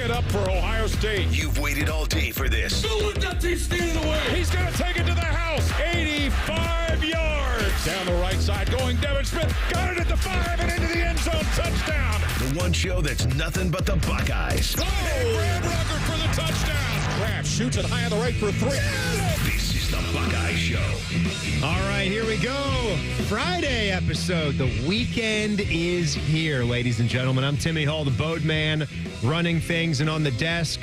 set up for Ohio State. You've waited all day for this. Don't let that team stand in the way. He's going to take it to the house. 85 yards. Down the right side, going Devin Smith. Got it at the 5 and into the end zone. Touchdown. The one show that's nothing but the Buckeyes. Oh, Brad Rucker for the touchdown. Kraft shoots it high on the right for 3. This is the Buckeye Show. All right, here we go. Friday episode. The weekend is here, ladies and gentlemen. I'm Timmy Hall, the boatman, running things, and on the desk,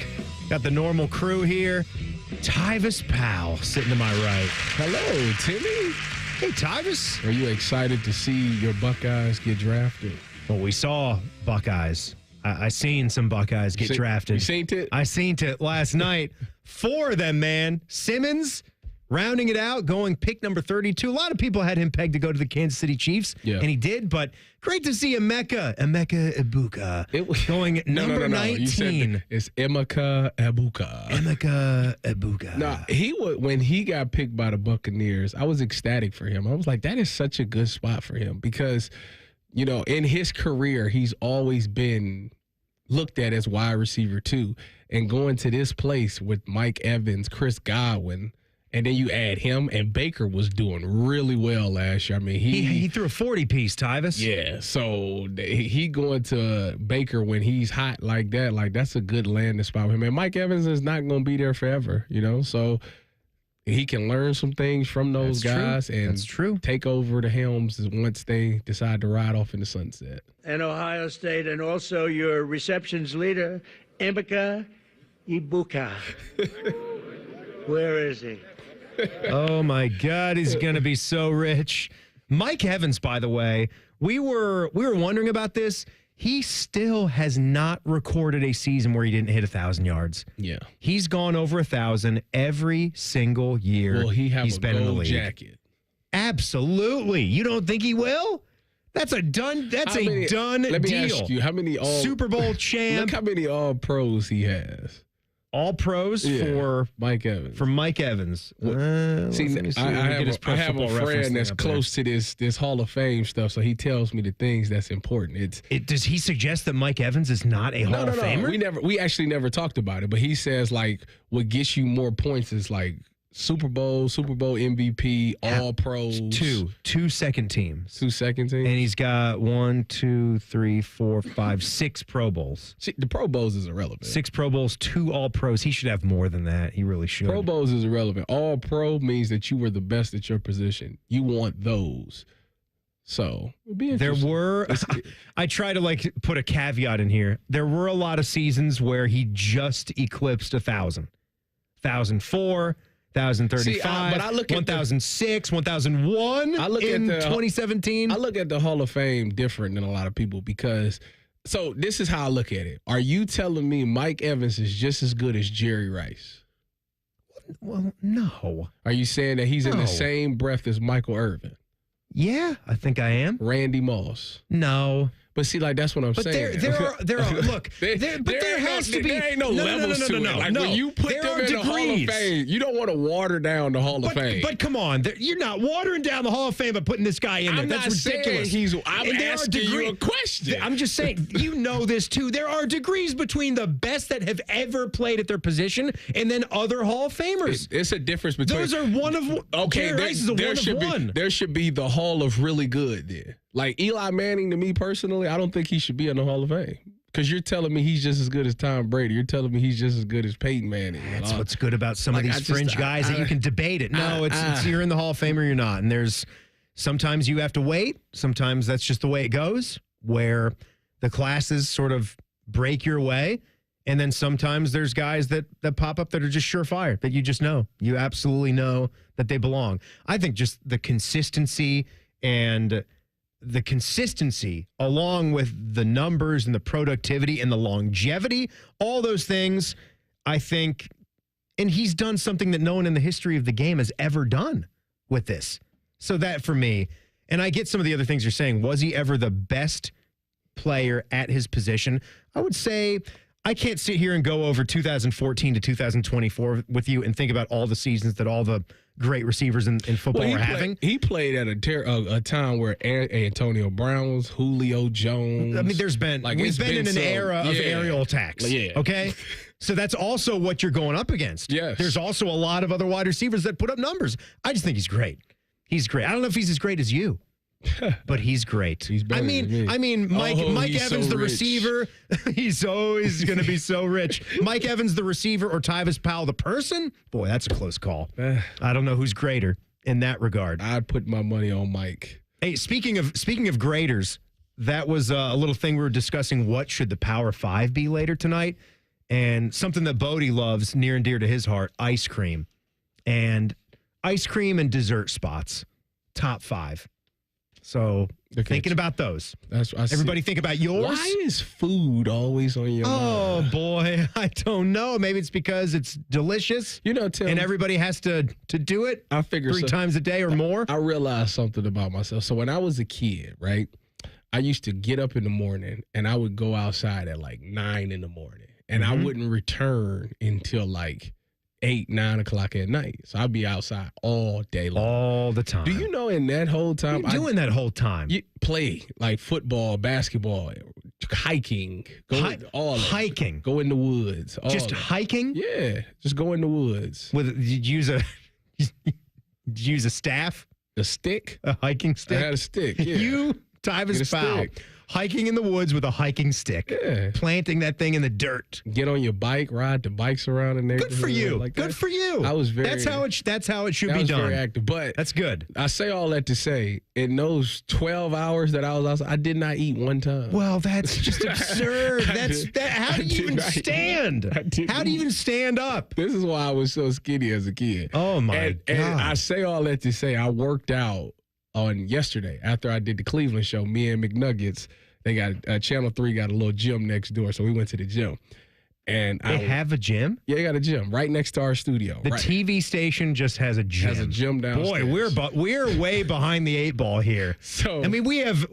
got the normal crew here. Tyvis Powell sitting to my right. Hello, Timmy. Hey, Tyvis. Are you excited to see your Buckeyes get drafted? Well, we saw Buckeyes. I seen some Buckeyes get drafted. You seen it? I seen it last night. 4 of them, man. Simmons rounding it out, going pick number 32. A lot of people had him pegged to go to the Kansas City Chiefs, and he did. But great to see Emeka Egbuka going number 19. You said it's Emeka Egbuka. Emeka Egbuka. No, when he got picked by the Buccaneers, I was ecstatic for him. I was like, that is such a good spot for him because, you know, in his career, he's always been looked at as wide receiver too. And going to this place with Mike Evans, Chris Godwin, and then you add him, and Baker was doing really well last year. I mean, he threw a 40-piece, Tyvis. Yeah, so he going to Baker when he's hot like that, like that's a good landing spot for him. And Mike Evans is not going to be there forever, you know, so he can learn some things from those guys and take over the helms once they decide to ride off in the sunset. And Ohio State, and also your receptions leader, Emeka Egbuka. Where is he? Oh, my God. He's going to be so rich. Mike Evans, by the way, we were wondering about this. He still has not recorded a season where he didn't hit 1,000 yards. Yeah. He's gone over 1,000 every single year. Will he have he's a been in the gold league. jacket? Absolutely. You don't think he will? That's a done done Let me deal. ask you, how many Super Bowl champ. Look how many all-pros he has. All pros for Mike Evans. For Mike Evans. I have a friend that's close to this Hall of Fame stuff, so he tells me the things that's important. Does he suggest that Mike Evans is not a Hall of Famer? We actually never talked about it, but he says like what gets you more points is like Super Bowl MVP, all pros. Two second teams. 2 second teams. And he's got 1, 2, 3, 4, 5, 6 Pro Bowls. See, the Pro Bowls is irrelevant. 6 Pro Bowls, 2 All Pros. He should have more than that. He really should. Pro Bowls is irrelevant. All Pro means that you were the best at your position. You want those. So it'd be interesting. There were, I try to like put a caveat in here. There were a lot of seasons where he just eclipsed 1,000. 1,004. 1,035, 1,006, 1,001 in 2017. I look at the Hall of Fame different than a lot of people because, so this is how I look at it. Are you telling me Mike Evans is just as good as Jerry Rice? Well, no. Are you saying that he's in the same breath as Michael Irvin? Yeah, I think I am. Randy Moss? No. But see, like, that's what I'm saying. There are look, there has to be. There ain't no levels to it. Like, when you put them in the Hall of Fame, you don't want to water down the Hall of Fame. But come on, you're not watering down the Hall of Fame by putting this guy in there. That's ridiculous. I'm asking you a question. I'm just saying, you know this too. There are degrees between the best that have ever played at their position and then other Hall of Famers. It's a difference between. Those are one of. Okay, Jerry Rice is a one of one. There should be the Hall of really good there. Like Eli Manning, to me personally, I don't think he should be in the Hall of Fame. Because you're telling me he's just as good as Tom Brady. You're telling me he's just as good as Peyton Manning. That's what's good about some of these fringe guys that you can debate it. No, it's you're in the Hall of Fame or you're not. And there's sometimes you have to wait. Sometimes that's just the way it goes, where the classes sort of break your way. And then sometimes there's guys that pop up that are just surefire, that you just know. You absolutely know that they belong. I think just the consistency and the consistency along with the numbers and the productivity and the longevity, all those things, I think, and he's done something that no one in the history of the game has ever done with this. So that for me, and I get some of the other things you're saying, was he ever the best player at his position? I would say I can't sit here and go over 2014 to 2024 with you and think about all the seasons that all the great receivers in football are having. He played at a time where Antonio Brown was, Julio Jones. I mean, we've been in an era of aerial attacks. Yeah. Okay? So that's also what you're going up against. Yes. There's also a lot of other wide receivers that put up numbers. I just think he's great. He's great. I don't know if he's as great as you, but he's great. He's better than me. I mean, Mike Evans, so the rich. receiver, he's always going to be so rich. Mike Evans, the receiver, or Tyvis Powell, the person? Boy, that's a close call. I don't know who's greater in that regard. I'd put my money on Mike. Hey, speaking of graders, that was a little thing we were discussing. What should the Power 5 be later tonight? And something that Bodie loves near and dear to his heart, ice cream. And ice cream and dessert spots, top 5. So thinking about those. Everybody think about yours. Why is food always on your mind? Oh, boy, I don't know. Maybe it's because it's delicious. Tim, and everybody has to do it I figure 3 times a day or more. I realized something about myself. So when I was a kid, right, I used to get up in the morning and I would go outside at like 9 in the morning. And I wouldn't return until like 8, 9 o'clock at night. So I'd be outside all day long. All the time. Do you know in that whole time? What are you doing that whole time? You play like football, basketball, hiking. Hiking. Go in the woods. Just hiking? Yeah. Just go in the woods. Did you use a staff? A stick? A hiking stick? I had a stick, yeah. You, Tyvis Powell, hiking in the woods with a hiking stick. Yeah. Planting that thing in the dirt. Get on your bike, ride the bikes around the neighborhood. Good for you. Like Good for you. I was very. That's how it should be done. Very active, but that's good. I say all that to say, in those 12 hours that I was outside, I did not eat one time. Well, that's just absurd. How do you even stand? How do you even stand up? This is why I was so skinny as a kid. Oh my God. And I say all that to say, I worked out on yesterday after I did the Cleveland show. Me and McNuggets, they got Channel 3 got a little gym next door, so we went to the gym. And they have a gym? Yeah, they got a gym right next to our studio. The TV station just has a gym. Has a gym downstairs. Boy, we're way behind the 8 ball here. So I mean, we have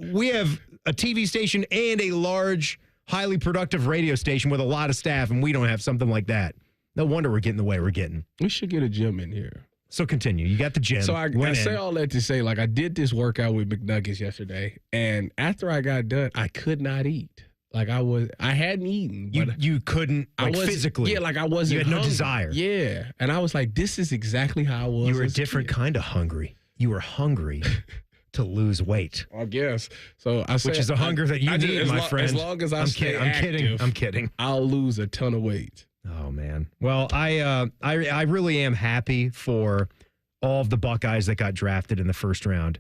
a TV station and a large, highly productive radio station with a lot of staff, and we don't have something like that. No wonder we're getting the way we're getting. We should get a gym in here. So continue. You got the gym. So I say all that to say, like, I did this workout with McNuggets yesterday, and after I got done, I could not eat. Like I hadn't eaten. But you couldn't, like, physically. Yeah, like I wasn't. You had no hungry. desire. Yeah, and I was like, this is exactly how I was. You were a different kind of hungry. You were hungry to lose weight. I guess. So I say, which is a hunger that you need, my friend. As long as I'm kidding. I'll lose a ton of weight. Oh man. Well, I really am happy for all of the Buckeyes that got drafted in the first round.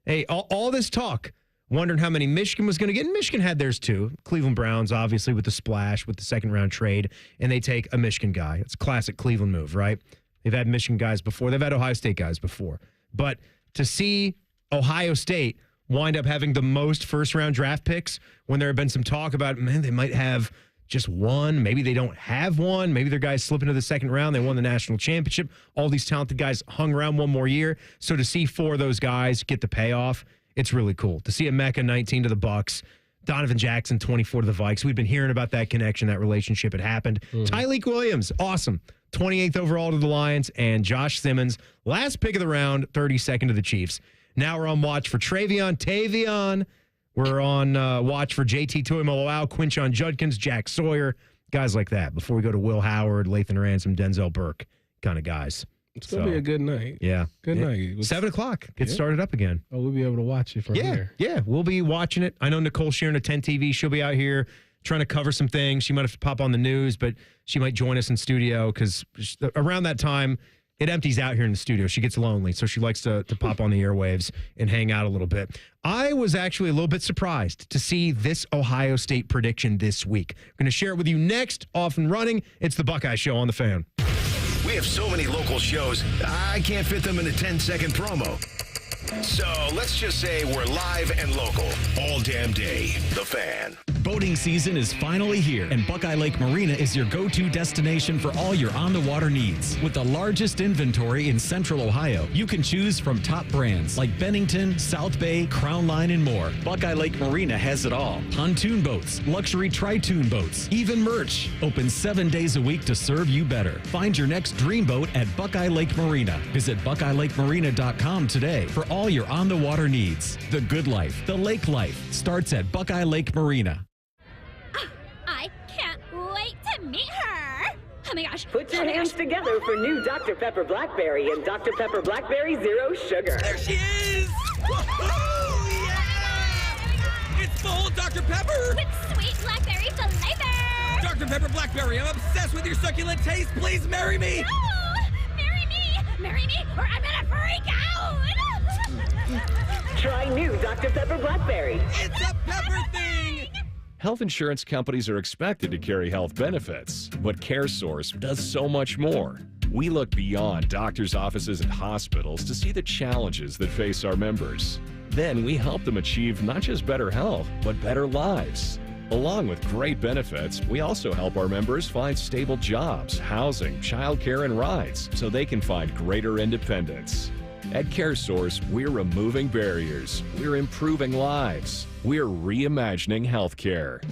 Hey, all this talk, wondering how many Michigan was going to get. And Michigan had theirs too. Cleveland Browns, obviously, with the splash, with the second round trade, and they take a Michigan guy. It's a classic Cleveland move, right? They've had Michigan guys before. They've had Ohio State guys before. But to see Ohio State wind up having the most first round draft picks when there had been some talk about, man, they might have just one. Maybe they don't have one. Maybe their guys slip into the second round. They won the national championship. All these talented guys hung around one more year. So to see 4 of those guys get the payoff, it's really cool. To see Emeka 19 to the Bucks, Donovan Jackson 24 to the Vikes. We've been hearing about that connection, that relationship. It happened. Tyleik Williams, awesome. 28th overall to the Lions. And Josh Simmons, last pick of the round, 32nd to the Chiefs. Now we're on watch for Tavion. We're on watch for JT Tuimoloau, Quinshon Judkins, Jack Sawyer, guys like that. Before we go to Will Howard, Lathan Ransom, Denzel Burke kind of guys. It's going to be a good night. Yeah. Good night. 7 o'clock. Get started up again. Oh, we'll be able to watch it from here. Yeah, we'll be watching it. I know Nicole Sheeran of 10 TV. She'll be out here trying to cover some things. She might have to pop on the news, but she might join us in studio because around that time, it empties out here in the studio. She gets lonely, so she likes to pop on the airwaves and hang out a little bit. I was actually a little bit surprised to see this Ohio State prediction this week. I'm going to share it with you next, off and running. It's the Buckeye Show on the Fan. We have so many local shows, I can't fit them in a 10-second promo. So let's just say we're live and local all damn day. The Fan. Boating season is finally here, and Buckeye Lake Marina is your go-to destination for all your on-the-water needs. With the largest inventory in Central Ohio, you can choose from top brands like Bennington, South Bay, Crown Line, and more. Buckeye Lake Marina has it all. Pontoon boats, luxury tri-toon boats, even merch. Open 7 days a week to serve you better. Find your next dream boat at Buckeye Lake Marina. Visit BuckeyeLakeMarina.com today for all your on-the-water needs. The good life, the lake life, starts at Buckeye Lake Marina. I can't wait to meet her. Oh my gosh. Put your hands together for new Dr. Pepper Blackberry and Dr. Pepper Blackberry Zero Sugar. There she is! Woohoo! Yeah! It's full Dr. Pepper! With sweet blackberry flavor. Dr. Pepper Blackberry, I'm obsessed with your succulent taste. Please marry me! No! Marry me! Marry me or I'm gonna freak out! Try new Dr. Pepper Blackberry. It's a pepper thing! Health insurance companies are expected to carry health benefits, but CareSource does so much more. We look beyond doctors' offices and hospitals to see the challenges that face our members. Then we help them achieve not just better health, but better lives. Along with great benefits, we also help our members find stable jobs, housing, childcare, and rides so they can find greater independence. At CareSource, we're removing barriers, we're improving lives, we're reimagining healthcare.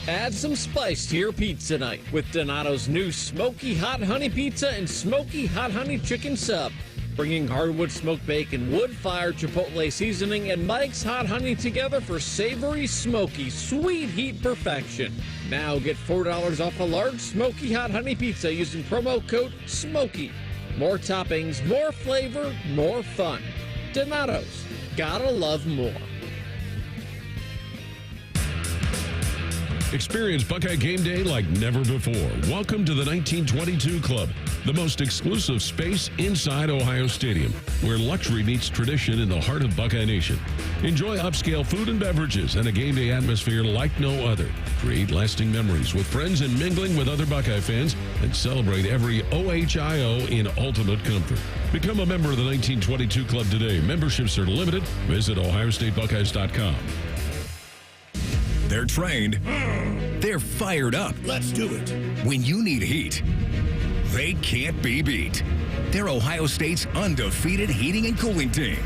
Add some spice to your pizza night with Donato's new Smoky Hot Honey Pizza and Smoky Hot Honey Chicken Sub. Bringing hardwood smoked bacon, wood-fired chipotle seasoning, and Mike's Hot Honey together for savory, smoky, sweet heat perfection. Now get $4 off a large Smoky Hot Honey Pizza using promo code SMOKY. More toppings, more flavor, more fun. Donato's. Gotta love more. Experience Buckeye game day like never before. Welcome to the 1922 Club, the most exclusive space inside Ohio Stadium, where luxury meets tradition in the heart of Buckeye Nation. Enjoy upscale food and beverages and a game day atmosphere like no other. Create lasting memories with friends and mingling with other Buckeye fans, and celebrate every OHIO in ultimate comfort. Become a member of the 1922 Club today. Memberships are limited. Visit OhioStateBuckeyes.com. They're trained. They're fired up. Let's do it. When you need heat, they can't be beat. They're Ohio State's undefeated heating and cooling team.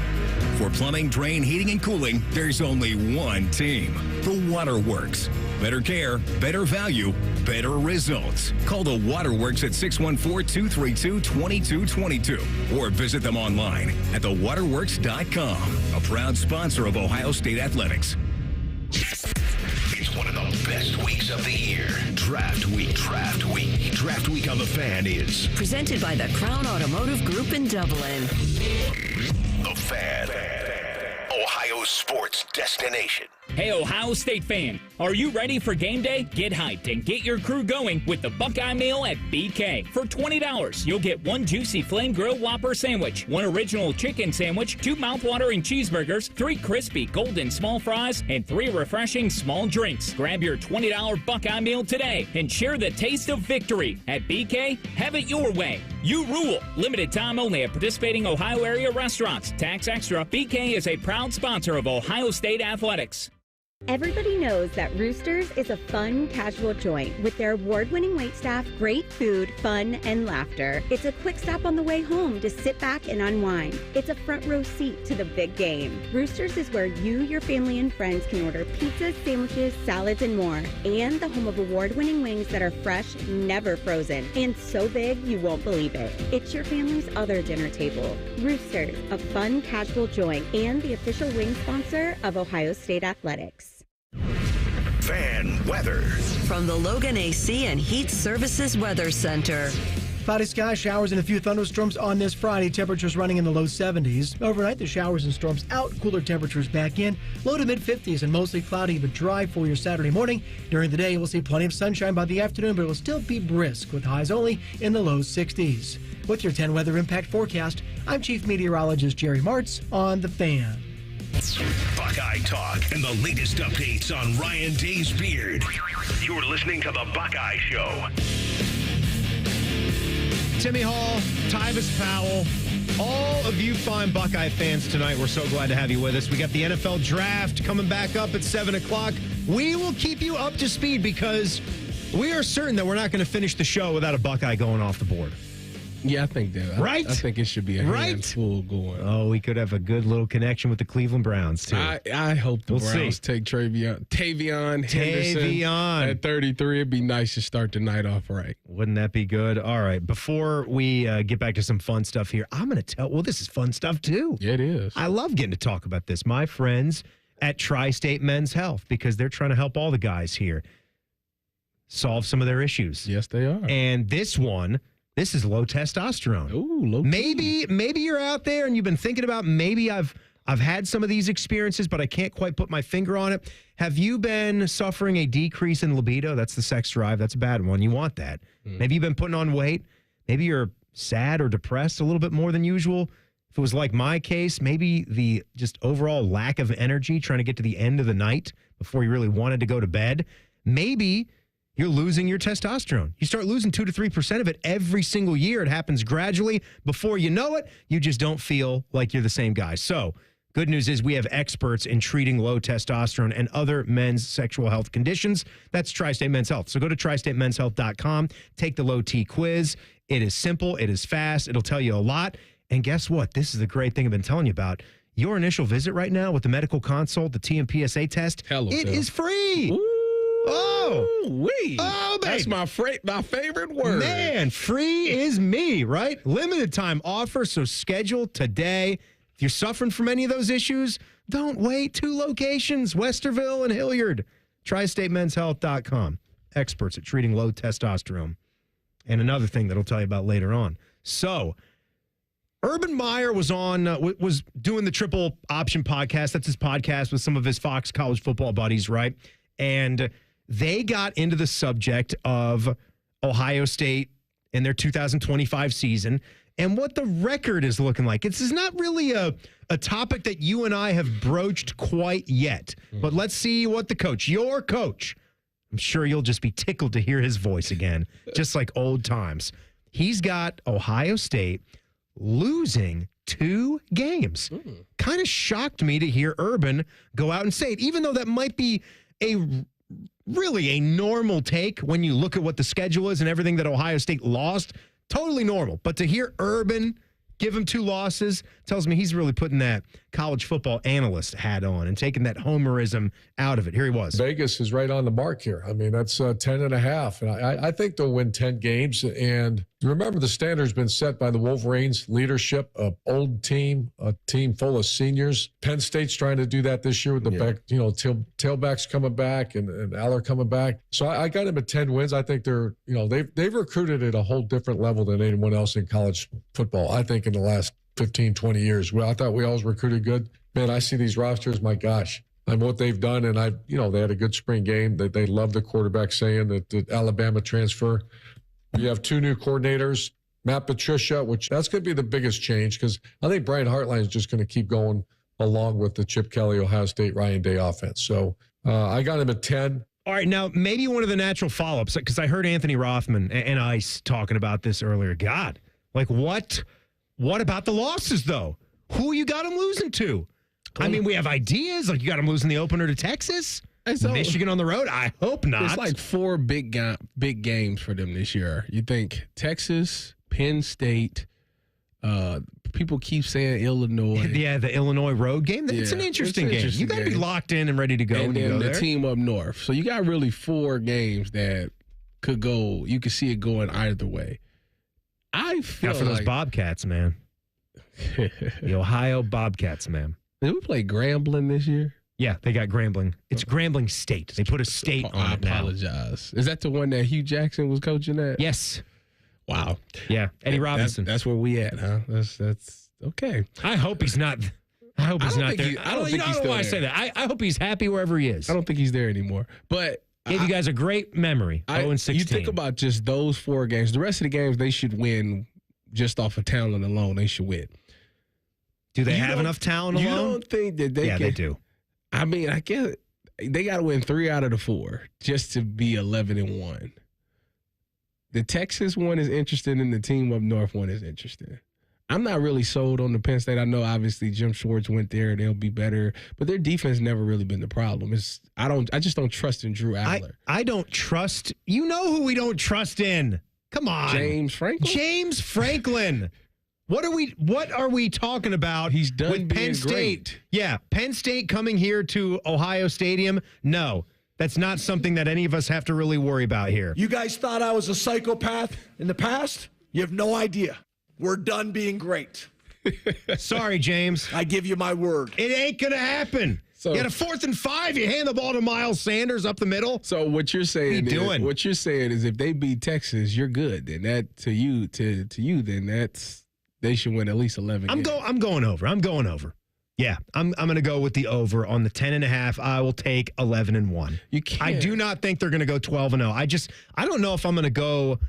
For plumbing, drain, heating, and cooling, there's only one team. The Waterworks. Better care, better value, better results. Call the Waterworks at 614-232-2222 or visit them online at thewaterworks.com. A proud sponsor of Ohio State Athletics. It's one of the best weeks of the year. Draft week. Draft week. Draft week on The Fan is presented by the Crown Automotive Group in Dublin. The Fan. Ohio sports destination. Hey, Ohio State fan, are you ready for game day? Get hyped and get your crew going with the Buckeye Meal at BK. For $20, you'll get one juicy flame grilled Whopper sandwich, one original chicken sandwich, 2 mouthwatering cheeseburgers, 3 crispy golden small fries, and 3 refreshing small drinks. Grab your $20 Buckeye Meal today and share the taste of victory. At BK, have it your way. You rule. Limited time only at participating Ohio area restaurants. Tax extra. BK is a proud sponsor of Ohio State Athletics. Everybody knows that Roosters is a fun, casual joint with their award-winning waitstaff, great food, fun, and laughter. It's a quick stop on the way home to sit back and unwind. It's a front row seat to the big game. Roosters is where you, your family, and friends can order pizzas, sandwiches, salads, and more. And the home of award-winning wings that are fresh, never frozen, and so big you won't believe it. It's your family's other dinner table. Roosters, a fun, casual joint, and the official wing sponsor of Ohio State Athletics. Fan weather. From the Logan AC and Heat Services Weather Center. Cloudy sky, showers, and a few thunderstorms on this Friday. Temperatures running in the low 70s. Overnight, the showers and storms out, cooler temperatures back in. Low to mid 50s and mostly cloudy but dry for your Saturday morning. During the day, we'll see plenty of sunshine by the afternoon, but it will still be brisk with highs only in the low 60s. With your 10 weather impact forecast, I'm Chief Meteorologist Jerry Martz on The Fan. Buckeye Talk and the latest updates on Ryan Day's beard. You're listening to The Buckeye Show. Timmy Hall, Tyvis Powell, all of you fine Buckeye fans tonight, we're so glad to have you with us. We got the NFL Draft coming back up at 7 o'clock. We will keep you up to speed because we are certain that we're not going to finish the show without a Buckeye going off the board. Yeah, I think that. Right? I think it should be a handful going. Oh, we could have a good little connection with the Cleveland Browns, too. I hope the Browns take Tavion Henderson at 33. It'd be nice to start the night off right. Wouldn't that be good? All right. Before we get back to some fun stuff here, I'm going to well, this is fun stuff, too. Yeah, it is. I love getting to talk about this. My friends at Tri-State Men's Health, because they're trying to help all the guys here solve some of their issues. Yes, they are. And this is low testosterone. Ooh, low. Maybe you're out there and you've been thinking about maybe I've had some of these experiences, but I can't quite put my finger on it. Have you been suffering a decrease in libido? That's the sex drive. That's a bad one. You want that. Maybe you've been putting on weight. Maybe you're sad or depressed a little bit more than usual. If it was like my case, maybe the just overall lack of energy trying to get to the end of the night before you really wanted to go to bed. Maybe you're losing your testosterone. You start losing 2 to 3% of it every single year. It happens gradually. Before you know it, you just don't feel like you're the same guy. So, good news is we have experts in treating low testosterone and other men's sexual health conditions. That's Tri-State Men's Health. So go to tristatemenshealth.com, take the low T quiz. It is simple. It is fast. It'll tell you a lot. And guess what? This is the great thing I've been telling you about. Your initial visit right now with the medical consult, the TMPSA test, it is free. Ooh. Oh, that's my favorite word. Man, free is me, right? Limited time offer, so schedule today. If you're suffering from any of those issues, don't wait. 2 locations, Westerville and Hilliard. TriStateMen'sHealth.com. Experts at treating low testosterone. And another thing that I'll tell you about later on. So, Urban Meyer was doing the Triple Option podcast. That's his podcast with some of his Fox college football buddies, right? And they got into the subject of Ohio State and their 2025 season and what the record is looking like. This is not really a topic that you and I have broached quite yet, but let's see what your coach, I'm sure you'll just be tickled to hear his voice again, just like old times. He's got Ohio State losing 2 games. Kind of shocked me to hear Urban go out and say it, even though that might be really a normal take when you look at what the schedule is and everything that Ohio State lost. Totally normal. But to hear Urban give him 2 losses tells me he's really putting that college football analyst hat on and taking that homerism out of it. Here he was. Vegas is right on the mark here. I mean, that's 10.5. And I think they'll win 10 games. And remember, the standard's been set by the Wolverines leadership, an old team, a team full of seniors. Penn State's trying to do that this year with the back, tailbacks coming back and Aller coming back. So I got them at 10 wins. I think they're, they've recruited at a whole different level than anyone else in college football, I think, in the last 15, 20 years. Well, I thought we always recruited good. Man, I see these rosters, my gosh. And what they've done, and they had a good spring game. That they love the quarterback saying that the Alabama transfer. You have 2 new coordinators, Matt Patricia, which that's going to be the biggest change because I think Brian Hartline is just going to keep going along with the Chip Kelly, Ohio State, Ryan Day offense. So I got him at 10. All right, now maybe one of the natural follow-ups, because I heard Anthony Rothman and Ice talking about this earlier. God, like what about the losses, though? Who you got them losing to? I mean, we have ideas. Like you got them losing the opener to Texas. Michigan on the road? I hope not. It's like 4 big games for them this year. You think Texas, Penn State, people keep saying Illinois. Yeah, the Illinois road game. It's an interesting game. You got to be locked in and ready to go when you go there. And the team up north. So you got really 4 games that could go. You could see it going either way. I feel for those Bobcats, man. The Ohio Bobcats, man. Did we play Grambling this year? Yeah, they got Grambling. It's Grambling State. They put a state on it now. I apologize. Is that the one that Hugh Jackson was coaching at? Yes. Wow. Yeah, Eddie Robinson. That's where we at, huh? That's okay. I hope he's not. I hope he's not there. I don't think he's still there. I say that. I hope he's happy wherever he is. I don't think he's there anymore. But gave you guys a great memory. 0-16. You think about just those 4 games. The rest of the games they should win just off of talent alone. They should win. Do they have enough talent alone? You don't think that they can? Yeah, they do. I mean, I guess they got to win 3 out of the 4 just to be 11-1. The Texas one is interesting, and the team up north one is interesting. I'm not really sold on the Penn State. I know obviously Jim Schwartz went there; they'll be better, but their defense never really been the problem. I just don't trust in Drew Adler. I don't trust. You know who we don't trust in? Come on, James Franklin. James Franklin. What are we talking about? He's done with Penn State. Great. Yeah, Penn State coming here to Ohio Stadium. No, that's not something that any of us have to really worry about here. You guys thought I was a psychopath in the past? You have no idea. We're done being great. Sorry, James. I give you my word. It ain't going to happen. So, you got a 4th and 5. You hand the ball to Miles Sanders up the middle. So what you're saying is if they beat Texas, you're good. Then that to you, then that's they should win at least 11 games. I'm going over. Yeah, I'm going to go with the over on the 10.5. I will take 11-1. You can't. I do not think they're going to go 12-0. I don't know if I'm going to go.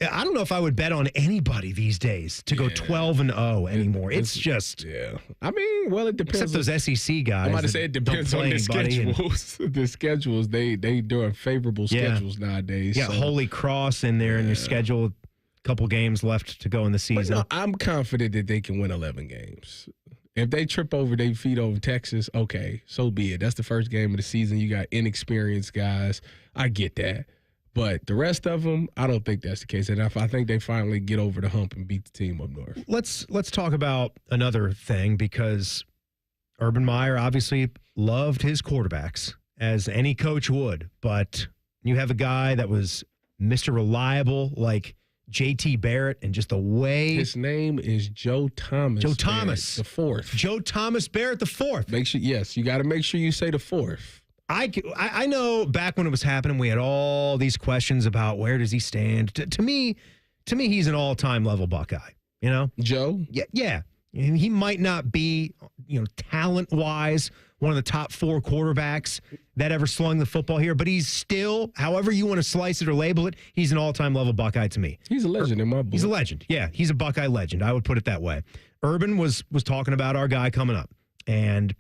I don't know if I would bet on anybody these days to go 12-0 anymore. It's just. Yeah. I mean, well, it depends. Except those SEC guys. I'm about to say it depends on the schedules. The schedules, they doing favorable schedules nowadays. Yeah, Holy Cross in there in your schedule. A couple games left to go in the season. But no, I'm confident that they can win 11 games. If they trip over their feet over Texas, okay, so be it. That's the first game of the season. You got inexperienced guys. I get that. But the rest of them, I don't think that's the case. And I think they finally get over the hump and beat the team up north. Let's talk about another thing, because Urban Meyer obviously loved his quarterbacks, as any coach would. But you have a guy that was Mr. Reliable, like J.T. Barrett, and just the way. His name is Joe Thomas. Joe Thomas. The fourth. Joe Thomas Barrett the fourth. You got to make sure you say the fourth. I know back when it was happening, we had all these questions about where does he stand. To me, he's an all-time level Buckeye. You know, Joe. Yeah. He might not be, talent-wise, one of the top 4 quarterbacks that ever slung the football here, but he's still, however you want to slice it or label it, he's an all-time level Buckeye to me. He's a legend in my book. He's a legend. Yeah, he's a Buckeye legend. I would put it that way. Urban was talking about our guy coming up. And,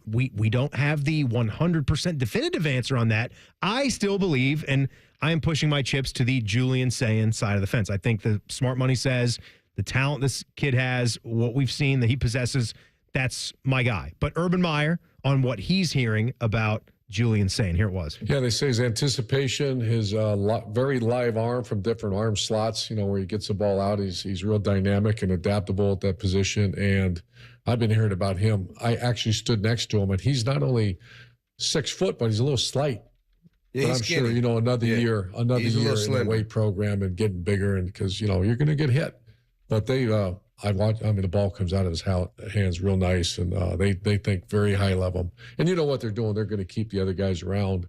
we don't have the 100% definitive answer on that. I still believe, and I am pushing my chips to the Julian Sayin side of the fence. I think the smart money says the talent this kid has, what we've seen that he possesses, that's my guy. But Urban Meyer, on what he's hearing about Julian Sayin, here it was. Yeah, they say his anticipation, his very live arm from different arm slots, where he gets the ball out. He's real dynamic and adaptable at that position. And I've been hearing about him. I actually stood next to him, and he's not only 6 foot, but he's a little slight. Yeah, but I'm skinny. sure, another year in the weight program and getting bigger, and because, you're going to get hit. But the ball comes out of his hands real nice, and they think very high level. And you know what they're doing? They're going to keep the other guys around.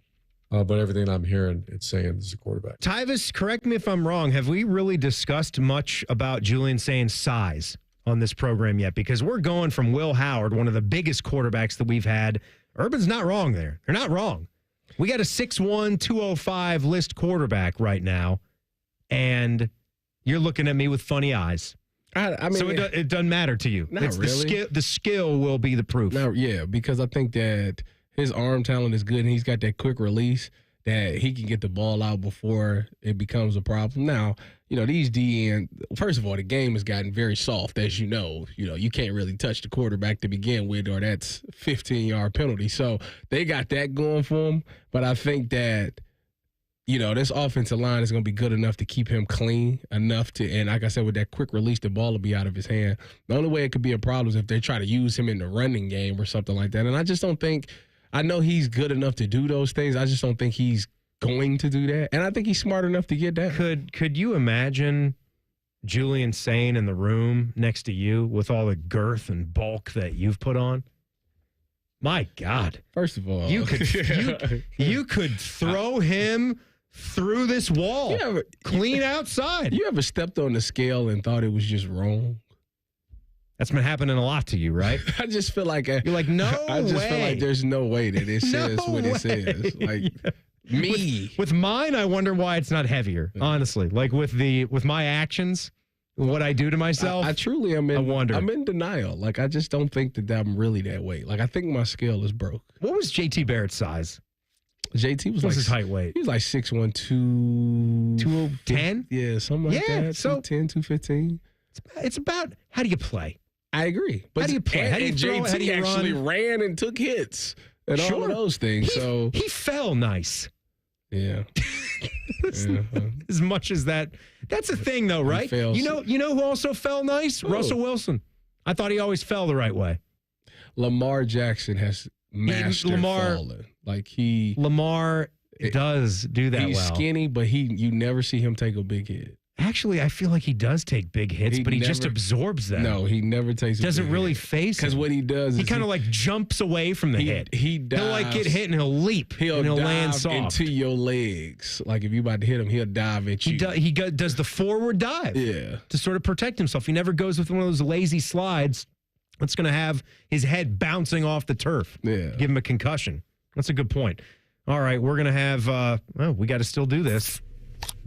But everything I'm hearing, it's saying is a quarterback. Tyvis, correct me if I'm wrong. Have we really discussed much about Julian Sayin's size on this program yet? Because we're going from Will Howard, one of the biggest quarterbacks that we've had. Urban's not wrong there. They're not wrong. We got a 6'1", 205 list quarterback right now, and you're looking at me with funny eyes. I mean, so it doesn't matter to you. Not really. The skill will be the proof. No, yeah, because I think that his arm talent is good, and he's got that quick release that he can get the ball out before it becomes a problem. Now, these DN, first of all, the game has gotten very soft, as you know. You can't really touch the quarterback to begin with, or that's 15-yard penalty. So they got that going for him. But I think that, this offensive line is going to be good enough to keep him clean enough to, and like I said, with that quick release, the ball will be out of his hand. The only way it could be a problem is if they try to use him in the running game or something like that. And I just don't think, I know he's good enough to do those things. I just don't think he's going to do that. And I think he's smart enough to get that. Could you imagine Julian Sayin in the room next to you with all the girth and bulk that you've put on? My God. First of all, you could throw him through this wall, clean outside. You ever stepped on the scale and thought it was just wrong? That's been happening a lot to you, right? I just feel like you're like, no I just way. Feel like there's no way that it says what it says. Like me with mine, I wonder why it's not heavier. Honestly, like with my actions, what I do to myself, I truly am. I wonder. I'm in denial. Like I just don't think that I'm really that weight. Like I think my scale is broke. What was JT Barrett's size? JT was What's his height weight? He was like 6'1", 210? Yeah, something like that. So 210, 215. It's about how do you play. I agree. But how do you play? How do you throw? How do you actually run? ran and took hits and all of those things. He fell nice. Yeah. As much as that. That's a thing, though, right? You know who also fell nice? Russell Wilson. I thought he always fell the right way. Lamar Jackson has mastered falling. Lamar does do that well. He's skinny, but you never see him take a big hit. Actually, I feel like he does take big hits, but he just absorbs them. No, he never takes a Doesn't big really hit. face it. Because what he does is he kind of like jumps away from the hit. He dives. He'll like get hit and he'll leap. and he'll land soft. Into your legs. Like if you're about to hit him, he'll dive at you. He does the forward dive. Yeah. To sort of protect himself. He never goes with one of those lazy slides that's going to have his head bouncing off the turf. Yeah. Give him a concussion. That's a good point. All right, we're going to have, we got to still do this.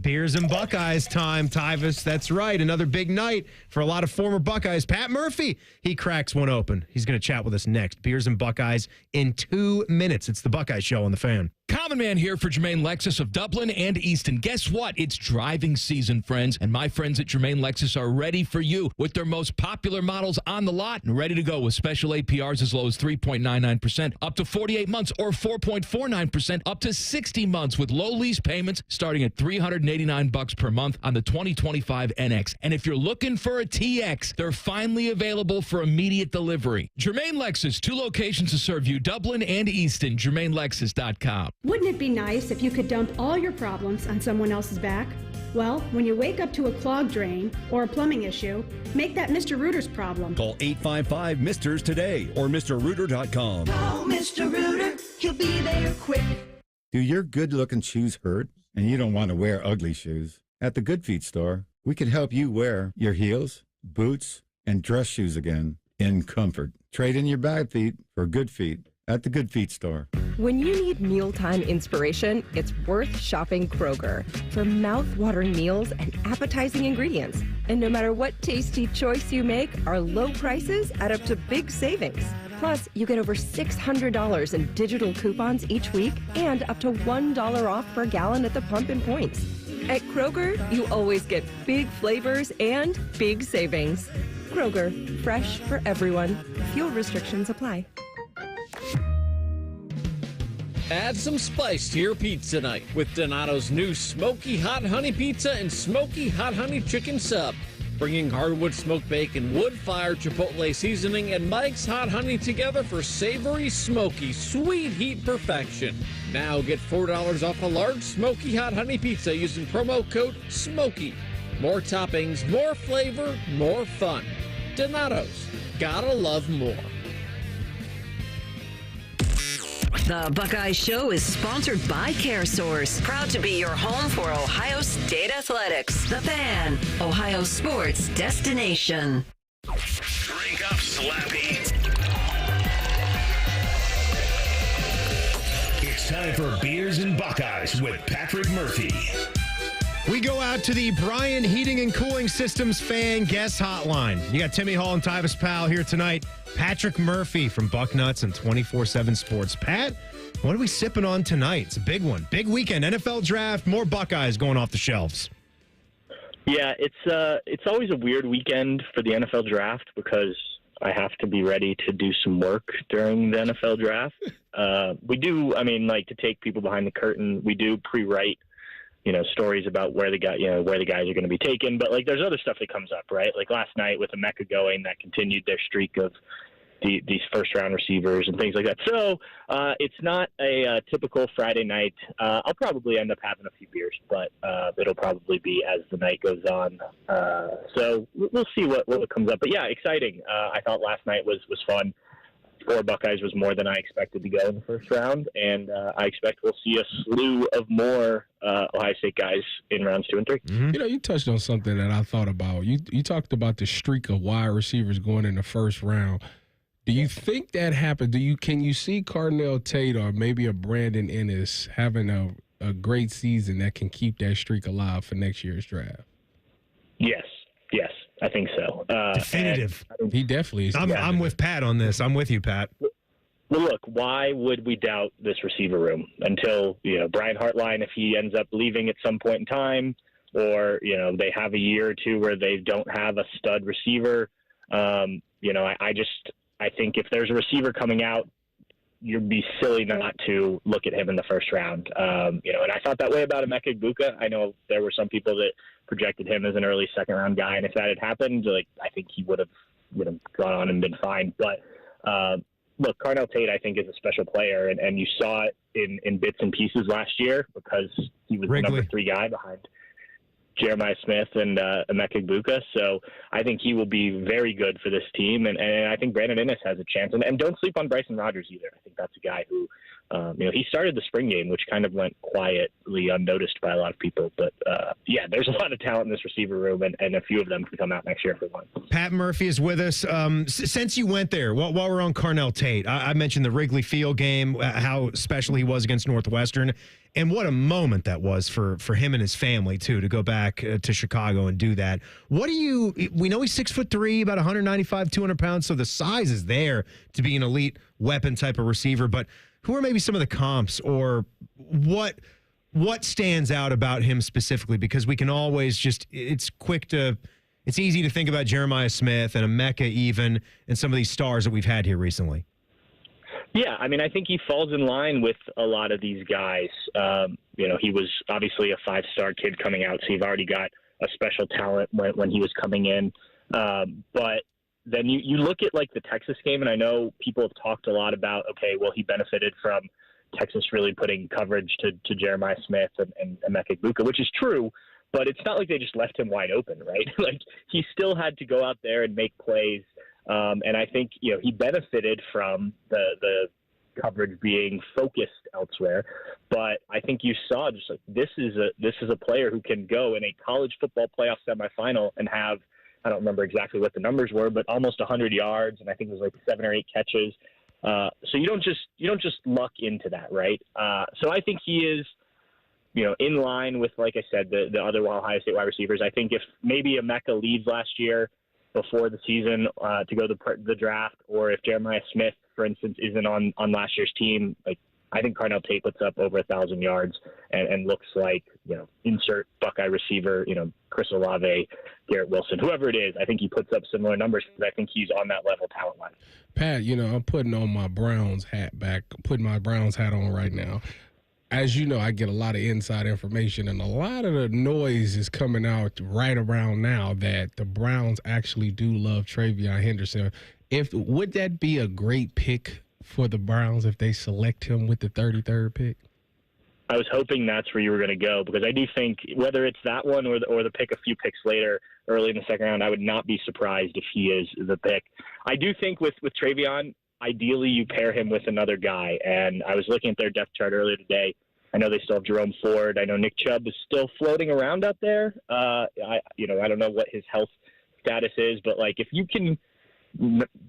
Beers and Buckeyes time, Tyvis. That's right. Another big night for a lot of former Buckeyes. Pat Murphy, he cracks one open. He's going to chat with us next. Beers and Buckeyes in 2 minutes. It's the Buckeye Show on the Fan. Common Man here for Germain Lexus of Dublin and Easton. Guess what? It's driving season, friends, and my friends at Germain Lexus are ready for you with their most popular models on the lot and ready to go with special APRs as low as 3.99%, up to 48 months, or 4.49%, up to 60 months with low lease payments starting at $389 per month on the 2025 NX. And if you're looking for a TX, they're finally available for immediate delivery. Germain Lexus, 2 locations to serve you, Dublin and Easton, GermainLexus.com. Wouldn't it be nice if you could dump all your problems on someone else's back? Well, when you wake up to a clogged drain or a plumbing issue, make that Mr. Rooter's problem. Call 855-MISTERS today or MrRooter.com. Call Mr. Rooter, he'll be there quick. Do your good-looking shoes hurt and you don't want to wear ugly shoes? At the Good Feet store, we can help you wear your heels, boots, and dress shoes again in comfort. Trade in your bad feet for good feet at the Good Feet store. When you need mealtime inspiration, it's worth shopping Kroger for mouth-watering meals and appetizing ingredients. And no matter what tasty choice you make, our low prices add up to big savings. Plus, you get over $600 in digital coupons each week and up to $1 off per gallon at the pump and points. At Kroger, you always get big flavors and big savings. Kroger, fresh for everyone. Fuel restrictions apply. Add some spice to your pizza night with Donato's new Smoky Hot Honey Pizza and Smoky Hot Honey Chicken Sub. Bringing hardwood smoked bacon, wood-fired chipotle seasoning, and Mike's Hot Honey together for savory, smoky, sweet heat perfection. Now get $4 off a large Smoky Hot Honey Pizza using promo code SMOKY. More toppings, more flavor, more fun. Donato's. Gotta love more. The Buckeye Show is sponsored by CareSource. Proud to be your home for Ohio State Athletics. The Fan, Ohio sports destination. Drink up, Slappy. It's time for Beers and Buckeyes with Patrick Murphy. We go out to the Bryan Heating and Cooling Systems fan guest hotline. You got Timmy Hall and Tyvis Powell here tonight. Patrick Murphy from Bucknuts and 24/7 Sports. Pat, what are we sipping on tonight? It's a big one. Big weekend. NFL draft. More Buckeyes going off the shelves. Yeah, it's always a weird weekend for the NFL draft because I have to be ready to do some work during the NFL draft. We do, to take people behind the curtain, we do pre-write stories about where the guys are going to be taken. But there's other stuff that comes up, right? Like last night with Emeka going, that continued their streak of these first round receivers and things like that. So it's not a typical Friday night. I'll probably end up having a few beers, but it'll probably be as the night goes on. So we'll see what comes up. But yeah, exciting. I thought last night was fun. 4 Buckeyes was more than I expected to go in the first round, and I expect we'll see a slew of more Ohio State guys in rounds 2 and 3. Mm-hmm. You touched on something that I thought about. You talked about the streak of wide receivers going in the first round. Do you think that happened? Can you see Carnell, Tate, or maybe a Brandon Ennis having a great season that can keep that streak alive for next year's draft? Yes, I think so. Definitive. He definitely is. I'm with Pat on this. I'm with you, Pat. Well, look, why would we doubt this receiver room until, Brian Hartline, if he ends up leaving at some point in time, or, they have a year or two where they don't have a stud receiver. I think if there's a receiver coming out, you'd be silly not to look at him in the first round. And I thought that way about Emeka Egbuka. I know there were some people that projected him as an early second-round guy, and if that had happened, I think he would have gone on and been fine. But look, Carnell Tate, I think, is a special player, and you saw it in bits and pieces last year because he was the number 3 guy behind Jeremiah Smith and Emeka Egbuka. So I think he will be very good for this team. And I think Brandon Inniss has a chance. And don't sleep on Bryson Rogers either. I think that's a guy who, he started the spring game, which kind of went quietly unnoticed by a lot of people. But, there's a lot of talent in this receiver room, and a few of them can come out next year for one. Pat Murphy is with us. Since you went there, while we're on Carnell Tate, I mentioned the Wrigley Field game, how special he was against Northwestern. And what a moment that was for him and his family, too, to go back to Chicago and do that. We know he's 6'3", about 195, 200 pounds, so the size is there to be an elite weapon type of receiver. But who are maybe some of the comps, or what stands out about him specifically? Because we can always it's easy to think about Jeremiah Smith and Emeka even, and some of these stars that we've had here recently. Yeah, I think he falls in line with a lot of these guys. He was obviously a 5-star kid coming out, so you've already got a special talent when he was coming in. But then you look at the Texas game, and I know people have talked a lot about, he benefited from Texas really putting coverage to Jeremiah Smith and Emeka Egbuka, which is true, but it's not like they just left him wide open, right? He still had to go out there and make plays. And I think, he benefited from the coverage being focused elsewhere. But I think you saw this is a player who can go in a college football playoff semifinal and have, I don't remember exactly what the numbers were, but almost 100 yards, and I think it was 7 or 8 catches. So you don't just luck into that, right? So I think he is, in line with, like I said, the other Ohio State wide receivers. I think if maybe Emeka leaves last year before the season to go to the draft, or if Jeremiah Smith, for instance, isn't on last year's team, I think Carnell Tate puts up over 1,000 yards and looks like, insert Buckeye receiver, Chris Olave, Garrett Wilson, whoever it is. I think he puts up similar numbers because I think he's on that level talent-wise. Pat, I'm putting on my Browns hat on right now. As you know, I get a lot of inside information, and a lot of the noise is coming out right around now that the Browns actually do love TreVeyon Henderson. Would that be a great pick for the Browns if they select him with the 33rd pick? I was hoping that's where you were going to go, because I do think whether it's that one or the pick a few picks later, early in the second round, I would not be surprised if he is the pick. I do think with TreVeyon, ideally you pair him with another guy, and I was looking at their depth chart earlier today. I know they still have Jerome Ford. I know Nick Chubb is still floating around out there. I don't know what his health status is, but if you can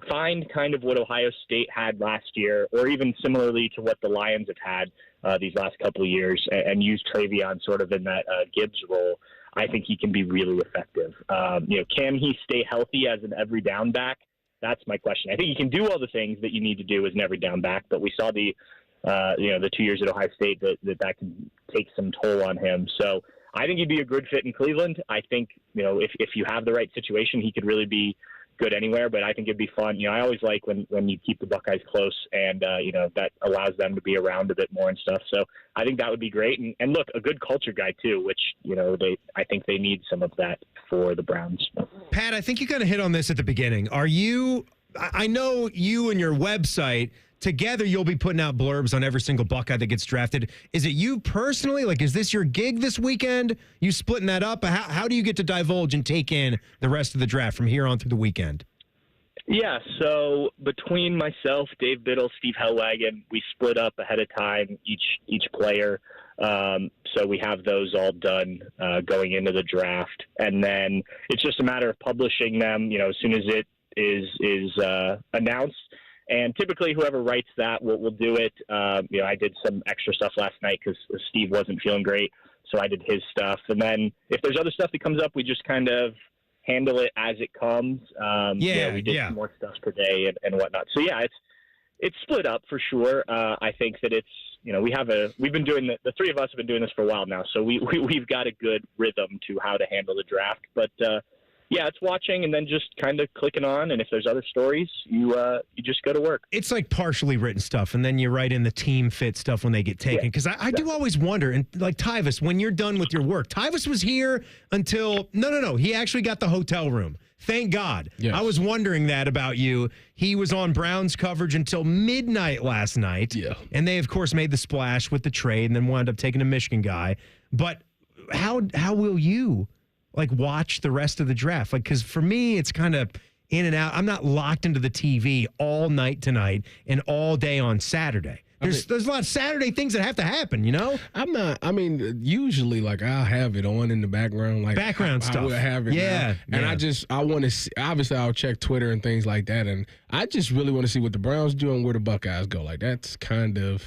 find kind of what Ohio State had last year, or even similarly to what the Lions have had these last couple of years, and use TreVeyon sort of in that Gibbs role, I think he can be really effective. Can he stay healthy as an every down back? That's my question. I think he can do all the things that you need to do as an every down back, but we saw the 2 years at Ohio State that can take some toll on him. So I think he'd be a good fit in Cleveland. I think, if you have the right situation, he could really be good anywhere, but I think it'd be fun. I always like when you keep the Buckeyes close and, that allows them to be around a bit more and stuff. So I think that would be great. And look, a good culture guy too, which, I think they need some of that for the Browns. Pat, I think you kind of hit on this at the beginning. I know you and your website, together you'll be putting out blurbs on every single Buckeye that gets drafted. Is it you personally? Is this your gig this weekend? You splitting that up? How do you get to divulge and take in the rest of the draft from here on through the weekend? Yeah, so between myself, Dave Biddle, Steve Hellwagon, we split up ahead of time, each player. So we have those all done going into the draft. And then it's just a matter of publishing them, as soon as it is announced. And typically whoever writes that will do it. I did some extra stuff last night because Steve wasn't feeling great, so I did his stuff. And then if there's other stuff that comes up, we just kind of handle it as it comes. We did some more stuff today and whatnot. So yeah, it's split up for sure. I think that it's we've been doing the three of us have been doing this for a while now, so we've got a good rhythm to how to handle the draft. But yeah, it's watching and then just kind of clicking on, and if there's other stories, you just go to work. It's like partially written stuff, and then you write in the team fit stuff when they get taken. Because I do always wonder, and like Tyvis, when you're done with your work, Tyvis was here until no, he actually got the hotel room. Thank God. Yes. I was wondering that about you. He was on Browns coverage until midnight last night. Yeah. And they, of course, made the splash with the trade and then wound up taking a Michigan guy. But how will you, like, watch the rest of the draft? Like, because for me, it's kind of in and out. I'm not locked into the TV all night tonight and all day on Saturday. There's a lot of Saturday things that have to happen, you know? Usually, like, I'll have it on in the background. Like background stuff. I will have it now. And I want to see, obviously, I'll check Twitter and things like that. And I just really want to see what the Browns do and where the Buckeyes go. Like, that's kind of,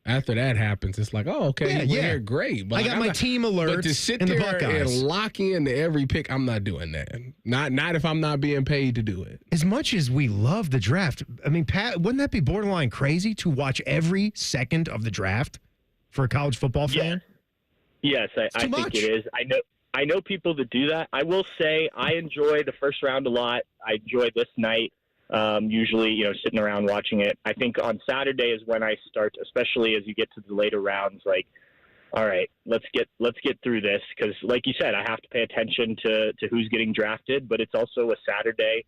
after that happens, it's like, oh, okay, we're great. But I got my team alerts. But to sit in there the Buckeyes and lock in to every pick, I'm not doing that. Not if I'm not being paid to do it. As much as we love the draft, I mean, Pat, wouldn't that be borderline crazy to watch every second of the draft for a college football fan? Yes, I think it is. I know people that do that. I will say I enjoy the first round a lot. I enjoy this night. Usually, sitting around watching it. I think on Saturday is when I start, especially as you get to the later rounds, like, all right, let's get through this. Because like you said, I have to pay attention to who's getting drafted, but it's also a Saturday.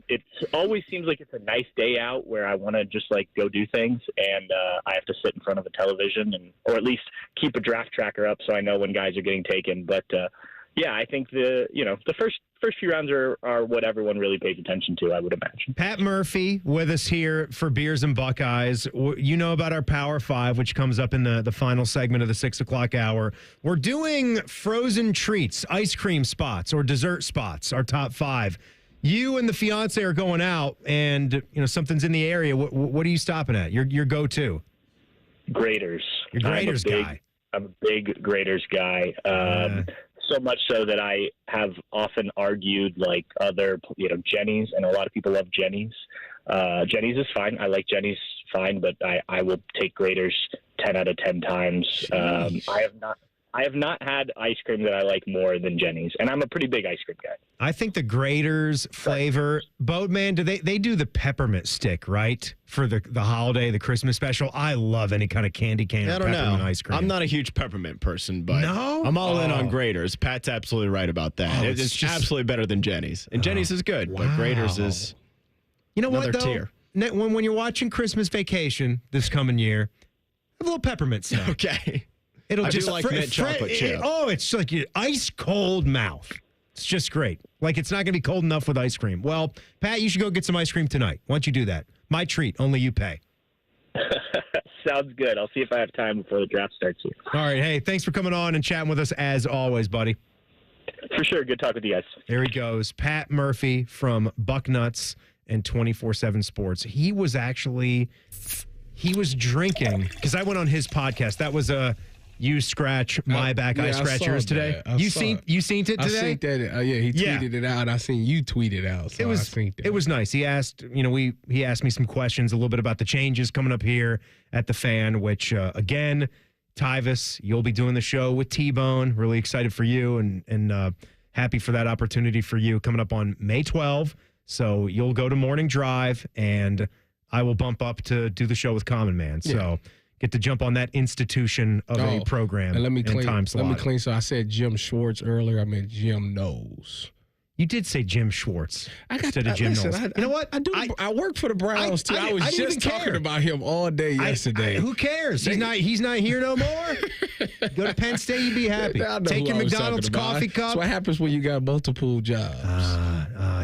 It always seems like it's a nice day out where I want to just like go do things, and I have to sit in front of a television or at least keep a draft tracker up so I know when guys are getting taken. But yeah, I think the first few rounds are what everyone really pays attention to, I would imagine. Pat Murphy with us here for Beers and Buckeyes. You know about our Power 5, which comes up in the final segment of the 6 o'clock hour. We're doing frozen treats, ice cream spots, or dessert spots, our top 5. You and the fiance are going out, and something's in the area. What are you stopping at? Your go-to? Graders. You're Graders guy. I'm a big Graders guy. So much so that I have often argued like other, Jenny's, and a lot of people love Jenny's. Jenny's is fine. I like Jenny's fine, but I will take Graders 10 out of 10 times. I have not had ice cream that I like more than Jenny's, and I'm a pretty big ice cream guy. I think the Graders flavor, Boatman, they do the peppermint stick, right? For the holiday, the Christmas special. I love any kind of candy cane or peppermint ice cream. I'm not a huge peppermint person, but I'm all in on Graders. Pat's absolutely right about that. It's just absolutely better than Jenny's. And Jenny's is good, but Graders is another tier. When you're watching Christmas Vacation this coming year, have a little peppermint stuff. Okay. It'll just like mint chocolate chip. It's like your ice cold mouth. It's just great. Like, it's not going to be cold enough with ice cream. Well, Pat, you should go get some ice cream tonight. Why don't you do that? My treat. Only you pay. Sounds good. I'll see if I have time before the draft starts here. All right. Hey, thanks for coming on and chatting with us as always, buddy. For sure. Good talk with you guys. There he goes. Pat Murphy from Bucknuts and 24/7 Sports. He was drinking, because I went on his podcast. That was You scratch my back, I scratch yours today. You seen it today? I seen that. He tweeted it out. I seen you tweet it out. So it was nice. He asked, he asked me some questions, a little bit about the changes coming up here at the Fan. Which again, Tyvis, you'll be doing the show with T-Bone. Really excited for you and happy for that opportunity for you coming up on May 12. So you'll go to Morning Drive, and I will bump up to do the show with Common Man. So. Get to jump on that institution of a program and time slot. Let me clean. So I said Jim Schwartz earlier. I meant Jim Knowles. You did say Jim Schwartz instead of Jim Knowles. You know what? I work for the Browns too. I was just talking about him all day yesterday. Who cares? He's not here no more. Go to Penn State, you'd be happy. Take your McDonald's coffee cup. That's what happens when you got multiple jobs.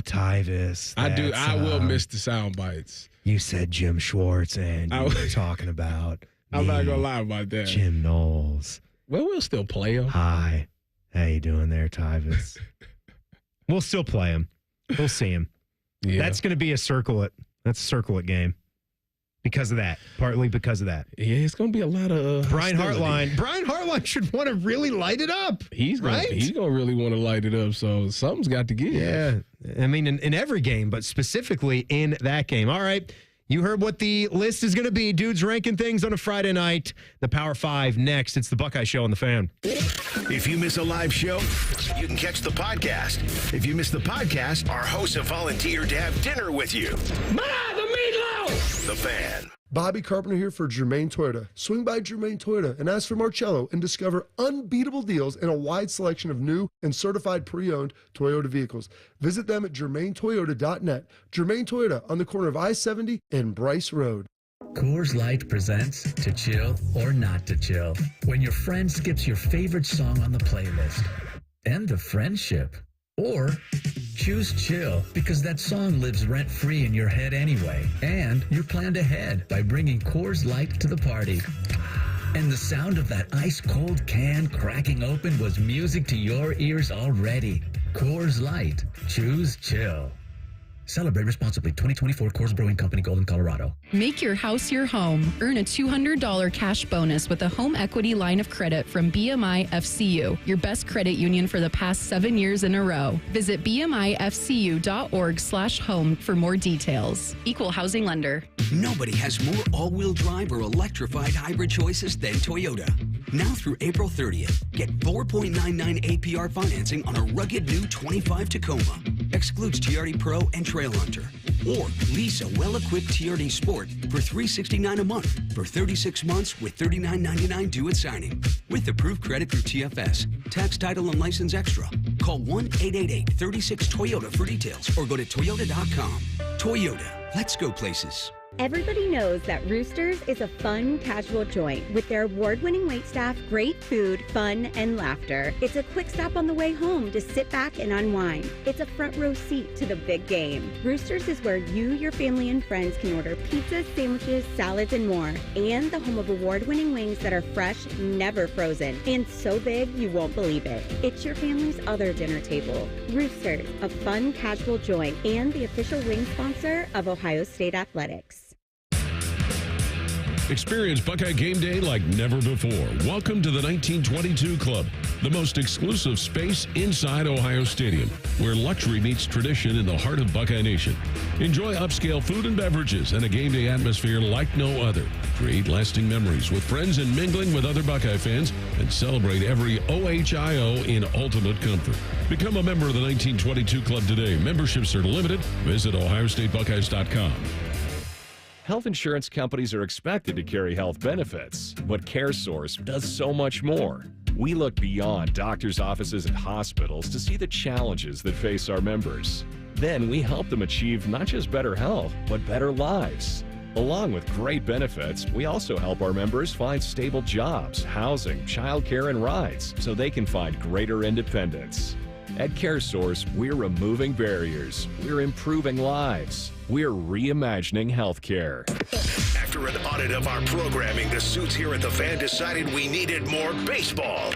Tyvis. I will miss the sound bites. You said Jim Schwartz, and you were talking about. I'm not gonna lie about that. Jim Knowles. Well, we'll still play him. Hi. How you doing there, Tyvis? We'll still play him. We'll see him. Yeah. That's going to be a circle it game. Because of that. Partly because of that. Yeah, it's going to be a lot of Brian Hartline. Brian Hartline should want to really light it up. He's going to really want to light it up, so something's got to give. Yeah. I mean, in every game, but specifically in that game. All right. You heard what the list is going to be. Dudes ranking things on a Friday night. The Power 5 next. It's the Buckeye Show on the Fan. If you miss a live show, you can catch the podcast. If you miss the podcast, our hosts have volunteered to have dinner with you. The meatloaf! The Fan. Bobby Carpenter here for Germain Toyota. Swing by Germain Toyota and ask for Marcello and discover unbeatable deals and a wide selection of new and certified pre-owned Toyota vehicles. Visit them at germaintoyota.net. Germain Toyota on the corner of I-70 and Bryce Road. Coors Light presents To Chill or Not to Chill. When your friend skips your favorite song on the playlist. End the friendship. Or choose chill because that song lives rent-free in your head anyway. And you planned ahead by bringing Coors Light to the party. And the sound of that ice-cold can cracking open was music to your ears already. Coors Light. Choose chill. Celebrate responsibly. 2024 Coors Brewing Company, Golden, Colorado. Make your house your home. Earn a $200 cash bonus with a home equity line of credit from BMI FCU, your best credit union for the past 7 years in a row. Visit bmifcu.org/home for more details. Equal housing lender. Nobody has more all-wheel drive or electrified hybrid choices than Toyota. Now through April 30th, get 4.99 APR financing on a rugged new 25 Tacoma. Excludes TRD Pro and Trail Hunter. Or lease a well-equipped TRD Sport for $369 a month for 36 months with $39.99 due at signing. With approved credit through TFS. Tax, title, and license extra. Call 1-888-36-TOYOTA for details or go to toyota.com. Toyota. Let's go places. Everybody knows that Roosters is a fun, casual joint with their award-winning waitstaff, great food, fun, and laughter. It's a quick stop on the way home to sit back and unwind. It's a front row seat to the big game. Roosters is where you, your family, and friends can order pizzas, sandwiches, salads, and more. And the home of award-winning wings that are fresh, never frozen, and so big you won't believe it. It's your family's other dinner table. Roosters, a fun, casual joint, and the official wing sponsor of Ohio State Athletics. Experience Buckeye game day like never before. Welcome to the 1922 Club, the most exclusive space inside Ohio Stadium, where luxury meets tradition in the heart of Buckeye Nation. Enjoy upscale food and beverages and a game day atmosphere like no other. Create lasting memories with friends and mingling with other Buckeye fans, and celebrate every OHIO in ultimate comfort. Become a member of the 1922 Club today. Memberships are limited. Visit OhioStateBuckeyes.com. Health insurance companies are expected to carry health benefits, but CareSource does so much more. We look beyond doctors' offices and hospitals to see the challenges that face our members. Then we help them achieve not just better health, but better lives. Along with great benefits, we also help our members find stable jobs, housing, childcare, and rides so they can find greater independence. At CareSource, we're removing barriers. We're improving lives. We're reimagining healthcare. After an audit of our programming, the suits here at the Fan decided we needed more baseball.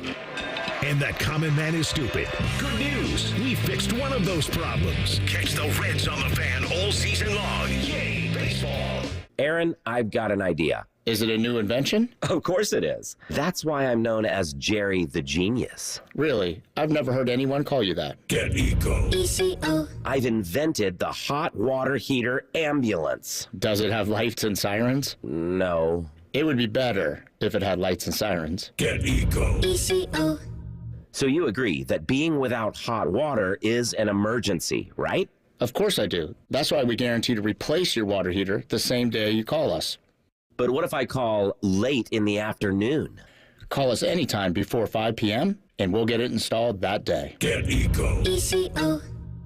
And that common man is stupid. Good news, we fixed one of those problems. Catch the Reds on the Fan all season long. Yay, baseball. Aaron, I've got an idea. Is it a new invention? Of course it is. That's why I'm known as Jerry the Genius. Really? I've never heard anyone call you that. Get Eco. ECO. I've invented the hot water heater ambulance. Does it have lights and sirens? No. It would be better if it had lights and sirens. Get Eco. ECO. So you agree that being without hot water is an emergency, right? Of course I do. That's why we guarantee to replace your water heater the same day you call us. But what if I call late in the afternoon? Call us anytime before 5 p.m. and we'll get it installed that day. Get Eco. ECO.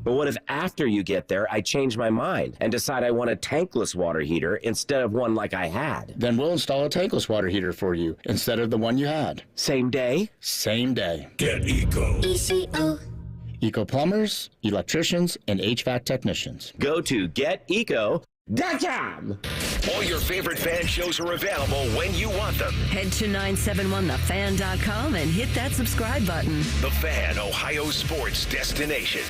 But what if after you get there, I change my mind and decide I want a tankless water heater instead of one like I had? Then we'll install a tankless water heater for you instead of the one you had. Same day? Same day. Get Eco. ECO. Eco plumbers, electricians, and HVAC technicians. Go to GetEco.com. All your favorite Fan shows are available when you want them. Head to 971thefan.com and hit that subscribe button. The Fan, Ohio sports destination.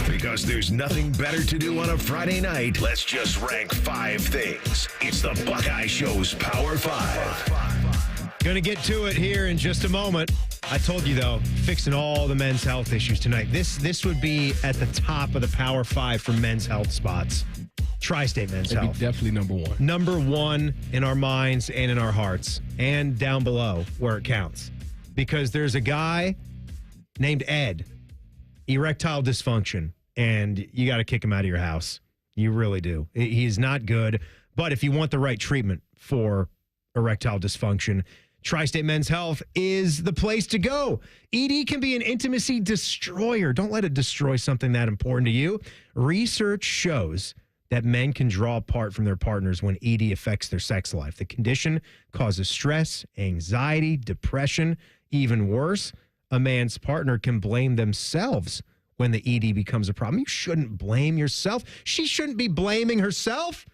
Because there's nothing better to do on a Friday night, let's just rank 5 things. It's the Buckeye Show's Power 5. Going to get to it here in just a moment. I told you, though, fixing all the men's health issues tonight. This would be at the top of the Power 5 for men's health spots. Tri-State Men's Health. Definitely number one. Number one in our minds and in our hearts, and down below where it counts. Because there's a guy named Ed, erectile dysfunction, and you got to kick him out of your house. You really do. He's not good. But if you want the right treatment for erectile dysfunction, Tri-State Men's Health is the place to go. ED can be an intimacy destroyer. Don't let it destroy something that important to you. Research shows that men can draw apart from their partners when ED affects their sex life. The condition causes stress, anxiety, depression. Even worse, a man's partner can blame themselves when the ED becomes a problem. You shouldn't blame yourself. She shouldn't be blaming herself.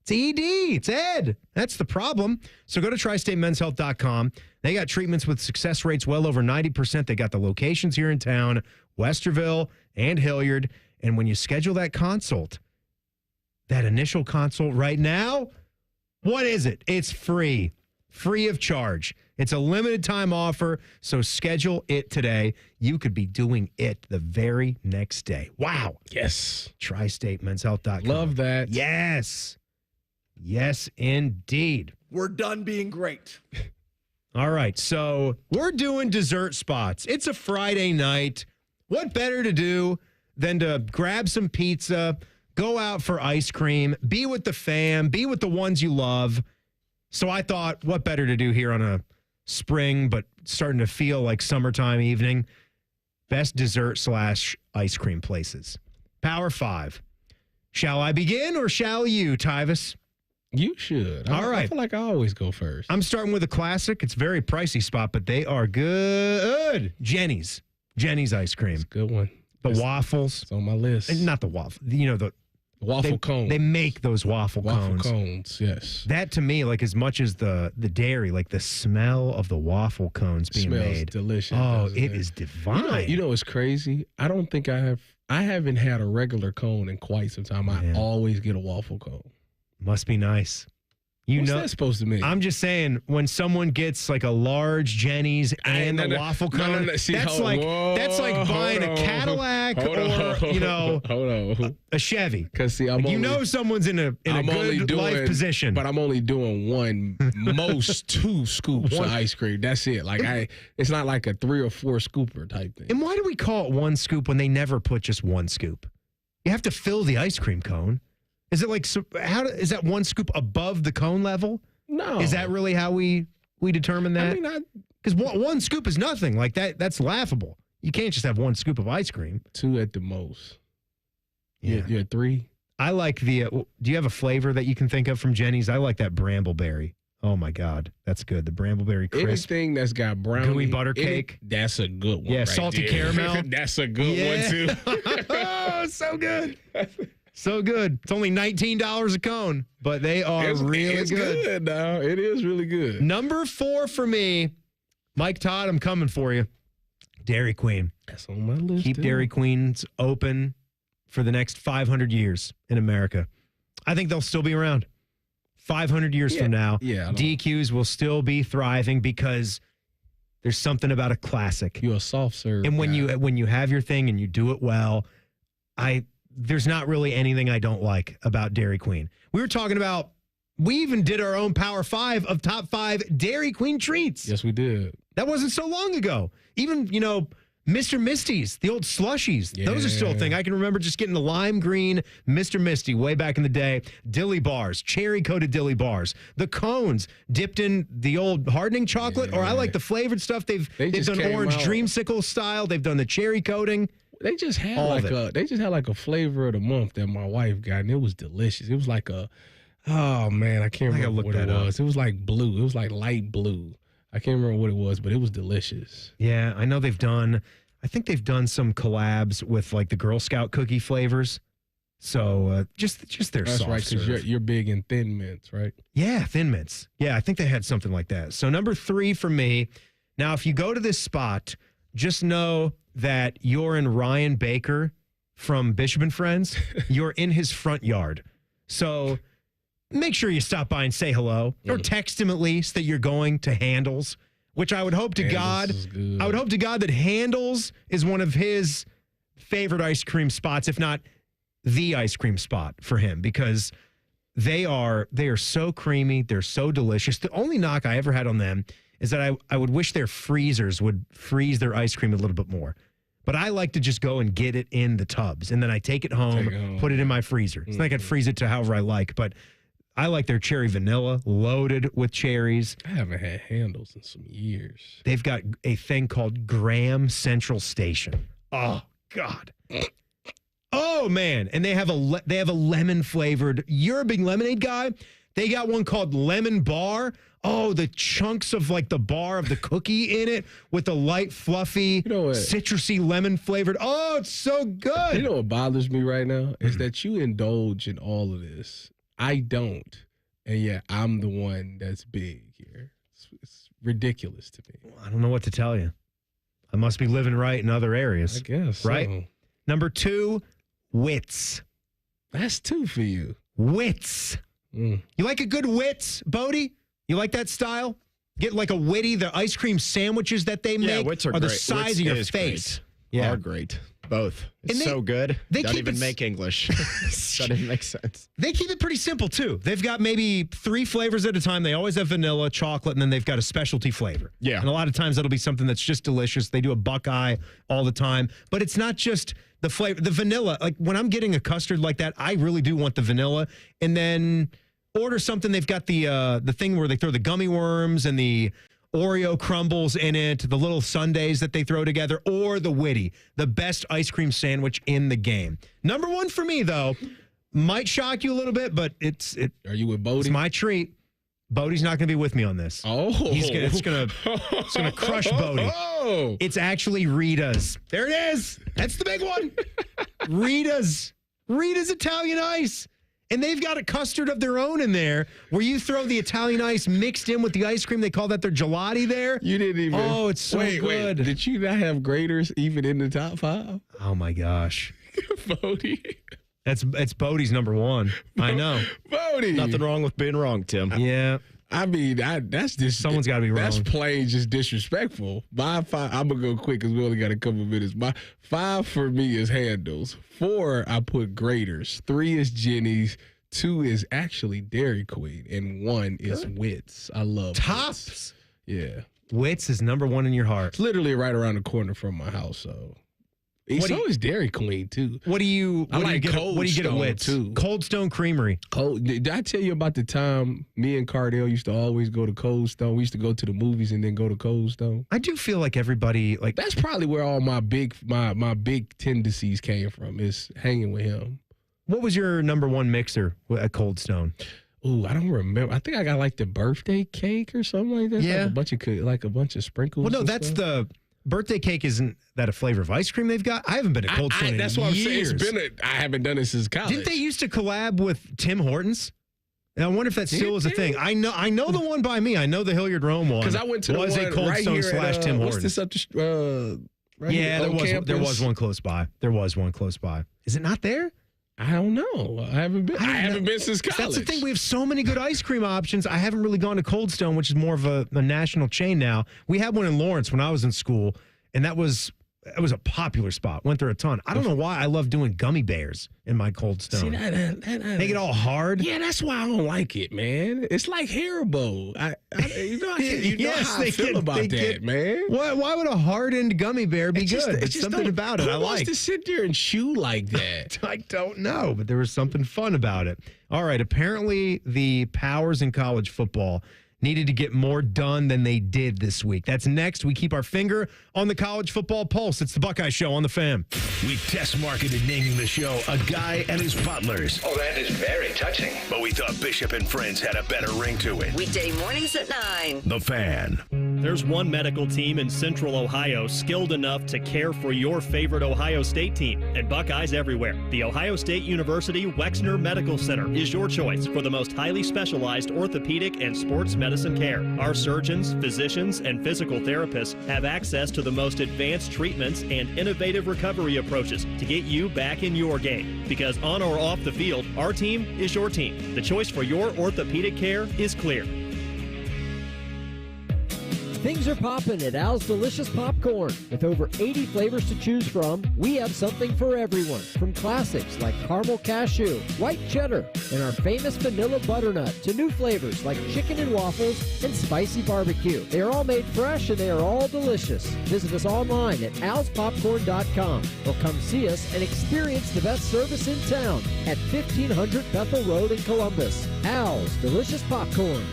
It's ED. It's Ed. That's the problem. So go to tristatemenshealth.com. They got treatments with success rates well over 90%. They got the locations here in town, Westerville and Hilliard. And when you schedule that consult, that initial consult right now, what is it? It's free of charge. It's a limited time offer, so schedule it today. You could be doing it the very next day. Wow. Yes. tristatemenshealth.com. Love that. Yes. Yes, indeed. We're done being great. All right, so we're doing dessert spots. It's a Friday night. What better to do than to grab some pizza, go out for ice cream, be with the fam, be with the ones you love. So I thought, what better to do here on a spring, but starting to feel like summertime evening? Best dessert / ice cream places. Power 5. Shall I begin or shall you, Tyvis? You should. All right. I feel like I always go first. I'm starting with a classic. It's a very pricey spot, but they are good. Jenny's ice cream. It's a good one. The waffles. It's on my list. And not the waffle. You know, the waffle cones. They make those waffle cones. Waffle cones, yes. That to me, like as much as the dairy, like the smell of the waffle cones being made. Delicious. Oh, it is divine. You know what's crazy? I don't think I haven't had a regular cone in quite some time. I always get a waffle cone. Must be nice. What's that supposed to mean? I'm just saying, when someone gets like a large Jenny's and the waffle cone, that's like buying a Cadillac or a Chevy. Because someone's in a good life position. But I'm only doing one, most 2 scoops of ice cream. That's it. Like it's not like a 3 or 4 scooper type thing. And why do we call it one scoop when they never put just one scoop? You have to fill the ice cream cone. Is it like is that one scoop above the cone level? No. Is that really how we determine that? I mean, because one scoop is nothing. Like that's laughable. You can't just have one scoop of ice cream. 2 at the most. Yeah. You're at 3. I like the. Do you have a flavor that you can think of from Jenny's? I like that brambleberry. Oh my God, that's good. The brambleberry crisp. Anything that's got brownie, gooey butter cake. That's a good one. Yeah, right salty there. caramel. That's a good one too. Oh, so good. So good. It's only $19 a cone, but they are really it's good. Now. It is really good. Number 4 for me, Mike Todd, I'm coming for you. Dairy Queen. That's on my list. Keep Dairy Queens open for the next 500 years in America. I think they'll still be around. 500 years from now, DQs will still be thriving because there's something about a classic. You're a soft serve. And when you have your thing and you do it well, there's not really anything I don't like about Dairy Queen. We even did our own Power 5 of top 5 Dairy Queen treats. Yes, we did. That wasn't so long ago. Even, Mr. Misty's, the old slushies. Yeah. Those are still a thing. I can remember just getting the lime green Mr. Misty way back in the day. Dilly bars, cherry-coated dilly bars. The cones dipped in the old hardening chocolate, or I like the flavored stuff. They've done orange dreamsicle style. They've done the cherry coating. They just had like a flavor of the month that my wife got, and it was delicious. It was like I can't remember what it was. It was like blue. It was like light blue. I can't remember what it was, but it was delicious. Yeah, I know I think they've done some collabs with like the Girl Scout cookie flavors. So just their That's soft right, because you're big in Thin Mints, right? Yeah, Thin Mints. Yeah, I think they had something like that. So number 3 for me. Now, if you go to this spot, just know that you're in Ryan Baker from Bishop and Friends. You're in his front yard. So make sure you stop by and say hello, or text him at least that you're going to Handel's, which I would hope to God that Handel's is one of his favorite ice cream spots, if not the ice cream spot for him because they are so creamy. They're so delicious. The only knock I ever had on them is that I would wish their freezers would freeze their ice cream a little bit more. But I like to just go and get it in the tubs, and then I take it home, put it in my freezer. It's not like I'd freeze it to however I like, but I like their cherry vanilla loaded with cherries. I haven't had handles in some years. They've got a thing called Graham Central Station. Oh, God. Oh, man. And they have a lemon flavored. You're a big lemonade guy. They got one called Lemon Bar. Oh, the chunks of like the bar of the cookie in it with the light, fluffy, citrusy lemon flavored. Oh, it's so good. You know what bothers me right now is that you indulge in all of this. I don't. And yet I'm the one that's big here. It's ridiculous to me. I don't know what to tell you. I must be living right in other areas. I guess. Right? So. Number 2, Wits. That's 2 for you. Wits. You like a good Wits, Bodie? You like that style? Get like a Witty. The ice cream sandwiches that they make Wits are the great. size Wits of your is face. Great. Are great. Both. It's so good. They don't keep even make English. Doesn't even make sense. They keep it pretty simple, too. They've got maybe 3 flavors at a time. They always have vanilla, chocolate, and then they've got a specialty flavor. Yeah. And a lot of times that'll be something that's just delicious. They do a Buckeye all the time. But it's not just the flavor. The vanilla, like when I'm getting a custard like that, I really do want the vanilla. And then order something. They've got the thing where they throw the gummy worms and the Oreo crumbles in it, the little sundaes that they throw together, or the Witty, the best ice cream sandwich in the game. Number 1 for me, though, might shock you a little bit, but Are you with Bodie? It's my treat. Bodie's not going to be with me on this. Oh. It's going to crush Bodie. Oh. It's actually Rita's. There it is. That's the big one. Rita's Italian Ice. And they've got a custard of their own in there where you throw the Italian ice mixed in with the ice cream. They call that their gelati there. You didn't even. Oh, it's so good. Wait. Did you not have graders even in the top 5? Oh, my gosh. Bodie. It's Bodie's number 1. I know. Bodie. Nothing wrong with being wrong, Tim. Yeah. I mean, that's just someone's got to be wrong. That's plain just disrespectful. My 5, I'm gonna go quick because we only got a couple minutes. My 5 for me is handles. 4, I put graders. 3 is Jenny's. 2 is actually Dairy Queen, and 1 is Wits. I love Tops. Wits. Yeah, Wits is number 1 in your heart. It's literally right around the corner from my house. So. So is Dairy Queen too. What do you get at Wits? Too. Cold Stone Creamery. Did I tell you about the time me and Carnell used to always go to Cold Stone? We used to go to the movies and then go to Cold Stone. I do feel like everybody that's probably where all my big tendencies came from, is hanging with him. What was your number 1 mixer at Cold Stone? Ooh, I don't remember. I think I got like the birthday cake or something like that. Yeah, like a bunch of sprinkles. Well, no, that's stuff. the birthday cake. Isn't that a flavor of ice cream they've got? I haven't been to Cold Stone in that's years. What I'm saying. I haven't done it since college. Didn't they used to collab with Tim Hortons? And I wonder if that still is a thing. I know the one by me. I know the Hilliard Rome one. Because I went to was the one a Cold right Stone here / Tim Hortons. What's this up to? There was one close by. Is it not there? I don't know. I haven't been. I haven't been since college. That's the thing. We have so many good ice cream options. I haven't really gone to Cold Stone, which is more of a national chain now. We had one in Lawrence when I was in school, and that was a popular spot. Went there a ton. I don't know why I love doing gummy bears in my Cold Stone. See, make it all hard. Yeah, that's why I don't like it, man. It's like Haribo. How I feel about that, man. Why would a hardened gummy bear be good? There's something about it I like. Who wants to sit there and chew like that? I don't know, but there was something fun about it. All right, apparently the powers in college football needed to get more done than they did this week. That's next. We keep our finger on the college football pulse. It's the Buckeye Show on the Fan. We test marketed naming the show A Guy and His Butlers. Oh, that is very touching. But we thought Bishop and Friends had a better ring to it. Weekday mornings at 9. The Fan. There's one medical team in Central Ohio skilled enough to care for your favorite Ohio State team, and Buckeyes everywhere. The Ohio State University Wexner Medical Center is your choice for the most highly specialized orthopedic and sports medicine care. Our surgeons, physicians, and physical therapists have access to the most advanced treatments and innovative recovery approaches to get you back in your game. Because on or off the field, our team is your team. The choice for your orthopedic care is clear. Things are popping at Al's Delicious Popcorn. With over 80 flavors to choose from, we have something for everyone. From classics like caramel cashew, white cheddar, and our famous vanilla butternut to new flavors like chicken and waffles and spicy barbecue. They are all made fresh and they are all delicious. Visit us online at alspopcorn.com or come see us and experience the best service in town at 1500 Bethel Road in Columbus. Al's Delicious Popcorn.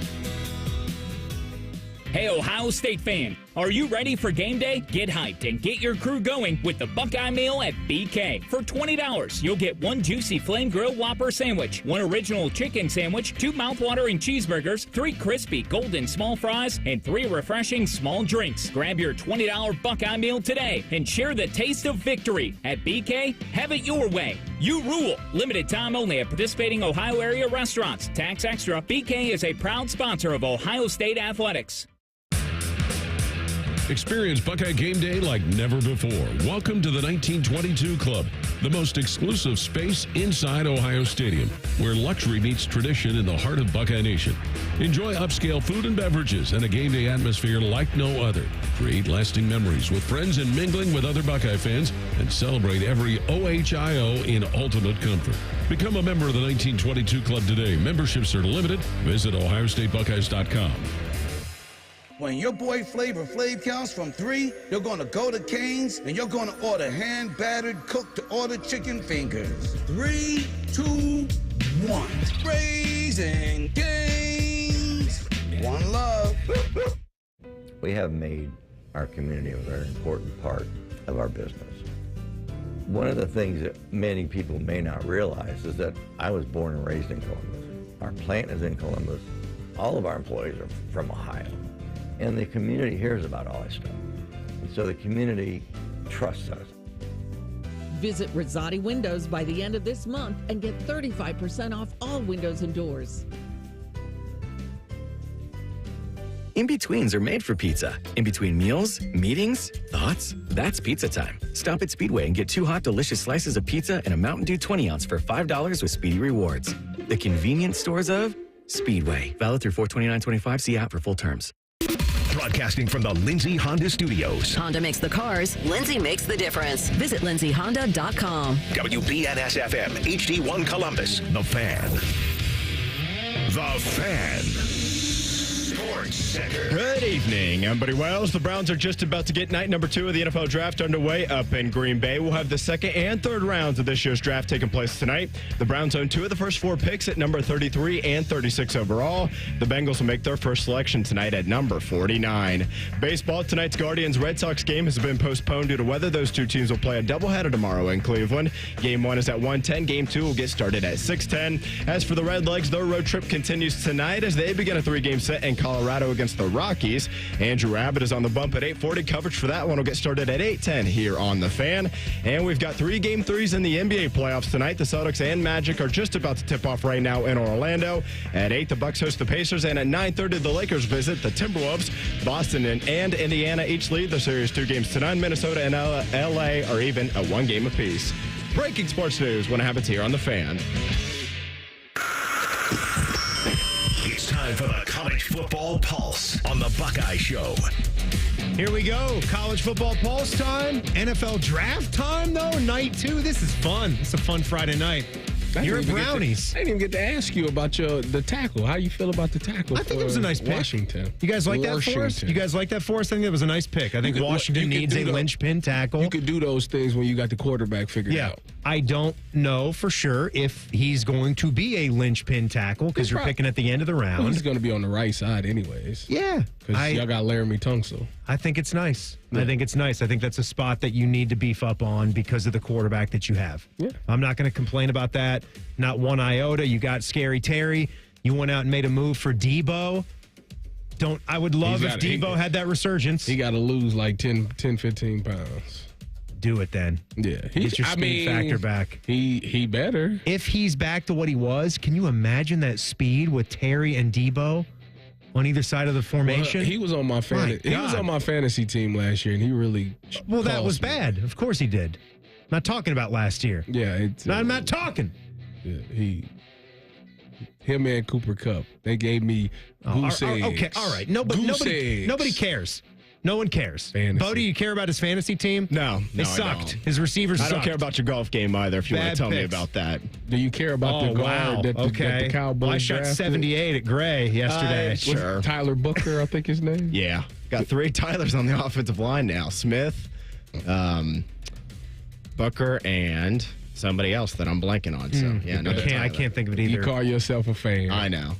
Hey, Ohio State fan, are you ready for game day? Get hyped and get your crew going with the Buckeye meal at BK. For $20, you'll get 1 juicy flame grilled Whopper sandwich, 1 original chicken sandwich, 2 mouthwatering cheeseburgers, 3 crispy golden small fries, and 3 refreshing small drinks. Grab your $20 Buckeye meal today and share the taste of victory. At BK, have it your way. You rule. Limited time only at participating Ohio area restaurants. Tax extra. BK is a proud sponsor of Ohio State Athletics. Experience Buckeye game day like never before. Welcome to the 1922 Club, the most exclusive space inside Ohio Stadium, where luxury meets tradition in the heart of Buckeye Nation. Enjoy upscale food and beverages and a game day atmosphere like no other. Create lasting memories with friends and mingling with other Buckeye fans, and celebrate every OHIO in ultimate comfort. Become a member of the 1922 Club today. Memberships are limited. Visit OhioStateBuckeyes.com. When your boy Flavor Flav counts from 3, you're gonna go to Cane's and you're gonna order hand-battered, cooked-to-order chicken fingers. 3, 2, 1. Raising Cane's. One love. We have made our community a very important part of our business. One of the things that many people may not realize is that I was born and raised in Columbus. Our plant is in Columbus. All of our employees are from Ohio. And the community hears about all this stuff. And so the community trusts us. Visit Rosati Windows by the end of this month and get 35% off all windows and doors. In-betweens are made for pizza. In between meals, meetings, thoughts, that's pizza time. Stop at Speedway and get 2 hot, delicious slices of pizza and a Mountain Dew 20-ounce for $5 with Speedy Rewards. The convenience stores of Speedway. Valid through 4/29/25. See app for full terms. Broadcasting from the Lindsay Honda Studios. Honda makes the cars. Lindsay makes the difference. Visit lindsayhonda.com. WBNS-FM, HD1 Columbus. The Fan. The Fan. Sports Center. Good evening. I'm Buddy Wells. The Browns are just about to get night number 2 of the NFL Draft underway up in Green Bay. We'll have the second and third rounds of this year's draft taking place tonight. The Browns own 2 of the first 4 picks at number 33 and 36 overall. The Bengals will make their first selection tonight at number 49. Baseball, tonight's Guardians-Red Sox game has been postponed due to weather. Those 2 teams will play a doubleheader tomorrow in Cleveland. Game 1 is at 1:10. Game 2 will get started at 6:10. As for the Redlegs, their road trip continues tonight as they begin a 3-game set in Colorado against the Rockies. Andrew Abbott is on the bump at 8:40. Coverage for that one will get started at 8:10 here on The Fan. And we've got 3 Game 3s in the NBA playoffs tonight. The Celtics and Magic are just about to tip off right now in Orlando. At 8, the Bucks host the Pacers, and at 9:30, the Lakers visit the Timberwolves. Boston and Indiana each lead the series 2 games to none. Minnesota and LA are even a 1 game apiece. Breaking sports news when it happens here on The Fan. It's time for the College Football Pulse on the Buckeye Show. Here we go. College football pulse time. NFL draft time, though. Night 2. This is fun. It's a fun Friday night. You're at Brownies. I didn't even get to ask you about the tackle. How you feel about the tackle? I think it was a nice pick. Washington. You guys like that for us? You guys like that for us? I think it was a nice pick. I think Washington needs a linchpin tackle. You could do those things when you got the quarterback figured out. I don't know for sure if he's going to be a linchpin tackle because you're picking at the end of the round. Well, he's going to be on the right side anyways. Yeah. Because y'all got Laramie Tunsil. I think it's nice. Yeah. I think it's nice. I think that's a spot that you need to beef up on because of the quarterback that you have. Yeah. I'm not going to complain about that. Not one iota. You got Scary Terry. You went out and made a move for Dabo. I would love if Debo had that resurgence. He got to lose like 10, 15 pounds. Do it then. Yeah. Get your speed factor back. He better. If he's back to what he was, can you imagine that speed with Terry and Debo on either side of the formation? Well, he was on my fantasy team last year, and he really that was bad. Of course he did. I'm not talking about last year. Yeah. I'm not talking. Yeah, Him and Cooper Kupp. They gave me goose eggs. Okay, all right. Nobody cares. No one cares. Bo, do you care about his fantasy team? No, they sucked. I don't. His receivers sucked. I don't care about your golf game either, if you want to tell me about that. Do you care about the guard that the Cowboys I shot drafted? 78 at Gray yesterday. Sure. Tyler Booker, I think his name? Yeah. Got 3 Tylers on the offensive line now. Smith, Booker, and somebody else that I'm blanking on. So, yeah, I can't think of it either. You call yourself a fan. I know.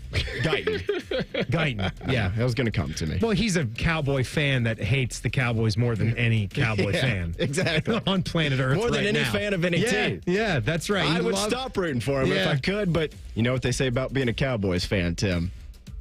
Guyton. Yeah, that was going to come to me. Well, he's a Cowboy fan that hates the Cowboys more than any Cowboy fan. Exactly. On planet Earth more than any fan of any team. Yeah, that's right. I would stop rooting for him if I could, but you know what they say about being a Cowboys fan, Tim?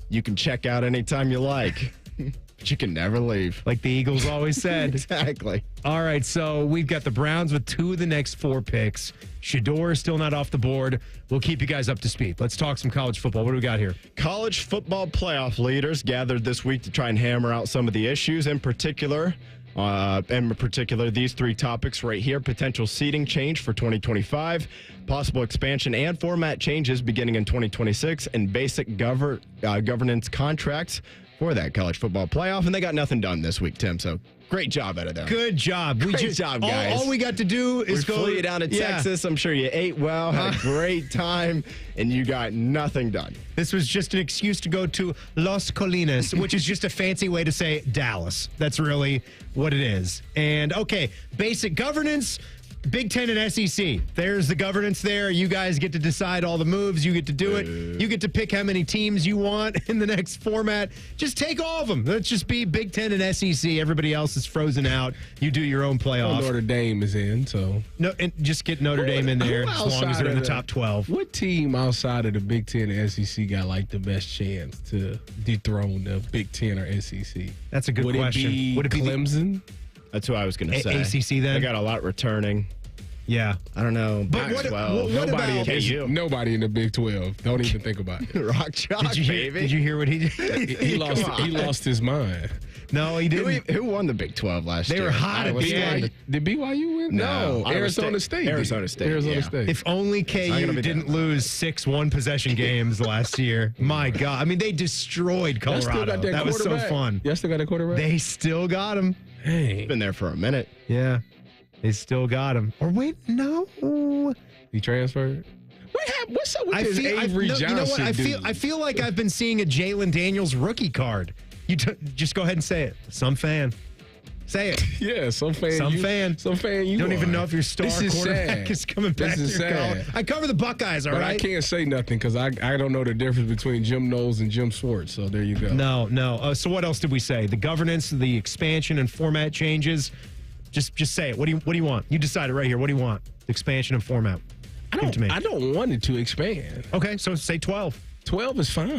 You can check out anytime you like. But you can never leave. Like the Eagles always said. Exactly. All right, so we've got the Browns with 2 of the next 4 picks. Shador is still not off the board. We'll keep you guys up to speed. Let's talk some college football. What do we got here? College football playoff leaders gathered this week to try and hammer out some of the issues, in particular, these 3 topics right here: potential seating change for 2025, possible expansion and format changes beginning in 2026, and basic governance contracts for that college football playoff. And they got nothing done this week, Tim, so great job out of them. Good job. Great job, guys. All we got to do is flew you down to Texas. I'm sure you ate well, had a great time, and you got nothing done. This was just an excuse to go to Las Colinas, which is just a fancy way to say Dallas. That's really what it is. And, okay, basic governance, Big Ten and SEC. There's the governance there. You guys get to decide all the moves. You get to do it. You get to pick how many teams you want in the next format. Just take all of them. Let's just be Big Ten and SEC. Everybody else is frozen out. You do your own playoff. Well, Notre Dame is in, so. No, and just get Notre Dame in there as long as they're in the top 12. What team outside of the Big Ten and SEC got like the best chance to dethrone the Big Ten or SEC? That's a good question. Would it be Clemson? That's who I was going to say. ACC then? They got a lot returning. Yeah. I don't know. But Big 12. Nobody in the Big 12. Don't even think about it. Rock chalk, baby. Did you hear what he did? He lost his mind. No, he didn't. Who won the Big 12 last year? They were hot at the end. Did BYU win? No. Arizona State. Arizona State. If only KU didn't lose 6 one-possession games last year. My God. I mean, they destroyed Colorado. That was so fun. Y'all still got a quarterback? They still got him. Hey. Been there for a minute. Yeah. They still got him. Or wait, no. He transferred? What's up with this Avery Johnson? You know what? I feel like I've been seeing a Jalen Daniels rookie card. Just go ahead and say it. Some fan. Say it. Yeah, some fan. Some fan you don't are. even know if your star quarterback is coming back to your college. I cover the Buckeyes, all right? I can't say nothing because I don't know the difference between Jim Knowles and Jim Schwartz, so there you go. No. So what else did we say? The governance, the expansion and format changes. Just say it. What do you want? You decide it right here. What do you want? Expansion and format. I don't want it to expand. Okay, so say 12. 12 is fine.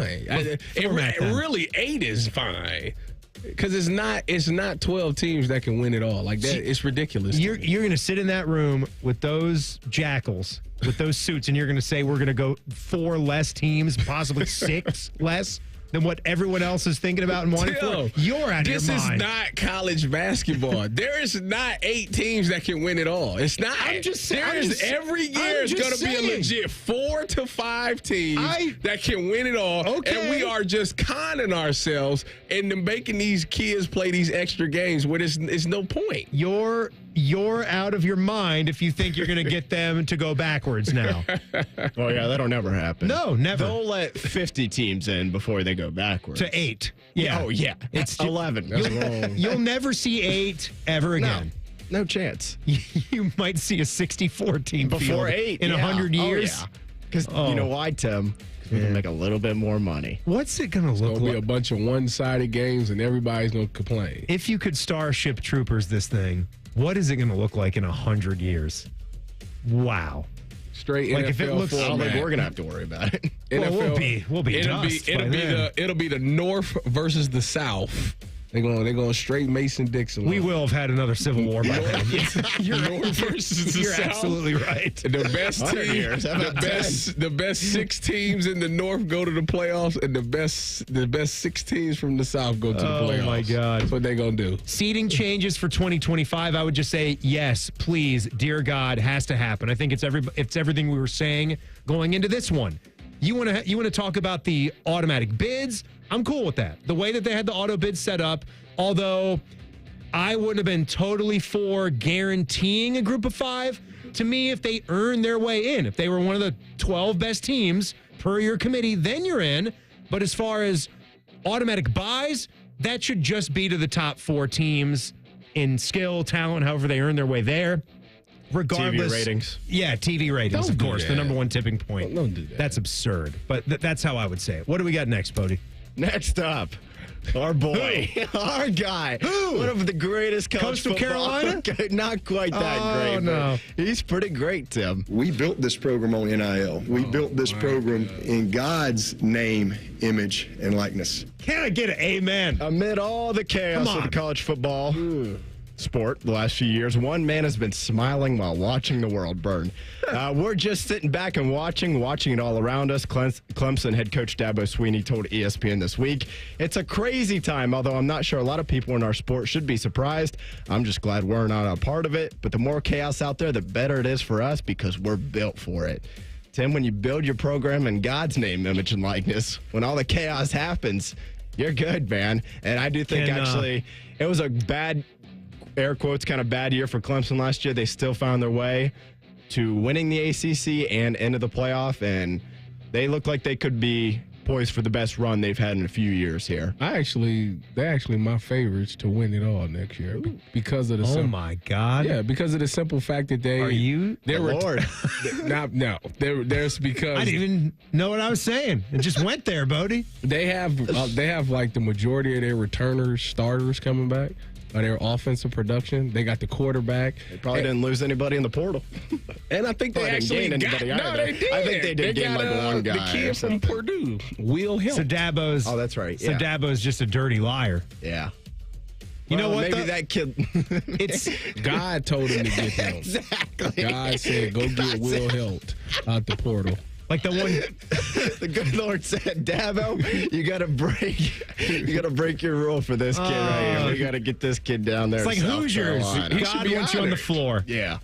Really, 8 is fine. Because it's not 12 teams that can win it all. Like that, it's ridiculous. You're going to sit in that room with those jackals, with those suits, and you're going to say we're going to go 4 less teams, possibly 6 less than what everyone else is thinking about and wanting for. You're out of your mind. This is not college basketball. There is not 8 teams that can win it all. It's not. I'm just saying. Every year is going to be a legit 4 to 5 teams that can win it all. Okay. And we are just conning ourselves into making these kids play these extra games where it's no point. You're out of your mind if you think you're going to get them to go backwards now. Oh, yeah, that'll never happen. No, never. They'll let 50 teams in before they go backwards. To 8. Yeah. Oh, yeah. It's 11. You'll never see 8 ever again. No chance. You might see a 64-team before field 8 in 100 years. Oh, yeah. Because you know why, Tim? Because we can make a little bit more money. What's it going to look like? It's going to be a bunch of one-sided games, and everybody's going to complain. If you could Starship Troopers this thing, what is it going to look like in 100 years? Wow. Straight like NFL if it looks, I don't think we're going to have to worry about it. NFL, we'll be dust it'll be the North versus the South. They're going straight Mason-Dixon. We will have had another Civil War by then. North versus the You're South. absolutely right. The best team, the best 6 teams in the North go to the playoffs, and the best 6 teams from the South go to the playoffs. Oh my God, that's what they're gonna do. Seating changes for 2025. I would just say yes, please, dear God, has to happen. I think it's everything we were saying going into this one. You want to talk about the automatic bids? I'm cool with that. The way that they had the auto bid set up, although I wouldn't have been totally for guaranteeing a group of 5. To me, if they earn their way in, if they were one of the 12 best teams per your committee, then you're in. But as far as automatic buys, that should just be to the top 4 teams in skill, talent, however they earn their way there. Regardless. TV ratings. Yeah, TV ratings, of course. The number one tipping point. Don't do that. That's absurd. But that's how I would say it. What do we got next, Bodie? Next up, our boy, our guy, one of the greatest college Coastal football. Carolina? Not quite that great. No. But he's pretty great, Tim. We built this program on NIL. We built this program in God's name, image, and likeness. Can I get an amen? Amid all the chaos of the college football sport the last few years, one man has been smiling while watching the world burn. We're just sitting back and watching it all around us. Clemson head coach Dabo Swinney told ESPN this week, "It's a crazy time, although I'm not sure a lot of people in our sport should be surprised. I'm just glad we're not a part of it. But the more chaos out there, the better it is for us because we're built for it." Tim, when you build your program in God's name, image, and likeness, when all the chaos happens, you're good, man. And I do think actually it was a bad, air quotes, kind of bad year for Clemson last year. They still found their way to winning the ACC and into the playoff, and they look like they could be poised for the best run they've had in a few years here. They're actually my favorites to win it all next year because of the. Oh my God! Yeah, because of the simple fact that they are you the Lord. There's because I didn't even know what I was saying. It just went there, Bodie. They have like the majority of their returners, starters coming back. Or their offensive production. They got the quarterback. They probably didn't lose anybody in the portal. And I think they actually didn't gain anybody either. they did. I think they did gain like one guy. The kid from Purdue, Will Hill. So Dabo's. Oh, that's right. So Dabo's just a dirty liar. Yeah. You know what? Maybe that kid. It's God told him to get him. Exactly. God said, "Go get Will Hilt out the portal." Like the one, the good Lord said, Dabo, you gotta break your rule for this kid right here. We gotta get this kid down there. It's like Hoosiers. God wants you on the floor. Yeah.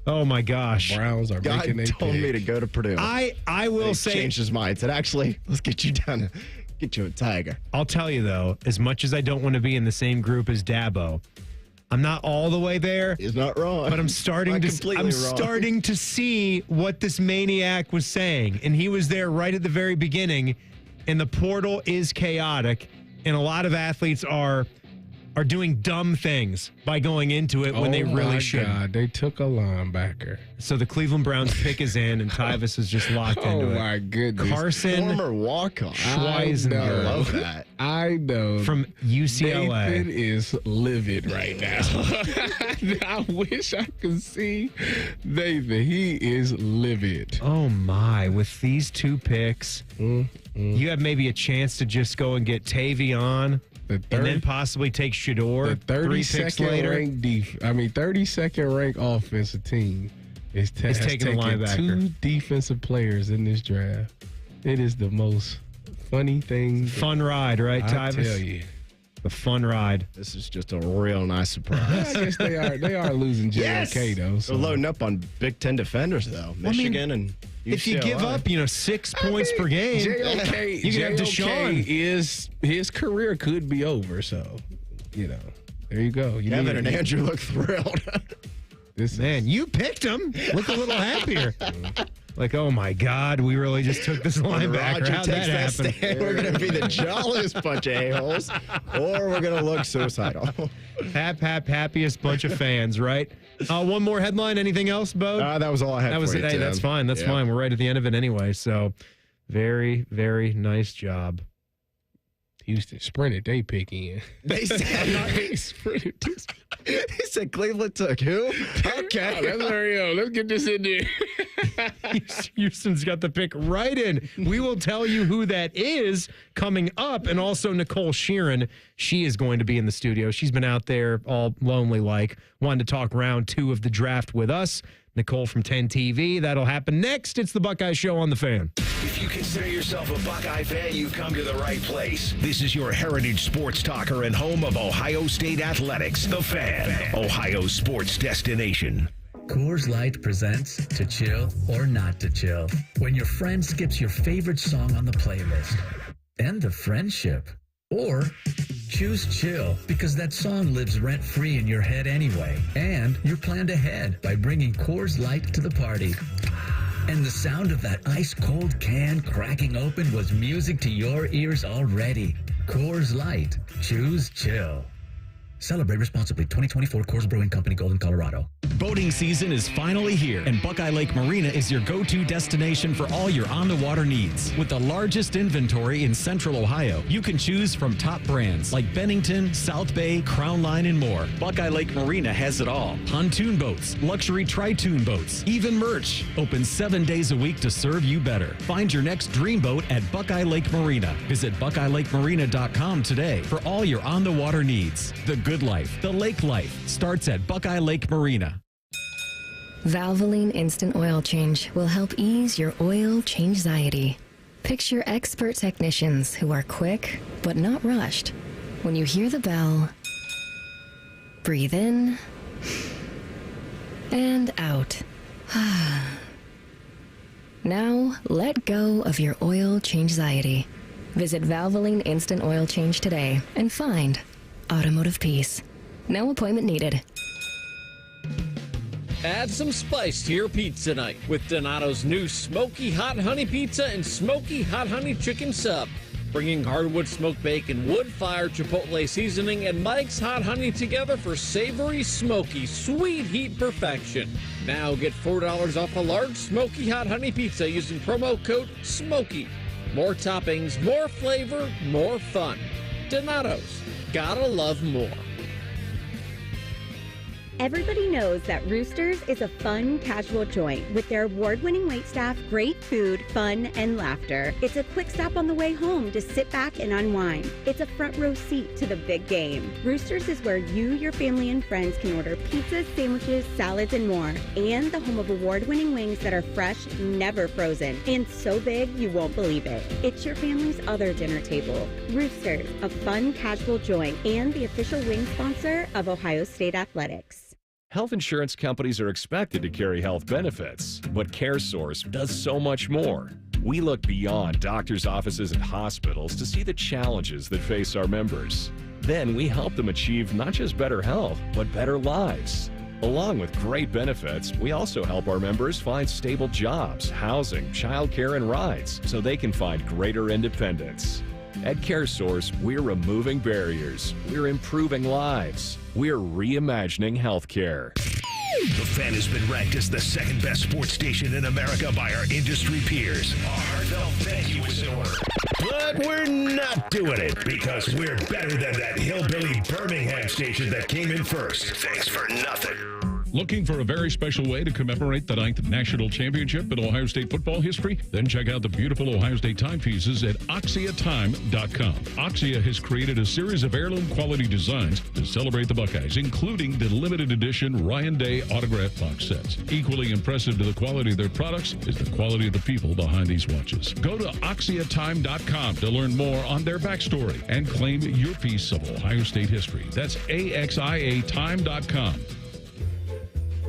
Oh my gosh. Browns are making God told me to go to Purdue. I will say, changed his mind. Said, actually, let's get you down. Get you a Tiger. I'll tell you though, as much as I don't want to be in the same group as Dabo, I'm not all the way there. He's not wrong. But I'm starting to see what this maniac was saying. And he was there right at the very beginning. And the portal is chaotic. And a lot of athletes are doing dumb things by going into it when they really shouldn't. Oh, my God. They took a linebacker. So the Cleveland Browns pick is in, and Tyvus is just locked into it. Oh, my goodness. Carson. Former walk-on. Schweizer. I love that. I know. From UCLA. Nathan is livid right now. I wish I could see Nathan. He is livid. Oh, my. With these 2 picks, you have maybe a chance to just go and get Tavion. And then possibly take Shador. The 32nd ranked 32nd ranked offensive team is taking a linebacker. 2 defensive players in this draft. It is the most funny thing. Fun ride, right, Tyvus? I tell you. The fun ride. This is just a real nice surprise. I guess they are losing JOK though. So. They're loading up on Big Ten defenders though. Michigan and UCLA. If you give up, 6 points per game, you can have Deshaun. His career could be over. So, there you go. Kevin and Andrew look thrilled. You picked him. Look a little happier. Like, oh my God, we really just took this linebacker. How'd that happen? We're going to be the jolliest bunch of a-holes, or we're going to look suicidal. Happiest bunch of fans, right? One more headline. Anything else, Bo? That was all I had. That was it. Hey, that's fine. That's fine. We're right at the end of it anyway. So, very, very nice job. Houston sprinted. They pick in. They said they sprinted. He said Cleveland took who? Okay, let's hurry up. Let's get this in there. Houston's got the pick right in. We will tell you who that is coming up, and also Nicole Sheeran. She is going to be in the studio. She's been out there all lonely, wanted to talk round 2 of the draft with us. Nicole from 10 TV. That'll happen next. It's the Buckeye Show on The Fan. If you consider yourself a Buckeye fan, you've come to the right place. This is your heritage sports talker and home of Ohio State athletics. The Fan, Ohio's sports destination. Coors Light presents To Chill or Not to Chill. When your friend skips your favorite song on the playlist. End the friendship. Or choose chill because that song lives rent-free in your head anyway. And you're planned ahead by bringing Coors Light to the party. And the sound of that ice-cold can cracking open was music to your ears already. Coors Light. Choose chill. Celebrate responsibly. 2024 Coors Brewing Company, Golden, Colorado. Boating season is finally here, and Buckeye Lake Marina is your go-to destination for all your on-the-water needs. With the largest inventory in Central Ohio, you can choose from top brands like Bennington, South Bay, Crown Line, and more. Buckeye Lake Marina has it all. Pontoon boats, luxury tri-toon boats, even merch. Open 7 days a week to serve you better. Find your next dream boat at Buckeye Lake Marina. Visit BuckeyeLakeMarina.com today for all your on-the-water needs. The good life, the lake life, starts at Buckeye Lake Marina. Valvoline Instant Oil Change will help ease your oil change-anxiety. Picture expert technicians who are quick but not rushed. When you hear the bell, breathe in and out. Now, let go of your oil change-anxiety. Visit Valvoline Instant Oil Change today and find automotive peace. No appointment needed. Add some spice to your pizza night with Donato's new Smoky Hot Honey Pizza and Smoky Hot Honey Chicken Sub. Bringing hardwood smoked bacon, wood-fired chipotle seasoning, and Mike's Hot Honey together for savory, smoky, sweet heat perfection. Now get $4 off a large Smoky Hot Honey Pizza using promo code SMOKY. More toppings, more flavor, more fun. Donato's. Gotta love more. Everybody knows that Roosters is a fun, casual joint with their award-winning waitstaff, great food, fun, and laughter. It's a quick stop on the way home to sit back and unwind. It's a front row seat to the big game. Roosters is where you, your family, and friends can order pizzas, sandwiches, salads, and more. And the home of award-winning wings that are fresh, never frozen, and so big you won't believe it. It's your family's other dinner table. Roosters, a fun, casual joint, and the official wing sponsor of Ohio State Athletics. Health insurance companies are expected to carry health benefits, but CareSource does so much more. We look beyond doctors' offices and hospitals to see the challenges that face our members. Then we help them achieve not just better health, but better lives. Along with great benefits, we also help our members find stable jobs, housing, childcare, and rides so they can find greater independence. At CareSource, we're removing barriers. We're improving lives. We're reimagining healthcare. The Fan has been ranked as the second best sports station in America by our industry peers. Our heartfelt thank you is in order. But we're not doing it because we're better than that hillbilly Birmingham station that came in first. Thanks for nothing. Looking for a very special way to commemorate the 9th National Championship in Ohio State football history? Then check out the beautiful Ohio State timepieces at OxiaTime.com. Oxia has created a series of heirloom quality designs to celebrate the Buckeyes, including the limited edition Ryan Day autograph box sets. Equally impressive to the quality of their products is the quality of the people behind these watches. Go to OxiaTime.com to learn more on their backstory and claim your piece of Ohio State history. That's AXIATime.com.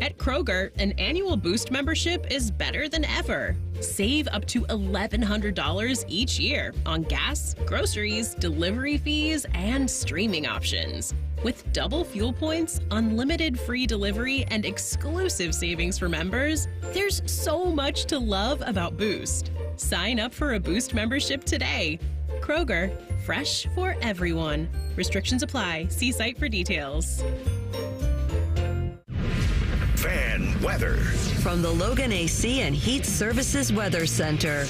At Kroger, an annual Boost membership is better than ever. Save up to $1,100 each year on gas, groceries, delivery fees, and streaming options. With double fuel points, unlimited free delivery, and exclusive savings for members, there's so much to love about Boost. Sign up for a Boost membership today. Kroger, fresh for everyone. Restrictions apply. See site for details. Fan weather. From the Logan AC and Heat Services Weather Center.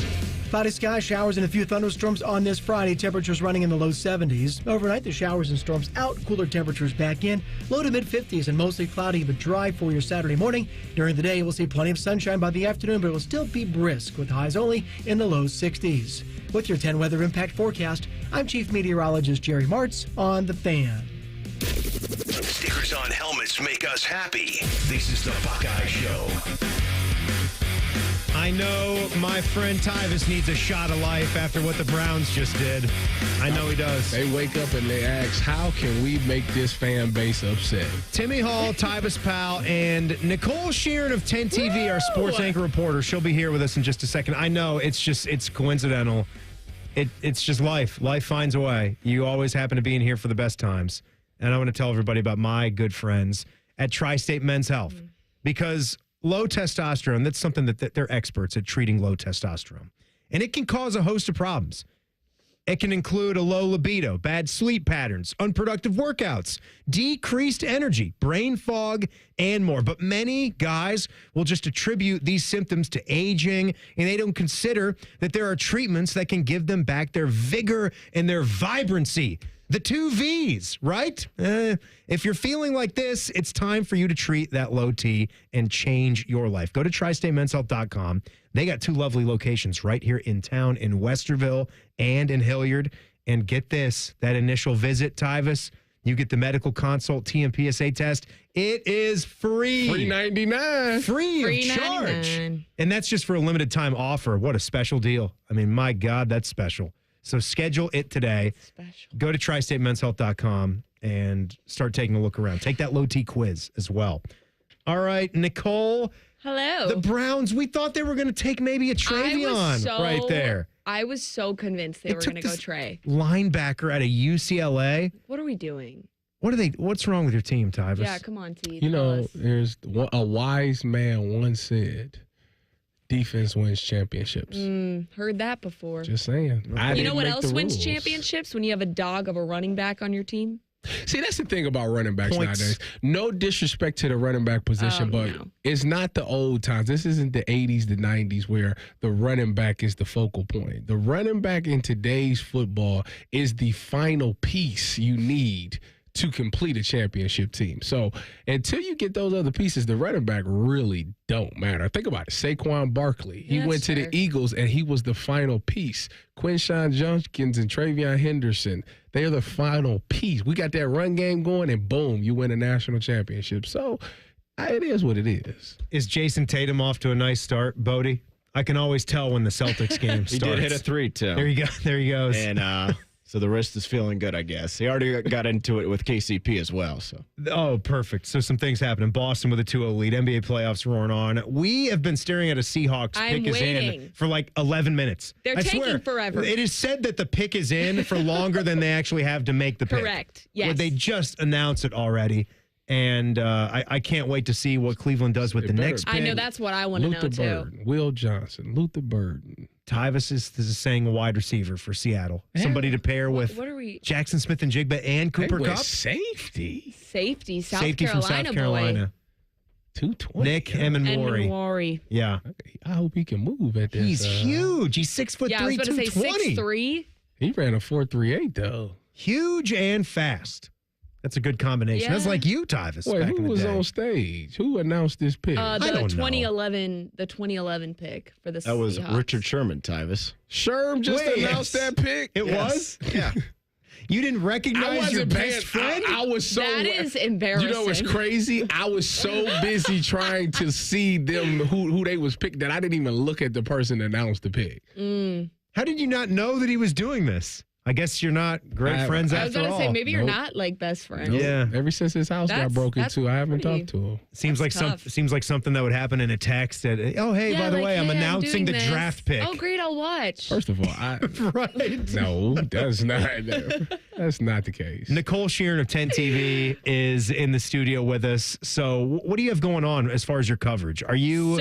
Cloudy sky, showers, and a few thunderstorms on this Friday. Temperatures running in the low 70s. Overnight, the showers and storms out, cooler temperatures back in. Low to mid 50s and mostly cloudy but dry for your Saturday morning. During the day, we'll see plenty of sunshine by the afternoon, but it will still be brisk with highs only in the low 60s. With your 10 weather impact forecast, I'm Chief Meteorologist Jerry Martz on The Fan. Stickers on helmets make us happy. This is the Buckeye Show. I know my friend Tyvis needs a shot of life after what the Browns just did. I know he does. They wake up and they ask, how can we make this fan base upset? Timmy Hall, Tyvis Powell, and Nicole Sheeran of 10 TV, our sports anchor reporter. She'll be here with us in just a second. I know it's coincidental. It's just life. Life finds a way. You always happen to be in here for the best times. And I want to tell everybody about my good friends at Tri-State Men's Health. Because low testosterone, that's something that they're experts at treating low testosterone. And it can cause a host of problems. It can include a low libido, bad sleep patterns, unproductive workouts, decreased energy, brain fog, and more. But many guys will just attribute these symptoms to aging, and they don't consider that there are treatments that can give them back their vigor and their vibrancy. The 2 V's, right? If you're feeling like this, it's time for you to treat that low T and change your life. Go to tristatemenshealth.com. They got 2 lovely locations right here in town in Westerville and in Hilliard. And get this, that initial visit, Tyvis, you get the medical consult, TMPSA test. It is free. Free 99. Free of charge. 99. And that's just for a limited time offer. What a special deal. I mean, my God, that's special. So schedule it today. Special. Go to tristatemenshealth.com and start taking a look around. Take that low T quiz as well. All right, Nicole. Hello. The Browns, we thought they were going to take maybe a Travion right there. I was so convinced they were going to go Trey. Linebacker out of UCLA. What are we doing? What's wrong with your team, Tyvis? Yeah, come on, T. You know, there's a wise man once said, defense wins championships. Heard that before. Just saying. You know what else wins championships? When you have a dog of a running back on your team. See, that's the thing about running backs nowadays. No disrespect to the running back position, but it's not the old times. This isn't the 80s, the 90s where the running back is the focal point. The running back in today's football is the final piece you need to complete a championship team. So until you get those other pieces, the running back really don't matter. Think about it. Saquon Barkley. He went to the Eagles, and he was the final piece. Quinshon Judkins and Travion Henderson, they are the final piece. We got that run game going, and boom, you win a national championship. So it is what it is. Is Jason Tatum off to a nice start, Bodie? I can always tell when the Celtics game starts. He did hit a 3, too. There you go. There he goes. And so the wrist is feeling good, I guess. He already got into it with KCP as well. So. Oh, perfect. So some things happening. Boston with a 2-0 lead. NBA playoffs roaring on. We have been staring at a Seahawks pick is in for like 11 minutes. They're taking forever. It is said that the pick is in for longer than they actually have to make the pick. Correct. Yes. Where they just announced it already. And I can't wait to see what Cleveland does with the next pick. I know that's what I want to know, too. Will Johnson, Luther Burden. Tyvis is saying a wide receiver for Seattle. Somebody to pair with Jackson Smith and Jigba and Cooper Kupp. Safety. South Safety Carolina from South Carolina. Boy. 220. Nick Emenwari. Yeah. I hope he can move at this. He's huge. He's 6'3", yeah, I was about to say 220. 6'3". He ran a 4.38 though. Huge and fast. That's a good combination. That's like you, Tyvis. Wait, back who in the was day. on stage? Who announced this pick? I don't know. 2011 pick for the That was Seahawks. Richard Sherman, Tyvis. Sherm just announced that pick? It was? Yeah. You didn't recognize your best friend? I was so. That is embarrassing. You know what's crazy? I was so busy trying to see them who they was picked that I didn't even look at the person that announced the pick. How did you not know that he was doing this? I guess you're not great friends after all. I was going to say, maybe you're not like best friends. Yeah. Ever since his house got broken into, I haven't talked to him. Seems like something that would happen in a text that, oh, hey, by the way, I'm announcing the draft pick. Oh, great, I'll watch. First of all, right. No, that's not the case. Nicole Sheeran of 10 TV is in the studio with us. So what do you have going on as far as your coverage? Are you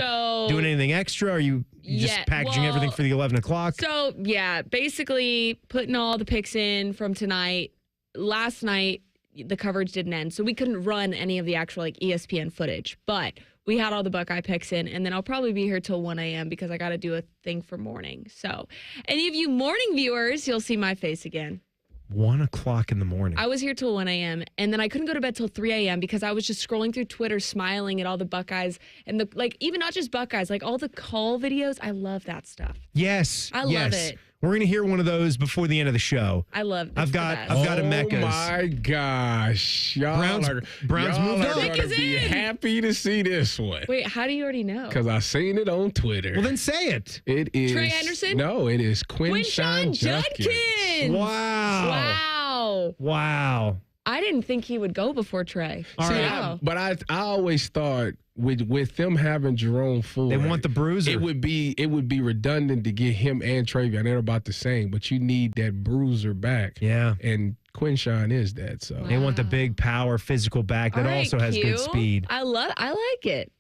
doing anything extra? Are you just packaging everything for the 11 o'clock? So, yeah, basically putting all the picks in from tonight. Last night, the coverage didn't end, so we couldn't run any of the actual ESPN footage. But we had all the Buckeye picks in, and then I'll probably be here till 1 a.m. because I got to do a thing for morning. So any of you morning viewers, you'll see my face again. 1 o'clock in the morning. I was here till 1 a.m. and then I couldn't go to bed till 3 a.m. because I was just scrolling through Twitter, smiling at all the Buckeyes and even not just Buckeyes, like all the call videos. I love that stuff. Yes. I love it. We're going to hear one of those before the end of the show. I love this. I've got a Mecca's. Oh, my gosh. Browns moved up. Going to be happy to see this one. Wait, how do you already know? Because I seen it on Twitter. Well, then say it. It is. Trey Henderson? No, it is Quinshon Judkins. Wow. I didn't think he would go before Trey. But I always thought with them having Jerome Ford, they want the bruiser. It would be redundant to get him and Travion. They're about the same, but you need that bruiser back. Yeah. And Quinshon is that. So they want the big power physical back that also has good speed. I like it.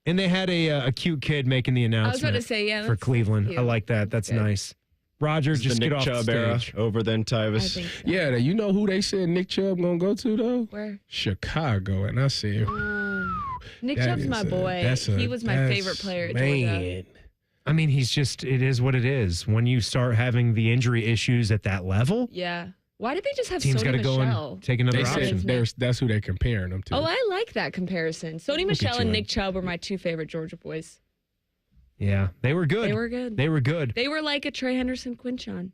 And they had a cute kid making the announcement. I was about to say, yeah, for Cleveland. cute. I like that. That's nice. Roger, just the get Nick off Chubb the era stage. over then Tyvus. I think so. Yeah, you know who they said Nick Chubb gonna go to though? Where? Chicago, and I said, Nick Chubb's my boy. He was my favorite player at Georgia. I mean, it is what it is. When you start having the injury issues at that level, Yeah. Why did they just have team's got Sony to go Michel? and take another they option. said that's who they're comparing them to. Oh, I like that comparison. Sony Michel and Nick Chubb were my two favorite Georgia boys. Yeah, they were good. They were good. They were good. They were like a Trey Henderson Quinshon.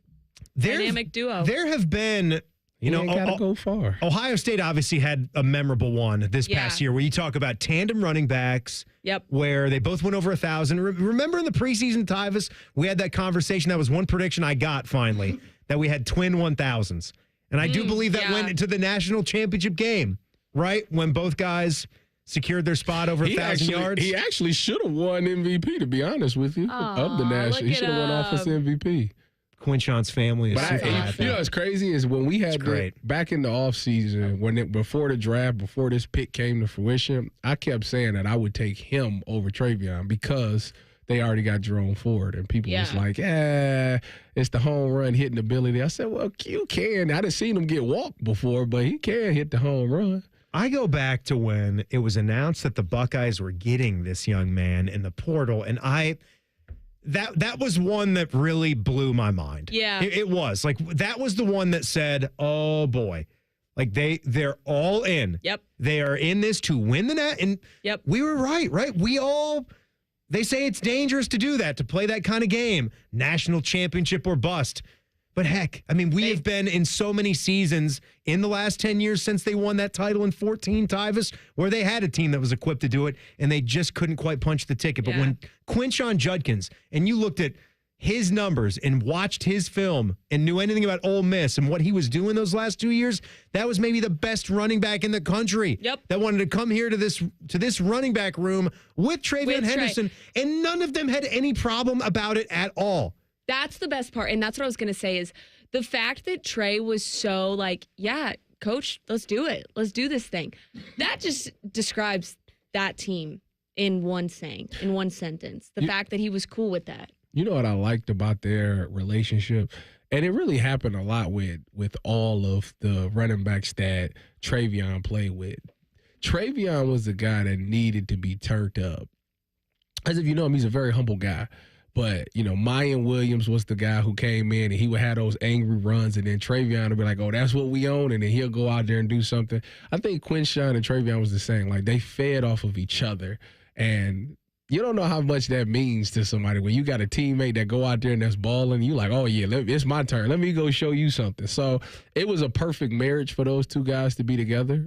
There's- Dynamic duo. There have been, gotta go far. Ohio State obviously had a memorable one this past year where you talk about tandem running backs. Yep. Where they both went over 1,000. Remember in the preseason, Tyvus, we had that conversation. That was one prediction I got finally, that we had twin 1,000s. And I do believe that went into the national championship game, right? When both guys secured their spot over 1,000 yards. He actually should have won MVP, to be honest with you, of the national. He should have won Offensive MVP. Quinshon's family is super happy. You know what's crazy is when we had back in the offseason, before the draft, before this pick came to fruition, I kept saying that I would take him over Travion because they already got Jerome Ford. And people was like, it's the home run hitting ability. I said, well, you can. I done seen him get walked before, but he can hit the home run. I go back to when it was announced that the Buckeyes were getting this young man in the portal, and that was one that really blew my mind. Yeah. It was. Like, that was the one that said, oh, boy. Like, they're all in. Yep. They are in this to win the net. And we were right? They say it's dangerous to do that, to play that kind of game. National championship or bust. But heck, I mean, we have been in so many seasons in the last 10 years since they won that title in 14, Tyvus, where they had a team that was equipped to do it, and they just couldn't quite punch the ticket. But when Quinshon Judkins, and you looked at his numbers and watched his film and knew anything about Ole Miss and what he was doing those last 2 years, that was maybe the best running back in the country. Yep. That wanted to come here to this running back room with Travion Henderson, and none of them had any problem about it at all. That's the best part. And that's what I was going to say is the fact that Trey was so like, yeah, coach, let's do it. Let's do this thing. That just describes that team in one sentence. The fact that he was cool with that. You know what I liked about their relationship? And it really happened a lot with all of the running backs that Travion played with. Travion was the guy that needed to be turned up. As if you know him, he's a very humble guy. But, Meyer Williams was the guy who came in and he would have those angry runs, and then Travion would be like, oh, that's what we own, and then he'll go out there and do something. I think Quinshon and Travion was the same. Like, they fed off of each other. And you don't know how much that means to somebody when you got a teammate that go out there and that's balling. You like, oh, yeah, it's my turn. Let me go show you something. So it was a perfect marriage for those two guys to be together.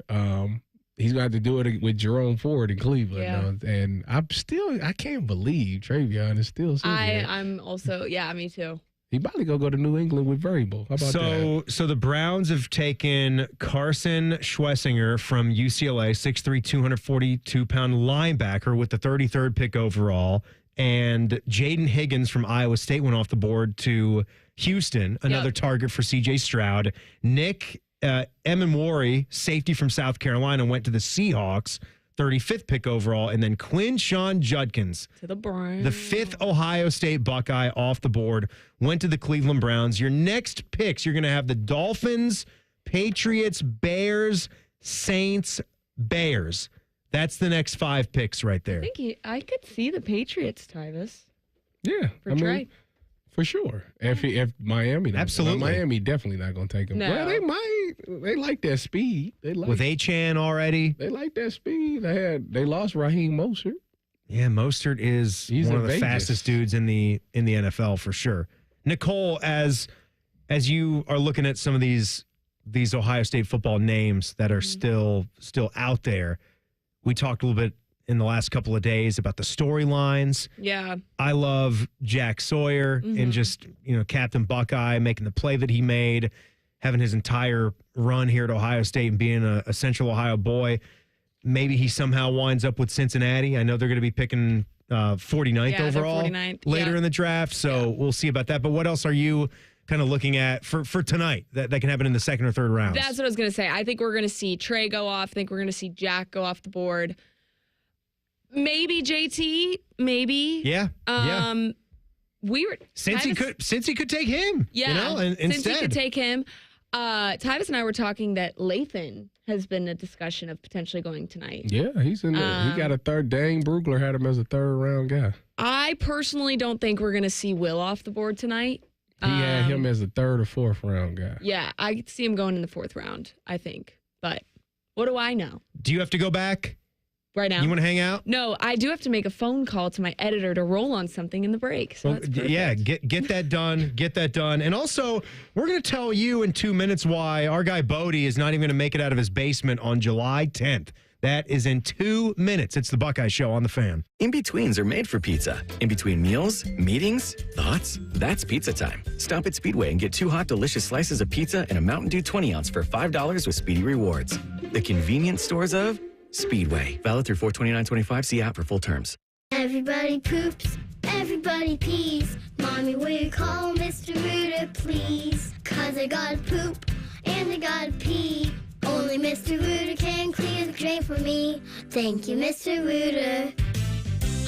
He's going to have to do it with Jerome Ford in Cleveland. And I can't believe Travion is still sitting there. I'm also, me too. He probably going to go to New England with Variable. How about that? So the Browns have taken Carson Schwessinger from UCLA, 6'3", 242-pound linebacker with the 33rd pick overall. And Jaden Higgins from Iowa State went off the board to Houston, another target for C.J. Stroud. Nick Emenwari, safety from South Carolina, went to the Seahawks, 35th pick overall, and then Quinshon Judkins, to the Browns, the 5th Ohio State Buckeye off the board, went to the Cleveland Browns. Your next picks, you're going to have the Dolphins, Patriots, Bears, Saints, Bears. That's the next 5 picks right there. I could see the Patriots, Tyvus. Yeah, Trey. For sure. If Miami, absolutely, Miami definitely not going to take him. No. Well, they might. They like that speed. With Achane already. They like that speed. They lost Raheem Mostert. Yeah, Mostert is one of the fastest dudes in the NFL for sure. Nicole, as you are looking at some of these Ohio State football names that are still out there, we talked a little bit in the last couple of days about the storylines. Yeah. I love Jack Sawyer and just, Captain Buckeye making the play that he made, having his entire run here at Ohio State and being a Central Ohio boy. Maybe he somehow winds up with Cincinnati. I know they're going to be picking 49th overall 49th. later in the draft, so we'll see about that. But what else are you kind of looking at for tonight that can happen in the second or third rounds? That's what I was going to say. I think we're going to see Trey go off. I think we're going to see Jack go off the board. Maybe JT, maybe. Yeah. Since he could take him. Yeah. Instead. Since he could take him. Tyvis and I were talking that Lathan has been a discussion of potentially going tonight. Yeah, he's in there. He got a third. Dane Brugler had him as a third-round guy. I personally don't think we're going to see Will off the board tonight. He had him as a third or fourth-round guy. Yeah, I could see him going in the fourth round, I think. But what do I know? Do you have to go back? Right now. You want to hang out? No, I do have to make a phone call to my editor to roll on something in the break. So that's perfect. Yeah, get that done. Get that done. And also, we're going to tell you in 2 minutes why our guy Bodie is not even going to make it out of his basement on July 10th. That is in 2 minutes. It's the Buckeye Show on The Fan. In-betweens are made for pizza. In between meals, meetings, thoughts, that's pizza time. Stop at Speedway and get 2 hot, delicious slices of pizza and a Mountain Dew 20-ounce for $5 with Speedy Rewards. The convenience stores of Speedway. Valid through 4/29/25. See app for full terms. Everybody poops, everybody pees. Mommy, will you call Mr. Rooter, please? 'Cause I gotta poop and I gotta pee. Only Mr. Rooter can clear the drain for me. Thank you, Mr. Rooter.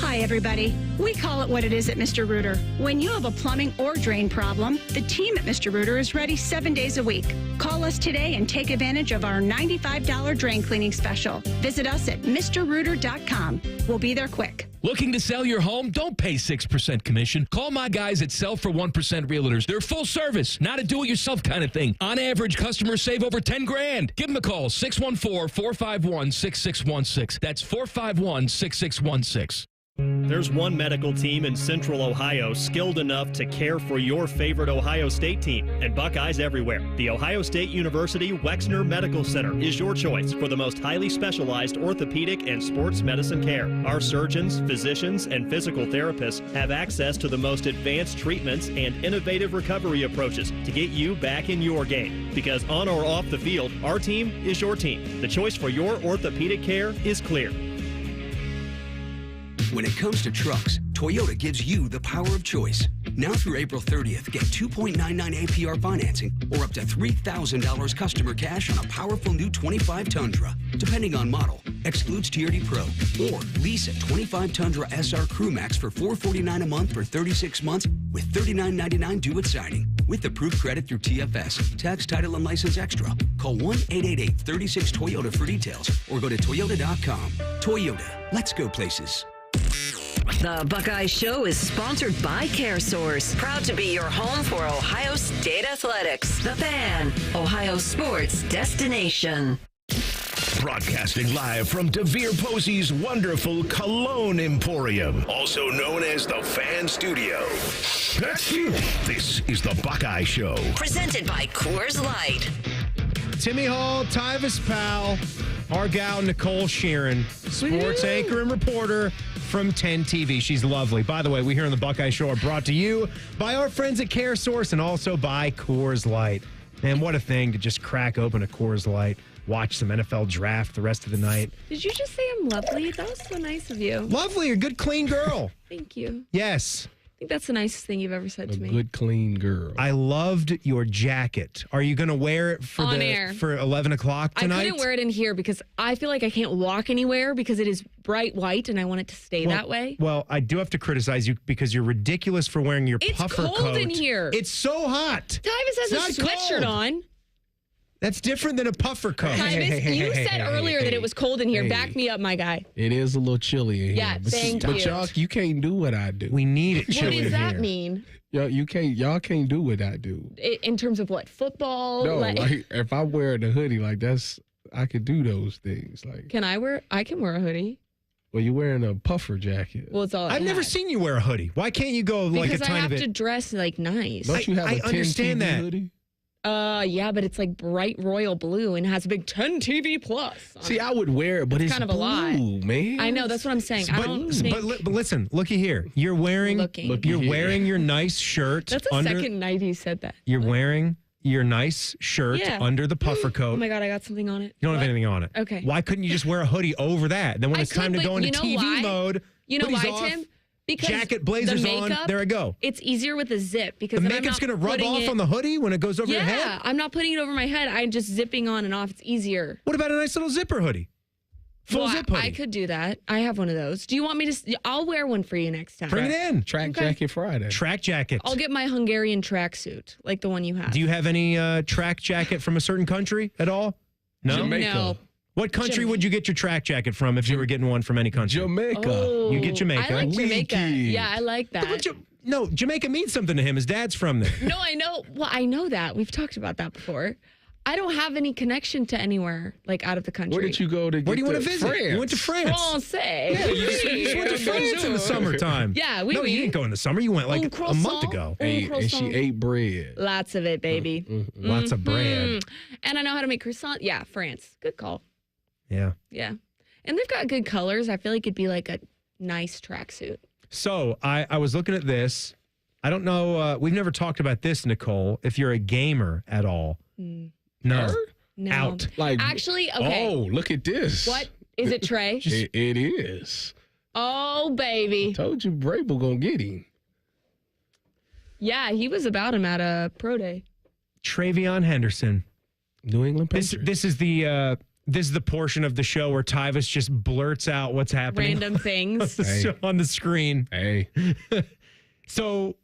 Hi, everybody. We call it what it is at Mr. Rooter. When you have a plumbing or drain problem, the team at Mr. Rooter is ready 7 days a week. Call us today and take advantage of our $95 drain cleaning special. Visit us at MrRooter.com. We'll be there quick. Looking to sell your home? Don't pay 6% commission. Call my guys at Sell for 1% Realtors. They're full service, not a do-it-yourself kind of thing. On average, customers save over $10,000. Give them a call, 614-451-6616. That's 451-6616. There's one medical team in Central Ohio skilled enough to care for your favorite Ohio State team, and Buckeyes everywhere. The Ohio State University Wexner Medical Center is your choice for the most highly specialized orthopedic and sports medicine care. Our surgeons, physicians, and physical therapists have access to the most advanced treatments and innovative recovery approaches to get you back in your game. Because on or off the field, our team is your team. The choice for your orthopedic care is clear. When it comes to trucks, Toyota gives you the power of choice. Now through April 30th, get 2.99 APR financing or up to $3,000 customer cash on a powerful new 25 Tundra. Depending on model, excludes TRD Pro. Or lease a 25 Tundra SR Crew Max for $449 a month for 36 months with $39.99 due at signing. With approved credit through TFS, tax, title, and license extra. Call 1-888-36-TOYOTA for details or go to Toyota.com. Toyota, let's go places. The Buckeye Show is sponsored by CareSource, proud to be your home for Ohio State athletics. The Fan, Ohio sports destination. Broadcasting live from DeVere Posey's wonderful Cologne Emporium, also known as the Fan Studio. This is the Buckeye Show. Presented by Coors Light. Timmy Hall, Tyvis Powell, our gal Nicole Sheeran, sports anchor and reporter from 10 TV. She's lovely. By the way, we here on the Buckeye Show are brought to you by our friends at CareSource and also by Coors Light. Man, what a thing to just crack open a Coors Light, watch some NFL draft the rest of the night. Did you just say I'm lovely? That was so nice of you. Lovely, you're a good, clean girl. Thank you. Yes. I think that's the nicest thing you've ever said to me. Good, clean girl. I loved your jacket. Are you going to wear it for air for 11 o'clock tonight? I couldn't wear it in here because I feel like I can't walk anywhere because it is bright white and I want it to stay that way. Well, I do have to criticize you because you're ridiculous for wearing your puffer coat. It's cold in here. It's so hot. Tyvis has a sweatshirt on. That's different than a puffer coat. Tyvis, you said earlier that it was cold in here. Back me up, my guy. It is a little chilly in here. Yeah, thank you. But y'all, you can't do what I do. We need it chilly in here. What does that mean? Y'all can't do what I do. In terms of what? Football? No, like if I wear the hoodie, like I could do those things. Like I can wear a hoodie. Well, you're wearing a puffer jacket. Well, it's all I've never seen you wear a hoodie. Why can't you go like a because I tiny have bit? to dress like nice. Don't you have a 10 understand TV that. hoodie? Yeah, but it's like bright royal blue and has a big 10 TV plus. See, I would wear it, but it's kind of blue, a lot, man. I know, that's what I'm saying. I don't think But listen, looky here. You're wearing wearing your nice shirt. that's the under, second night he said that. You're wearing your nice shirt Yeah. under the puffer coat. Oh my god, I got something on it. You don't have What? anything on it. Okay. Why couldn't you just wear a hoodie over that? Then when I it's time could, to go but into you know TV why? mode, You know hoodies why, off, Tim? Because jacket, blazers the on. makeup, There I go. It's easier with a zip because The then I'm makeup's not going to rub putting off it- on the hoodie when it goes over your head? Yeah, I'm not putting it over my head. I'm just zipping on and off. It's easier. What about a nice little zipper hoodie? Full Well, zip hoodie. I could do that. I have one of those. Do you want me to? I'll wear one for you next time. Bring it in. Track jacket Friday. Track jacket. I'll get my Hungarian tracksuit, like the one you have. Do you have any track jacket from a certain country at all? No? Jamaica. No. What country would you get your track jacket from if you were getting one from any country? Jamaica. Oh, You get Jamaica. I like Jamaica. Wicked. Yeah, I like that. No, Jamaica means something to him. His dad's from there. No, I know. Well, I know that. We've talked about that before. I don't have any connection to anywhere like out of the country. Where did you go to get Where do you want to the- visit? France. You went to France. Francais. Yeah, you just went to France in the summertime. Yeah, No, you didn't go in the summer. You went like a month ago. And she ate bread. Lots of it, baby. Lots of bread. And I know how to make croissant. Yeah, France. Good call. Yeah. Yeah. And they've got good colors. I feel like it'd be like a nice tracksuit. So I was looking at this. I don't know. We've never talked about this, Nicole. If you're a gamer at all. No. No. Out. Like, Actually, okay. Oh, look at this. What? Is it Trey? It is. Oh, baby. Told you Brable gonna get him. Yeah, he was about him at a pro day. Travion Henderson. New England Patriots. This is the portion of the show where Tyvus just blurts out what's happening. Random things. on the screen. Hey. So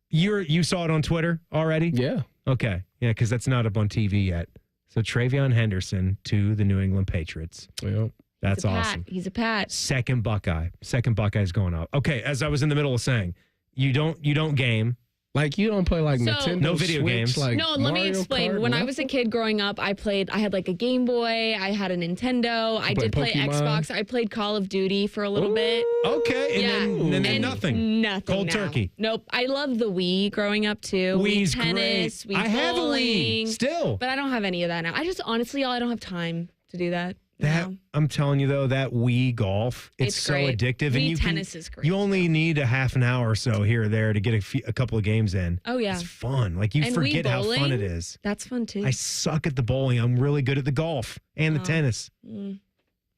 you saw it on Twitter already? Yeah. Okay. Yeah, because that's not up on TV yet. So Travion Henderson to the New England Patriots. Well, that's He's a awesome. Pat. He's a Pat. Second Buckeye's going up. Okay, as I was in the middle of saying, you don't game. Like you don't play like So- Nintendo No video Switch, games. Like No, let me Mario explain. Kart, When I nothing? was a kid growing up, I had like a Game Boy, I had a Nintendo, I did play Pokemon? Xbox, I played Call of Duty for a little bit. Okay, and then And nothing. Nothing. Cold now. turkey. Nope. I loved the Wii growing up too. Wii's Wii tennis, great. Wii I have a Wii bowling. still. But I don't have any of that now. I just honestly, I don't have time to do that. That I'm telling you though, that Wii golf, it's so great. addictive, Wii and you tennis is great. You only need a half an hour or so here or there to get a couple of games in. Oh yeah. It's fun. Like you And forget Wii how fun bowling, it is. That's fun too. I suck at the bowling. I'm really good at the golf and the tennis.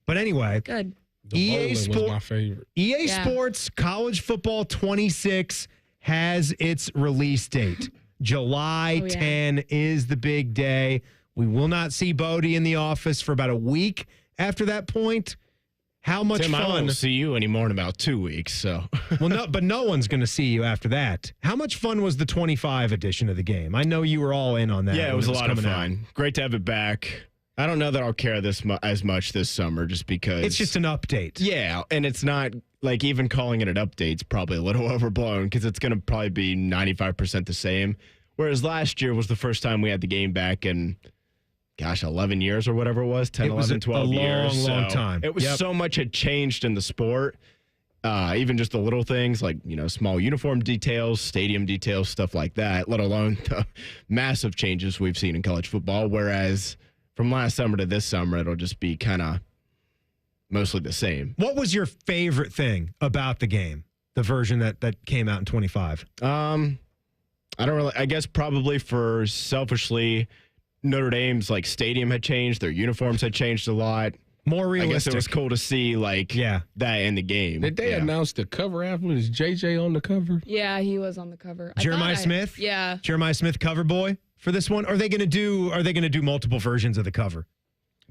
But anyway, Good. The bowling EA was Sport, my favorite. EA Yeah. Sports College Football 26 has its release date. July 10 is the big day. We will not see Bodie in the office for about a week. After that point, how much Tim, I fun? won't see you anymore in about 2 weeks. So, But no one's going to see you after that. How much fun was the 25 edition of the game? I know you were all in on that. yeah, it when was a lot of coming out. fun. Great to have it back. I don't know that I'll care as much this summer, just because It's just an update. Yeah, and it's not like even calling it an update's probably a little overblown because it's going to probably be 95% the same. Whereas last year was the first time we had the game back in, 11 years or whatever it was, 10, It was 11, 12 a years. long So time. It was Yep. so much had changed in the sport. Even just the little things like, small uniform details, stadium details, stuff like that, let alone the massive changes we've seen in college football. Whereas from last summer to this summer, it'll just be kind of mostly the same. What was your favorite thing about the game, the version that came out in 25? I guess probably for selfishly, Notre Dame's like stadium had changed, their uniforms had changed a lot. More realistic. I guess it was cool to see that in the game. Did they announce the cover athlete? Is JJ on the cover? Yeah, he was on the cover. Jeremiah Smith? Yeah. Jeremiah Smith cover boy for this one? Are they going to do multiple versions of the cover?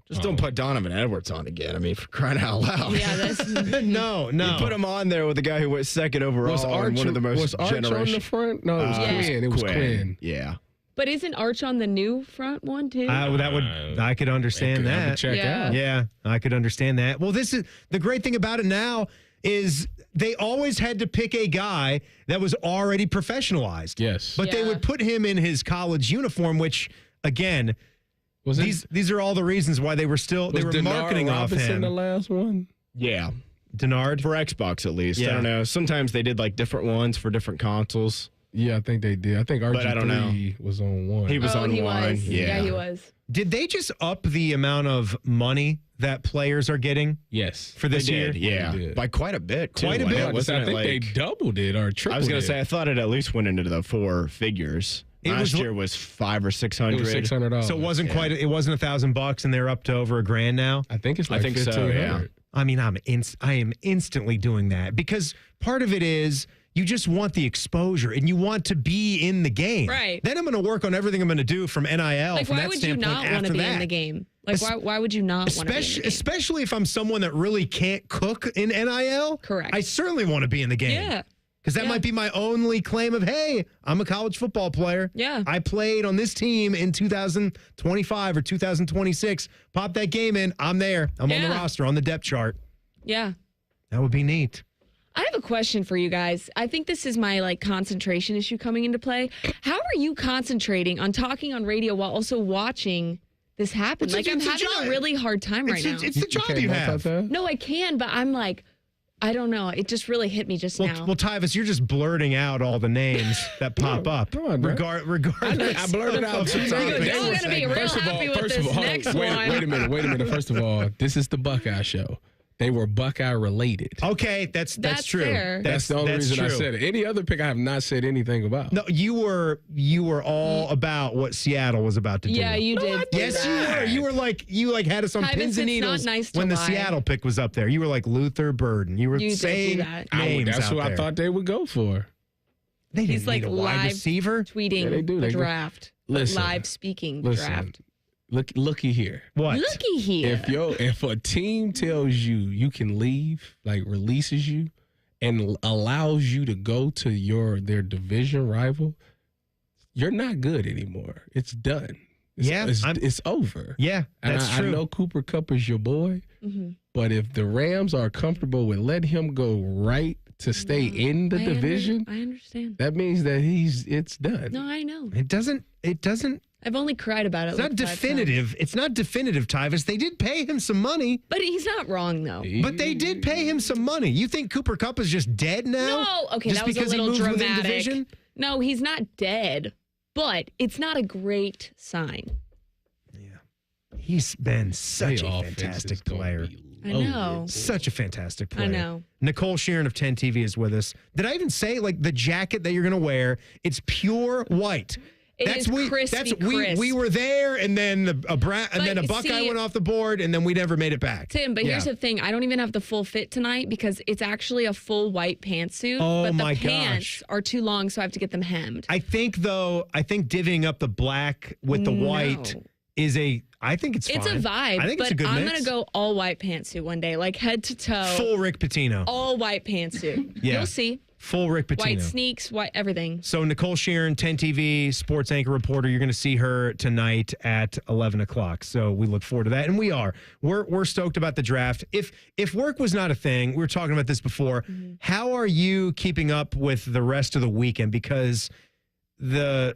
Just don't put Donovan Edwards on again. I mean, for crying out loud. Yeah, that's no. You put him on there with the guy who went second overall. Was and Arch, one of the most was Arch on the front? No, it was Quinn. It was Quinn. Yeah. But isn't Arch on the new front one too? I could understand that. Check out. Yeah, I could understand that. Well, this is the great thing about it now is they always had to pick a guy that was already professionalized. Yes. But they would put him in his college uniform, which again, these are all the reasons why they were Was marketing Denard off Robinson him. the last one? Yeah. Denard? For Xbox, at least. Yeah. I don't know. Sometimes they did like different ones for different consoles. Yeah, I think they did. I think RG3 I don't know. was on one. He was on he one. was. Yeah, he was. Did they just up the amount of money that players are getting? Yes. For this year? Yeah. They did. By quite a bit, too. Quite a bit. Wasn't I think they like, doubled it or tripled it. I was going to say, I thought it at least went into the 4 figures. Last year was $500 or $600. It was $600. So it wasn't quite. It wasn't $1,000, and they're up to over $1,000 now. I think it's like so, $1,500. yeah. I mean, I am instantly doing that because part of it is you just want the exposure and you want to be in the game. Right. Then I'm going to work on everything I'm going to do from NIL. Like, from why that would you standpoint not want to after be in that. the game? Like, why would you not want to be in the game? Especially if I'm someone that really can't cook in NIL. Correct. I certainly want to be in the game. Yeah. Because that might be my only claim of, hey, I'm a college football player. Yeah. I played on this team in 2025 or 2026. Pop that game in. I'm there. I'm on the roster, on the depth chart. Yeah. That would be neat. I have a question for you guys. I think this is my concentration issue coming into play. How are you concentrating on talking on radio while also watching this happen? I'm having a really hard time right now. It's the job you have. No, I can, but I'm I don't know. It just really hit me just now. Well, Tyvis, you're just blurting out all the names that pop up. Come on, bro. Regardless. I blurted out two names. Y'all going to be real happy with this next one. Wait a minute. First of all, this is the Buckeye show. They were Buckeye related. Okay, that's true. Fair. That's the only reason I said it. Any other pick I have not said anything about. No, you were all about what Seattle was about to do. Yeah, you did. Yes, you were. You had us on Tyvis, pins and needles when the Seattle pick was up there. You were like Luther Burden. You were saying names That's out who there. I thought they would go for. They didn't He's need a wide live receiver. tweeting Yeah, they do. the They do. draft. Listen. Live speaking Listen. draft. Looky here. What? Looky here. If a team tells you can leave, releases you, and allows you to go to their division rival, you're not good anymore. It's done. It's over. Yeah, that's true. I know Cooper Kupp is your boy, but if the Rams are comfortable with letting him go right to stay in the division, I understand. that means that it's done. No, I know. It doesn't. I've only cried about it. It's not definitive. It's not definitive, Tyvis. They did pay him some money. But he's not wrong, though. But they did pay him some money. You think Cooper Kupp is just dead now? No, okay, just that was a because little he moved within dramatic. division? No, he's not dead, but it's not a great sign. He's been such a fantastic player. I know. Such a fantastic player. I know. Nicole Sheeran of 10 TV is with us. Did I even say the jacket that you're going to wear? It's pure white. It's crispy crisp. We were there, and then a Buckeye went off the board, and then we never made it back. Tim, but here's the thing: I don't even have the full fit tonight because it's actually a full white pantsuit. Oh, but my the pants gosh. are too long, so I have to get them hemmed. I think divvying up the black with the white is I think it's fine. It's a vibe. I think but it's a good I'm mix. gonna go all white pantsuit one day, head to toe, Full Rick Pitino. all white pantsuit. Yeah. You'll see. Full Rick Pitino. White sneaks, white everything. So Nicole Sheeran, 10 TV, sports anchor reporter. You're going to see her tonight at 11 o'clock. So we look forward to that. And we are. We're stoked about the draft. If work was not a thing, we were talking about this before, how are you keeping up with the rest of the weekend? Because the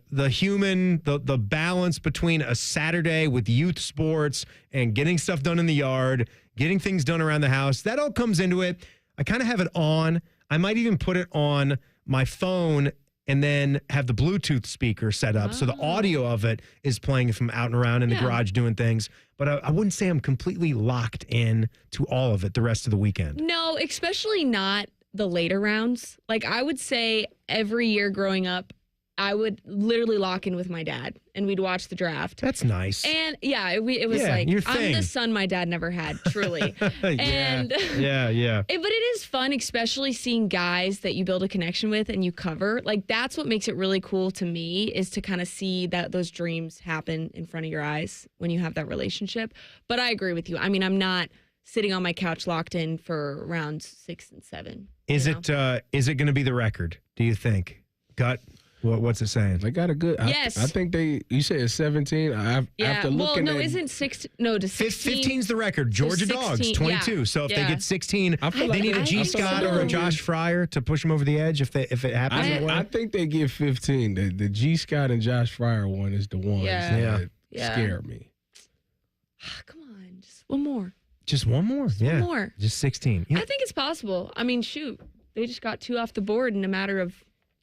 balance between a Saturday with youth sports and getting stuff done in the yard, getting things done around the house, that all comes into it. I kind of have it on. I might even put it on my phone and then have the Bluetooth speaker set up. So the audio of it is playing if I'm out and around in the garage doing things. But I wouldn't say I'm completely locked in to all of it the rest of the weekend. No, especially not the later rounds. I would say every year growing up, I would literally lock in with my dad and we'd watch the draft. That's nice. And it was your I'm thing. the son my dad never had, truly. And yeah. But it is fun, especially seeing guys that you build a connection with and you cover. That's what makes it really cool to me, is to kind of see that those dreams happen in front of your eyes when you have that relationship. But I agree with you. I mean, I'm not sitting on my couch locked in for rounds 6 and 7. Is it going to be the record, do you think? What's it saying? They got a good. Yes. I think you said it's 17. After looking at, isn't 16? No, to 16. 15's the record. Georgia Dogs, 22. Yeah. So if they get 16, they need a G. Scott or a Josh Fryer to push them over the edge if it happens that way. I think they get 15. The G. Scott and Josh Fryer one is the one that scare me. Come on, just one more. Just one more. One more. Just 16. Yeah. I think it's possible. I mean, shoot. They just got 2 off the board in a matter of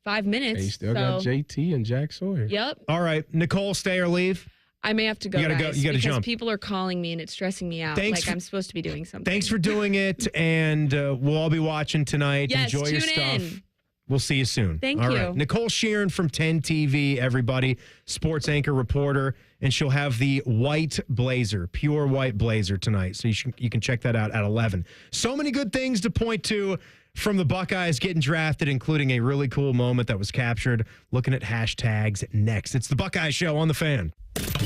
5 minutes. They still got JT and Jack Sawyer. Yep. All right. Nicole, stay or leave? I may have to go, You gotta go. You gotta because jump. people are calling me and it's stressing me out. I'm supposed to be doing something. Thanks for doing it, and we'll all be watching tonight. Yes, Enjoy your tune stuff. in. We'll see you soon. Thank all you. Right. Nicole Sheeran from 10 TV, everybody, sports anchor reporter, and she'll have the white blazer, pure white blazer tonight. So you can check that out at 11. So many good things to point to from the Buckeyes getting drafted, including a really cool moment that was captured. Looking at hashtags next. It's the Buckeye Show on The Fan.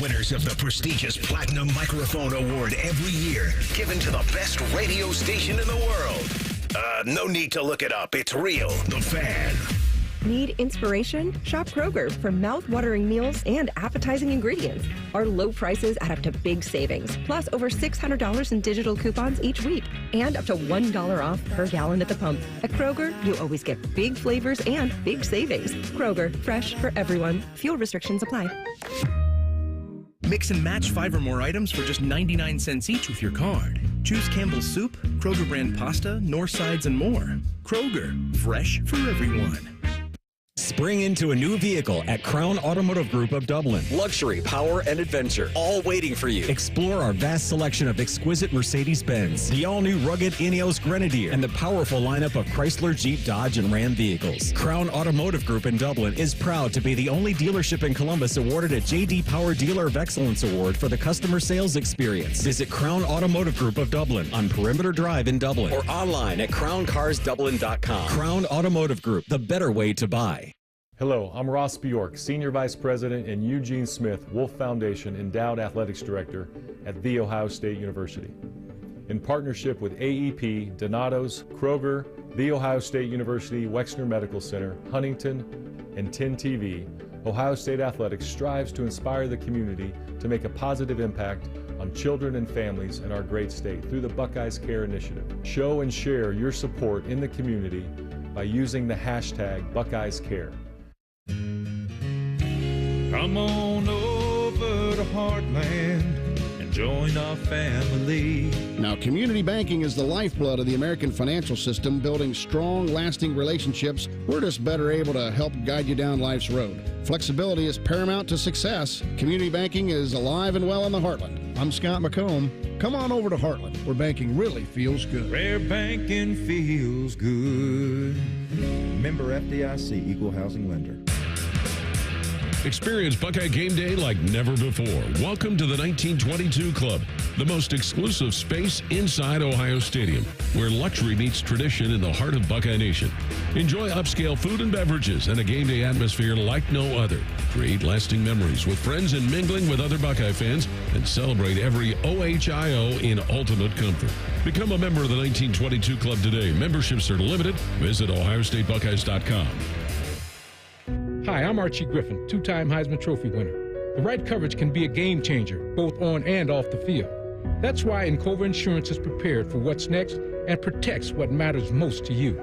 Winners of the prestigious Platinum Microphone Award every year, given to the best radio station in the world. No need to look it up. It's real. The Fan. Need inspiration? Shop Kroger for mouth-watering meals and appetizing ingredients. Our low prices add up to big savings, plus over $600 in digital coupons each week, and up to $1 off per gallon at the pump. At Kroger, you always get big flavors and big savings. Kroger, fresh for everyone. Fuel restrictions apply. Mix and match 5 or more items for just 99 cents each with your card. Choose Campbell's Soup, Kroger brand pasta, North Sides, and more. Kroger, fresh for everyone. Spring into a new vehicle at Crown Automotive Group of Dublin. Luxury, power, and adventure, all waiting for you. Explore our vast selection of exquisite Mercedes-Benz, the all-new rugged Ineos Grenadier, and the powerful lineup of Chrysler, Jeep, Dodge, and Ram vehicles. Crown Automotive Group in Dublin is proud to be the only dealership in Columbus awarded a J.D. Power Dealer of Excellence Award for the customer sales experience. Visit Crown Automotive Group of Dublin on Perimeter Drive in Dublin or online at crowncarsdublin.com. Crown Automotive Group, the better way to buy. Hello, I'm Ross Bjork, Senior Vice President and Eugene Smith Wolf Foundation Endowed Athletics Director at The Ohio State University. In partnership with AEP, Donato's, Kroger, The Ohio State University Wexner Medical Center, Huntington, and 10 TV, Ohio State Athletics strives to inspire the community to make a positive impact on children and families in our great state through the Buckeyes Care Initiative. Show and share your support in the community by using the hashtag BuckeyesCare. Come on over to Heartland and join our family. Now, community banking is the lifeblood of the American financial system, building strong, lasting relationships. We're just better able to help guide you down life's road. Flexibility is paramount to success. Community banking is alive and well in the Heartland. I'm Scott McComb. Come on over to Heartland, where banking really feels good. Where banking feels good. Member FDIC, Equal Housing Lender. Experience Buckeye game day like never before. Welcome to the 1922 Club, the most exclusive space inside Ohio Stadium, where luxury meets tradition in the heart of Buckeye Nation. Enjoy upscale food and beverages and a game day atmosphere like no other. Create lasting memories with friends and mingling with other Buckeye fans, and celebrate every OHIO in ultimate comfort. Become a member of the 1922 Club today. Memberships are limited. Visit OhioStateBuckeyes.com. Hi, I'm Archie Griffin, 2-time Heisman Trophy winner. The right coverage can be a game changer, both on and off the field. That's why Encova Insurance is prepared for what's next and protects what matters most to you.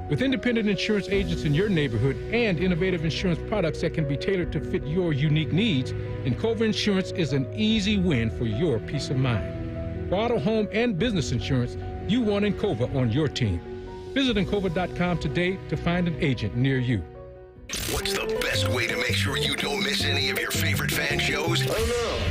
With independent insurance agents in your neighborhood and innovative insurance products that can be tailored to fit your unique needs, Encova Insurance is an easy win for your peace of mind. For auto, home, and business insurance, you want Encova on your team. Visit Encova.com today to find an agent near you. What's the best way to make sure you don't miss any of your favorite fan shows? Oh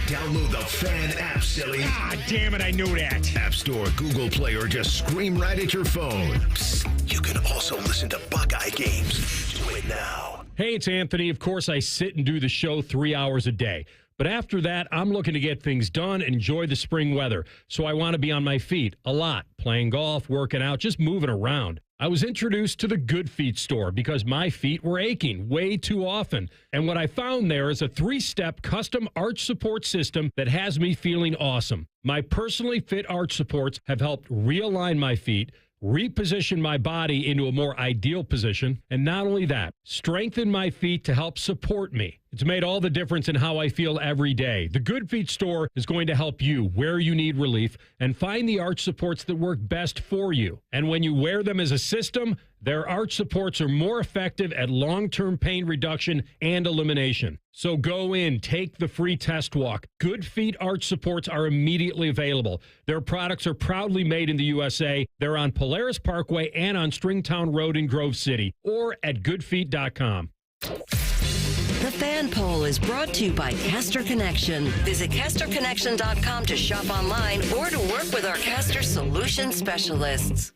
no! Download the Fan app, silly. Ah, damn it, I knew that. App Store, Google Play, or just scream right at your phone. Psst, you can also listen to Buckeye games. Do it now. Hey, it's Anthony. Of course, I sit and do the show 3 hours a day. But after that, I'm looking to get things done and enjoy the spring weather. So I want to be on my feet a lot, playing golf, working out, just moving around. I was introduced to the Good Feet store because my feet were aching way too often. And what I found there is a 3-step custom arch support system that has me feeling awesome. My personally fit arch supports have helped realign my feet, reposition my body into a more ideal position, and not only that, strengthen my feet to help support me. It's made all the difference in how I feel every day. The Good Feet store is going to help you where you need relief and find the arch supports that work best for you. And when you wear them as a system, their arch supports are more effective at long-term pain reduction and elimination. So go in, take the free test walk. Good Feet arch supports are immediately available. Their products are proudly made in the USA. They're on Polaris Parkway and on Stringtown Road in Grove City or at goodfeet.com. The Fan Poll is brought to you by Caster Connection. Visit casterconnection.com to shop online or to work with our Caster Solution specialists.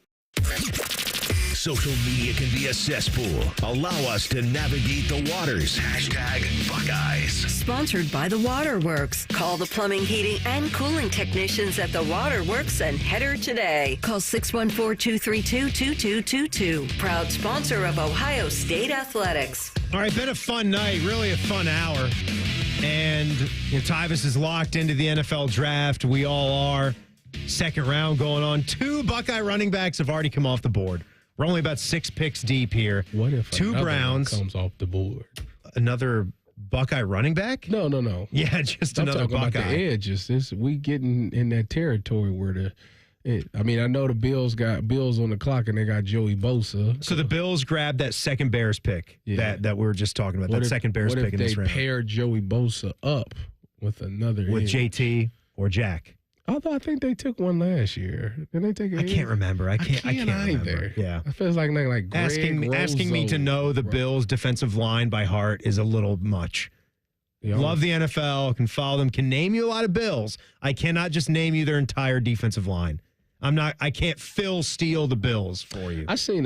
Social media can be a cesspool. Allow us to navigate the waters. #Buckeyes. Sponsored by The Waterworks. Call the plumbing, heating, and cooling technicians at The Waterworks and header today. Call 614-232-2222. Proud sponsor of Ohio State Athletics. All right, been a fun night, really a fun hour. And Tyvus is locked into the NFL draft. We all are. Second round going on. 2 Buckeye running backs have already come off the board. We're only about 6 picks deep here. What if 2 Browns comes off the board? Another Buckeye running back? No. Yeah, just I'm another talking Buckeye. about the edges. We getting in that territory where I know the Bills got Bills on the clock and they got Joey Bosa. So the Bills grabbed that second Bears pick that we were just talking about. Second Bears pick in this round. What if they paired Joey Bosa up with another with edge? JT or Jack? Although I think they took one last year. Did they take it? I can't remember. I can't either. Remember. Yeah. It feels like Greg asking me to know the Bills' defensive line by heart is a little much. Love the NFL, can follow them, can name you a lot of Bills. I cannot just name you their entire defensive line. I can't steal the Bills for you. I seen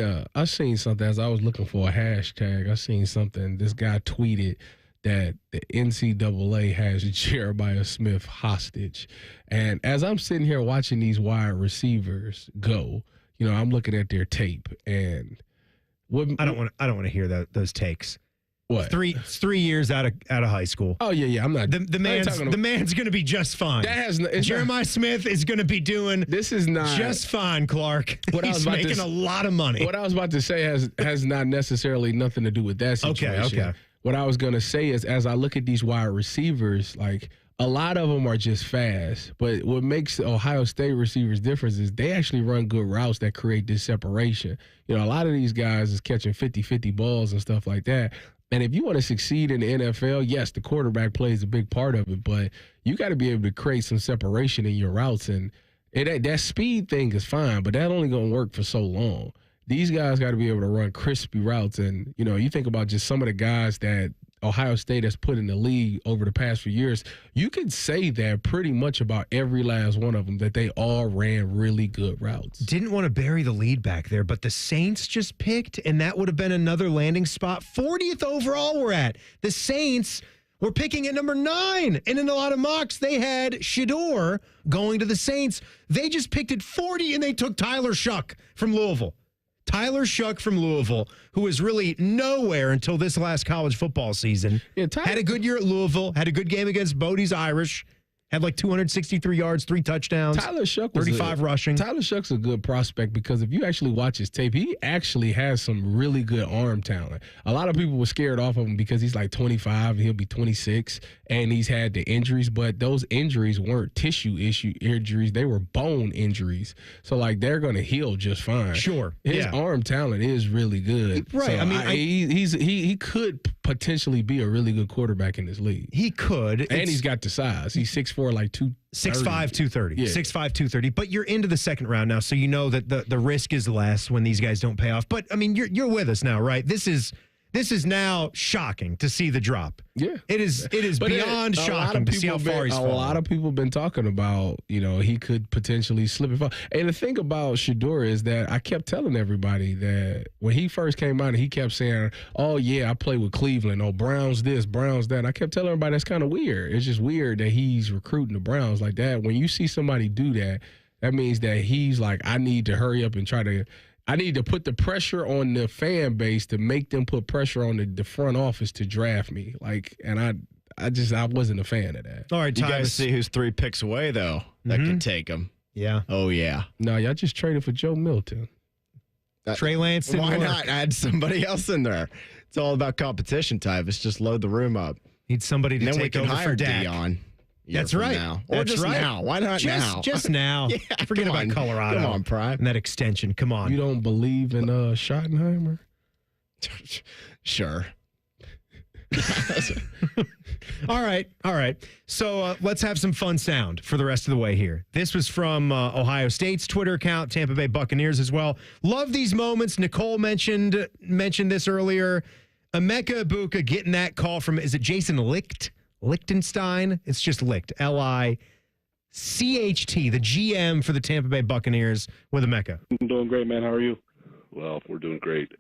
something as I was looking for a hashtag. I seen something. This guy tweeted that the NCAA has Jeremiah Smith hostage. And as I'm sitting here watching these wide receivers go, I'm looking at their tape and I don't want to hear those takes. What? 3 years out of high school. Oh yeah. I'm not. The man's going to be just fine. Jeremiah Smith is going to be doing. This is not just fine, Clark. He's making a lot of money. What I was about to say has not necessarily nothing to do with that situation. Okay. What I was going to say is, as I look at these wide receivers, a lot of them are just fast. But what makes Ohio State receivers different is they actually run good routes that create this separation. A lot of these guys is catching 50-50 balls and stuff like that. And if you want to succeed in the NFL, yes, the quarterback plays a big part of it, but you got to be able to create some separation in your routes. And that speed thing is fine, but that only going to work for so long. These guys got to be able to run crispy routes. And, you think about just some of the guys that Ohio State has put in the league over the past few years, you could say that pretty much about every last one of them, that they all ran really good routes. Didn't want to bury the lead back there, but the Saints just picked, and that would have been another landing spot. 40th overall we're at. The Saints were picking at number 9, and in a lot of mocks, they had Shedeur going to the Saints. They just picked at 40, and they took Tyler Shuck from Louisville. Tyler Shuck from Louisville, who was really nowhere until this last college football season. Had a good year at Louisville, had a good game against Bodie's Irish, had 263 yards, 3 touchdowns, Tyler Shuck 35 rushing. Tyler Shuck's a good prospect because if you actually watch his tape, he actually has some really good arm talent. A lot of people were scared off of him because he's 25 and he'll be 26 and he's had the injuries, but those injuries weren't tissue injuries. They were bone injuries. So they're going to heal just fine. Sure. His arm talent is really good. Right. So he could potentially be a really good quarterback in this league. He could. And he's got the size. He's 6'4", 6'5", 230. Yeah. 6'5", 230. But you're into the second round now, so you know that the risk is less when these guys don't pay off. But, you're with us now, right? This is now shocking to see the drop. Yeah. It is beyond shocking to see how far he's fallen. A lot of people have been talking about, he could potentially slip and fall. And the thing about Shedeur is that I kept telling everybody that when he first came out, he kept saying, oh, yeah, I play with Cleveland. Oh, Browns this, Browns that. And I kept telling everybody that's kind of weird. It's just weird that he's recruiting the Browns like that. When you see somebody do that, that means that he's I need to hurry up and I need to put the pressure on the fan base to make them put pressure on the front office to draft me. And I wasn't a fan of that. All right, you got to see who's 3 picks away, though, that could take him. Yeah. Oh, yeah. No, y'all just traded for Joe Milton. Trey Lance didn't Why work. not add somebody else in there? It's all about competition, Tyvus. Just load the room up. Need somebody to then take we can over hire for Dak. Dion. That's right. Now. Or That's just right. now. Why not now? Just now. Yeah, Forget come about on. Colorado. Come on, Prime. And that extension. Come on. You don't believe in Schottenheimer? Sure. All right. So let's have some fun sound for the rest of the way here. This was from Ohio State's Twitter account, Tampa Bay Buccaneers as well. Love these moments. Nicole mentioned this earlier. Emeka Ibuka getting that call from, is it Jason Lichtenstein? It's just Licht, Licht, the GM for the Tampa Bay Buccaneers with Emeka. I'm doing great, man. How are you? Well, we're doing great.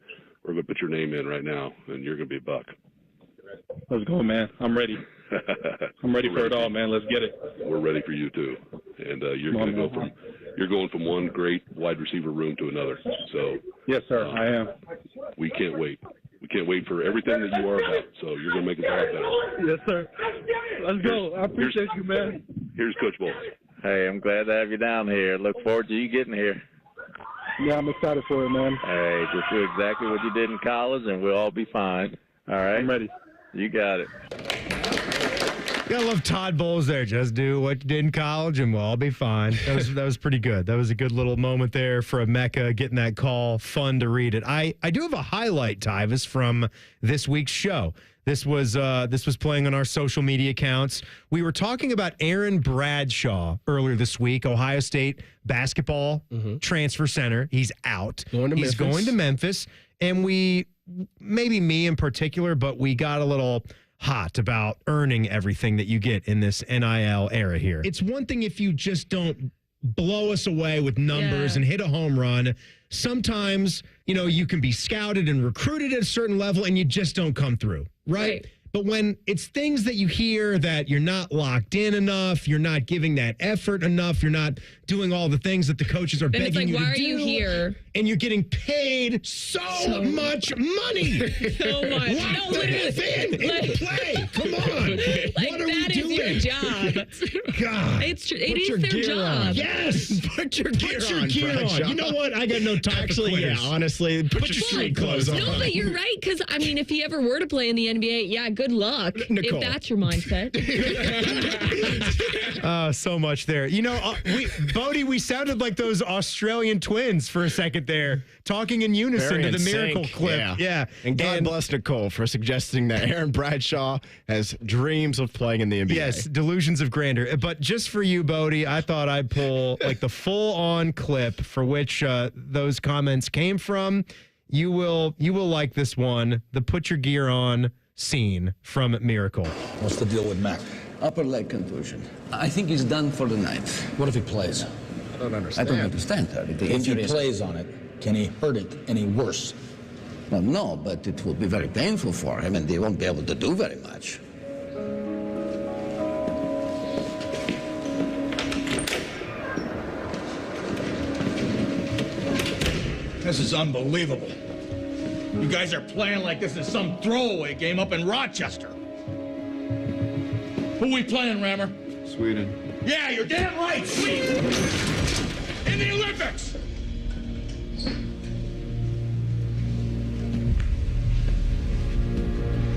We're going to put your name in right now, and you're going to be a Buck. Let's go, man. I'm ready. I'm ready for it all, man. Let's get it. We're ready for you too, and you're going from one great wide receiver room to another. So yes, sir, I am. We can't wait. We can't wait for everything that you are about. So you're going to make us a lot better. Yes, sir. Let's go. I appreciate you, man. Here's Coach Bowles. Hey, I'm glad to have you down here. Look forward to you getting here. Yeah, I'm excited for it, man. Hey, just do exactly what you did in college, and we'll all be fine. All right? I'm ready. You got it. Gotta love Todd Bowles there. Just do what you did in college and we'll all be fine. That was pretty good. That was a good little moment there for Emeka getting that call. Fun to read it. I do have a highlight, Tyvis, from this week's show. This was playing on our social media accounts. We were talking about Aaron Bradshaw earlier this week, Ohio State basketball transfer center. He's out. He's going to Memphis. And maybe me in particular, but we got a little hot about earning everything that you get in this NIL era here. It's one thing if you just don't blow us away with numbers and hit a home run. Sometimes, you can be scouted and recruited at a certain level and you just don't come through, right? But when it's things that you hear that you're not locked in enough, you're not giving that effort enough, you're not doing all the things that the coaches are then begging you to do. Why are you here? And you're getting paid so much money. So much. Lock the F in play. Come on. What are we doing? Your job. God. It is their job. Yes. Put your gear on. You know what? I got no time for quitters. Honestly, put your street clothes on. No, but you're right. Because, if he ever were to play in the NBA, good luck. Nicole. If that's your mindset. So much there. Bodie, we sounded like those Australian twins for a second there, talking in unison to the Miracle clip. Yeah. And God bless Nicole for suggesting that Aaron Bradshaw has dreams of playing in the NBA. Yes, delusions of grandeur. But just for you, Bodie, I thought I'd pull the full-on clip for which those comments came from. You will like this one, the put your gear on scene from Miracle. What's the deal with Mac? Upper leg contusion. I think he's done for the night. What if he plays? I don't understand. I don't understand that. If he plays on it, can he hurt it any worse? Well, no, but it will be very painful for him, and he won't be able to do very much. This is unbelievable. You guys are playing like this is some throwaway game up in Rochester. Who we playing, Rammer? Sweden. Yeah, you're damn right, Sweden! In the Olympics!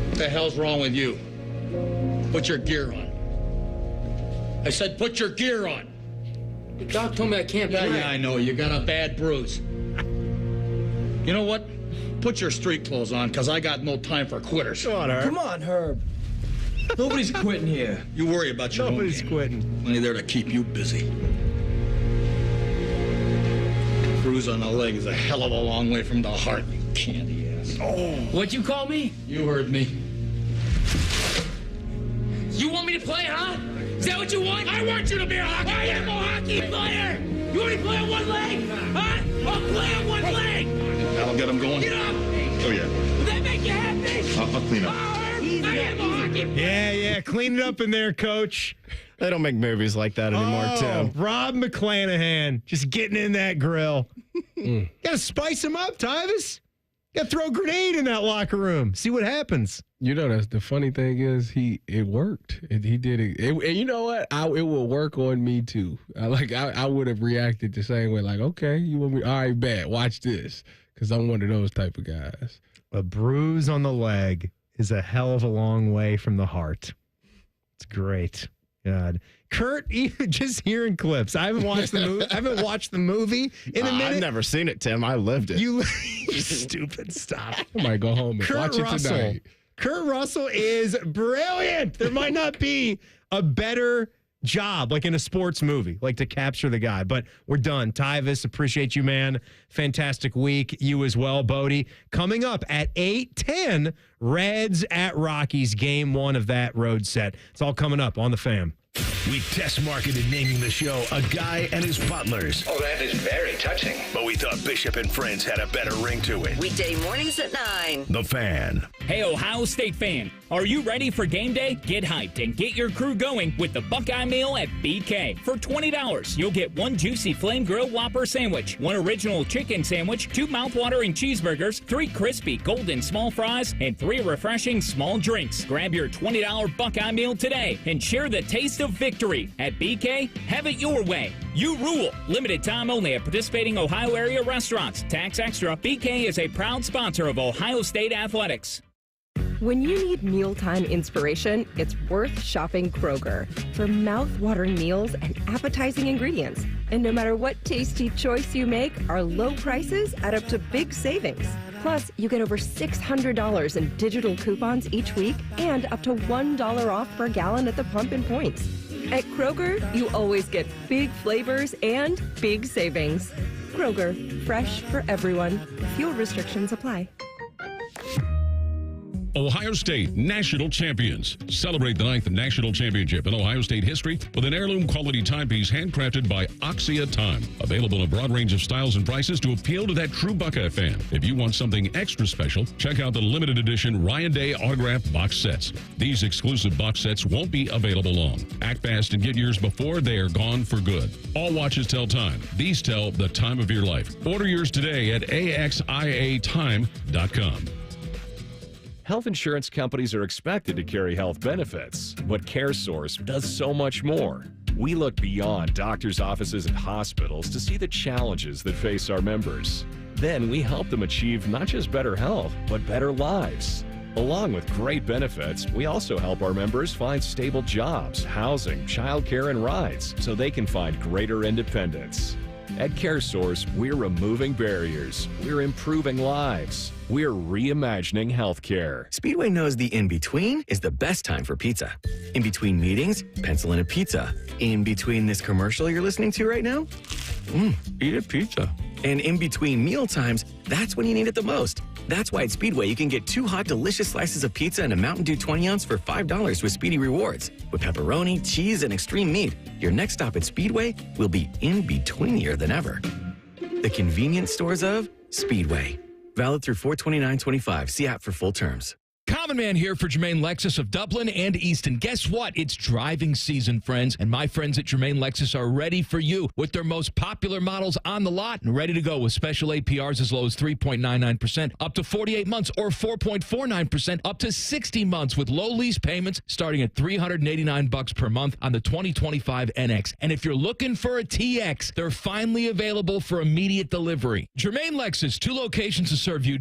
What the hell's wrong with you? Put your gear on. I said put your gear on. The doc told me I can't play. Yeah, I know. You got a bad bruise. You know what? Put your street clothes on, because I got no time for quitters. Come on, Herb. Come on, Herb. Nobody's quitting here. You worry about your Nobody's own game. quitting. Only there to keep you busy. Bruise on the leg is a hell of a long way from the heart, you candy ass. Oh. What'd you call me? You heard me. You want me to play, huh? Is that what you want? I want you to be a hockey player. I am a hockey player. You want me to play on one leg? Huh? I'll play on one leg. That'll get him going. Get up. Oh, yeah. Will that make you happy? I'll clean up. I am a hockey player. Yeah, clean it up in there, Coach. They don't make movies like that anymore, Tim. Rob McClanahan just getting in that grill. Gotta spice him up, Tyvis. Gotta throw a grenade in that locker room. See what happens. That's the funny thing is it worked. He did it. And you know what? It will work on me too. I would have reacted the same way. Like, okay, you want me? All right, bet. Watch this, because I'm one of those type of guys. A bruise on the leg is a hell of a long way from the heart. It's great. God. Kurt, even just hearing clips. I haven't watched the movie in a minute. I've never seen it, Tim. I lived it. You stupid stuff. I might go home and watch it tonight. Kurt Russell is brilliant. There might not be a better job, like in a sports movie, like to capture the guy. But we're done. Tyvis, appreciate you, man. Fantastic week. You as well, Bodie. Coming up at 8:10, Reds at Rockies, game 1 of that road set. It's all coming up on the Fam. We test marketed naming the show A Guy and His Butlers. Oh, that is very touching. But we thought Bishop and Friends had a better ring to it. Weekday mornings at 9. The Fan. Hey, Ohio State fan. Are you ready for game day? Get hyped and get your crew going with the Buckeye meal at BK. For $20, you'll get 1 juicy flame grill Whopper sandwich, 1 original chicken sandwich, 2 mouthwatering cheeseburgers, 3 crispy golden small fries, and 3 refreshing small drinks. Grab your $20 Buckeye meal today and share the taste of victory. At BK, have it your way. You rule. Limited time only at participating Ohio area restaurants. Tax extra. BK is a proud sponsor of Ohio State Athletics. When you need mealtime inspiration, it's worth shopping Kroger for mouth-watering meals and appetizing ingredients. And no matter what tasty choice you make, our low prices add up to big savings. Plus, you get over $600 in digital coupons each week and up to $1 off per gallon at the pump and points. At Kroger, you always get big flavors and big savings. Kroger, fresh for everyone. Fuel restrictions apply. Ohio State National Champions. Celebrate the 9th National Championship in Ohio State history with an heirloom quality timepiece handcrafted by Oxia Time. Available in a broad range of styles and prices to appeal to that true Buckeye fan. If you want something extra special, check out the limited edition Ryan Day autographed box sets. These exclusive box sets won't be available long. Act fast and get yours before they are gone for good. All watches tell time. These tell the time of your life. Order yours today at AXIAtime.com. Health insurance companies are expected to carry health benefits, but CareSource does so much more. We look beyond doctors' offices and hospitals to see the challenges that face our members. Then we help them achieve not just better health, but better lives. Along with great benefits, we also help our members find stable jobs, housing, childcare, and rides so they can find greater independence. At CareSource, we're removing barriers. We're improving lives. We're reimagining healthcare. Speedway knows the in-between is the best time for pizza. In between meetings, pencil in a pizza. In between this commercial you're listening to right now, eat a pizza. And in between meal times, that's when you need it the most. That's why at Speedway you can get 2 hot, delicious slices of pizza and a Mountain Dew 20-ounce for $5 with Speedy Rewards. With pepperoni, cheese, and extreme meat, your next stop at Speedway will be in-betweenier than ever. The convenience stores of Speedway. Valid through 4/29/25. See app for full terms. Common Man here for Germain Lexus of Dublin and Easton. Guess what? It's driving season, friends, and my friends at Germain Lexus are ready for you with their most popular models on the lot and ready to go with special APRs as low as 3.99%, up to 48 months, or 4.49%, up to 60 months with low lease payments starting at $389 per month on the 2025 NX. And if you're looking for a TX, they're finally available for immediate delivery. Germain Lexus, 2 locations to serve you.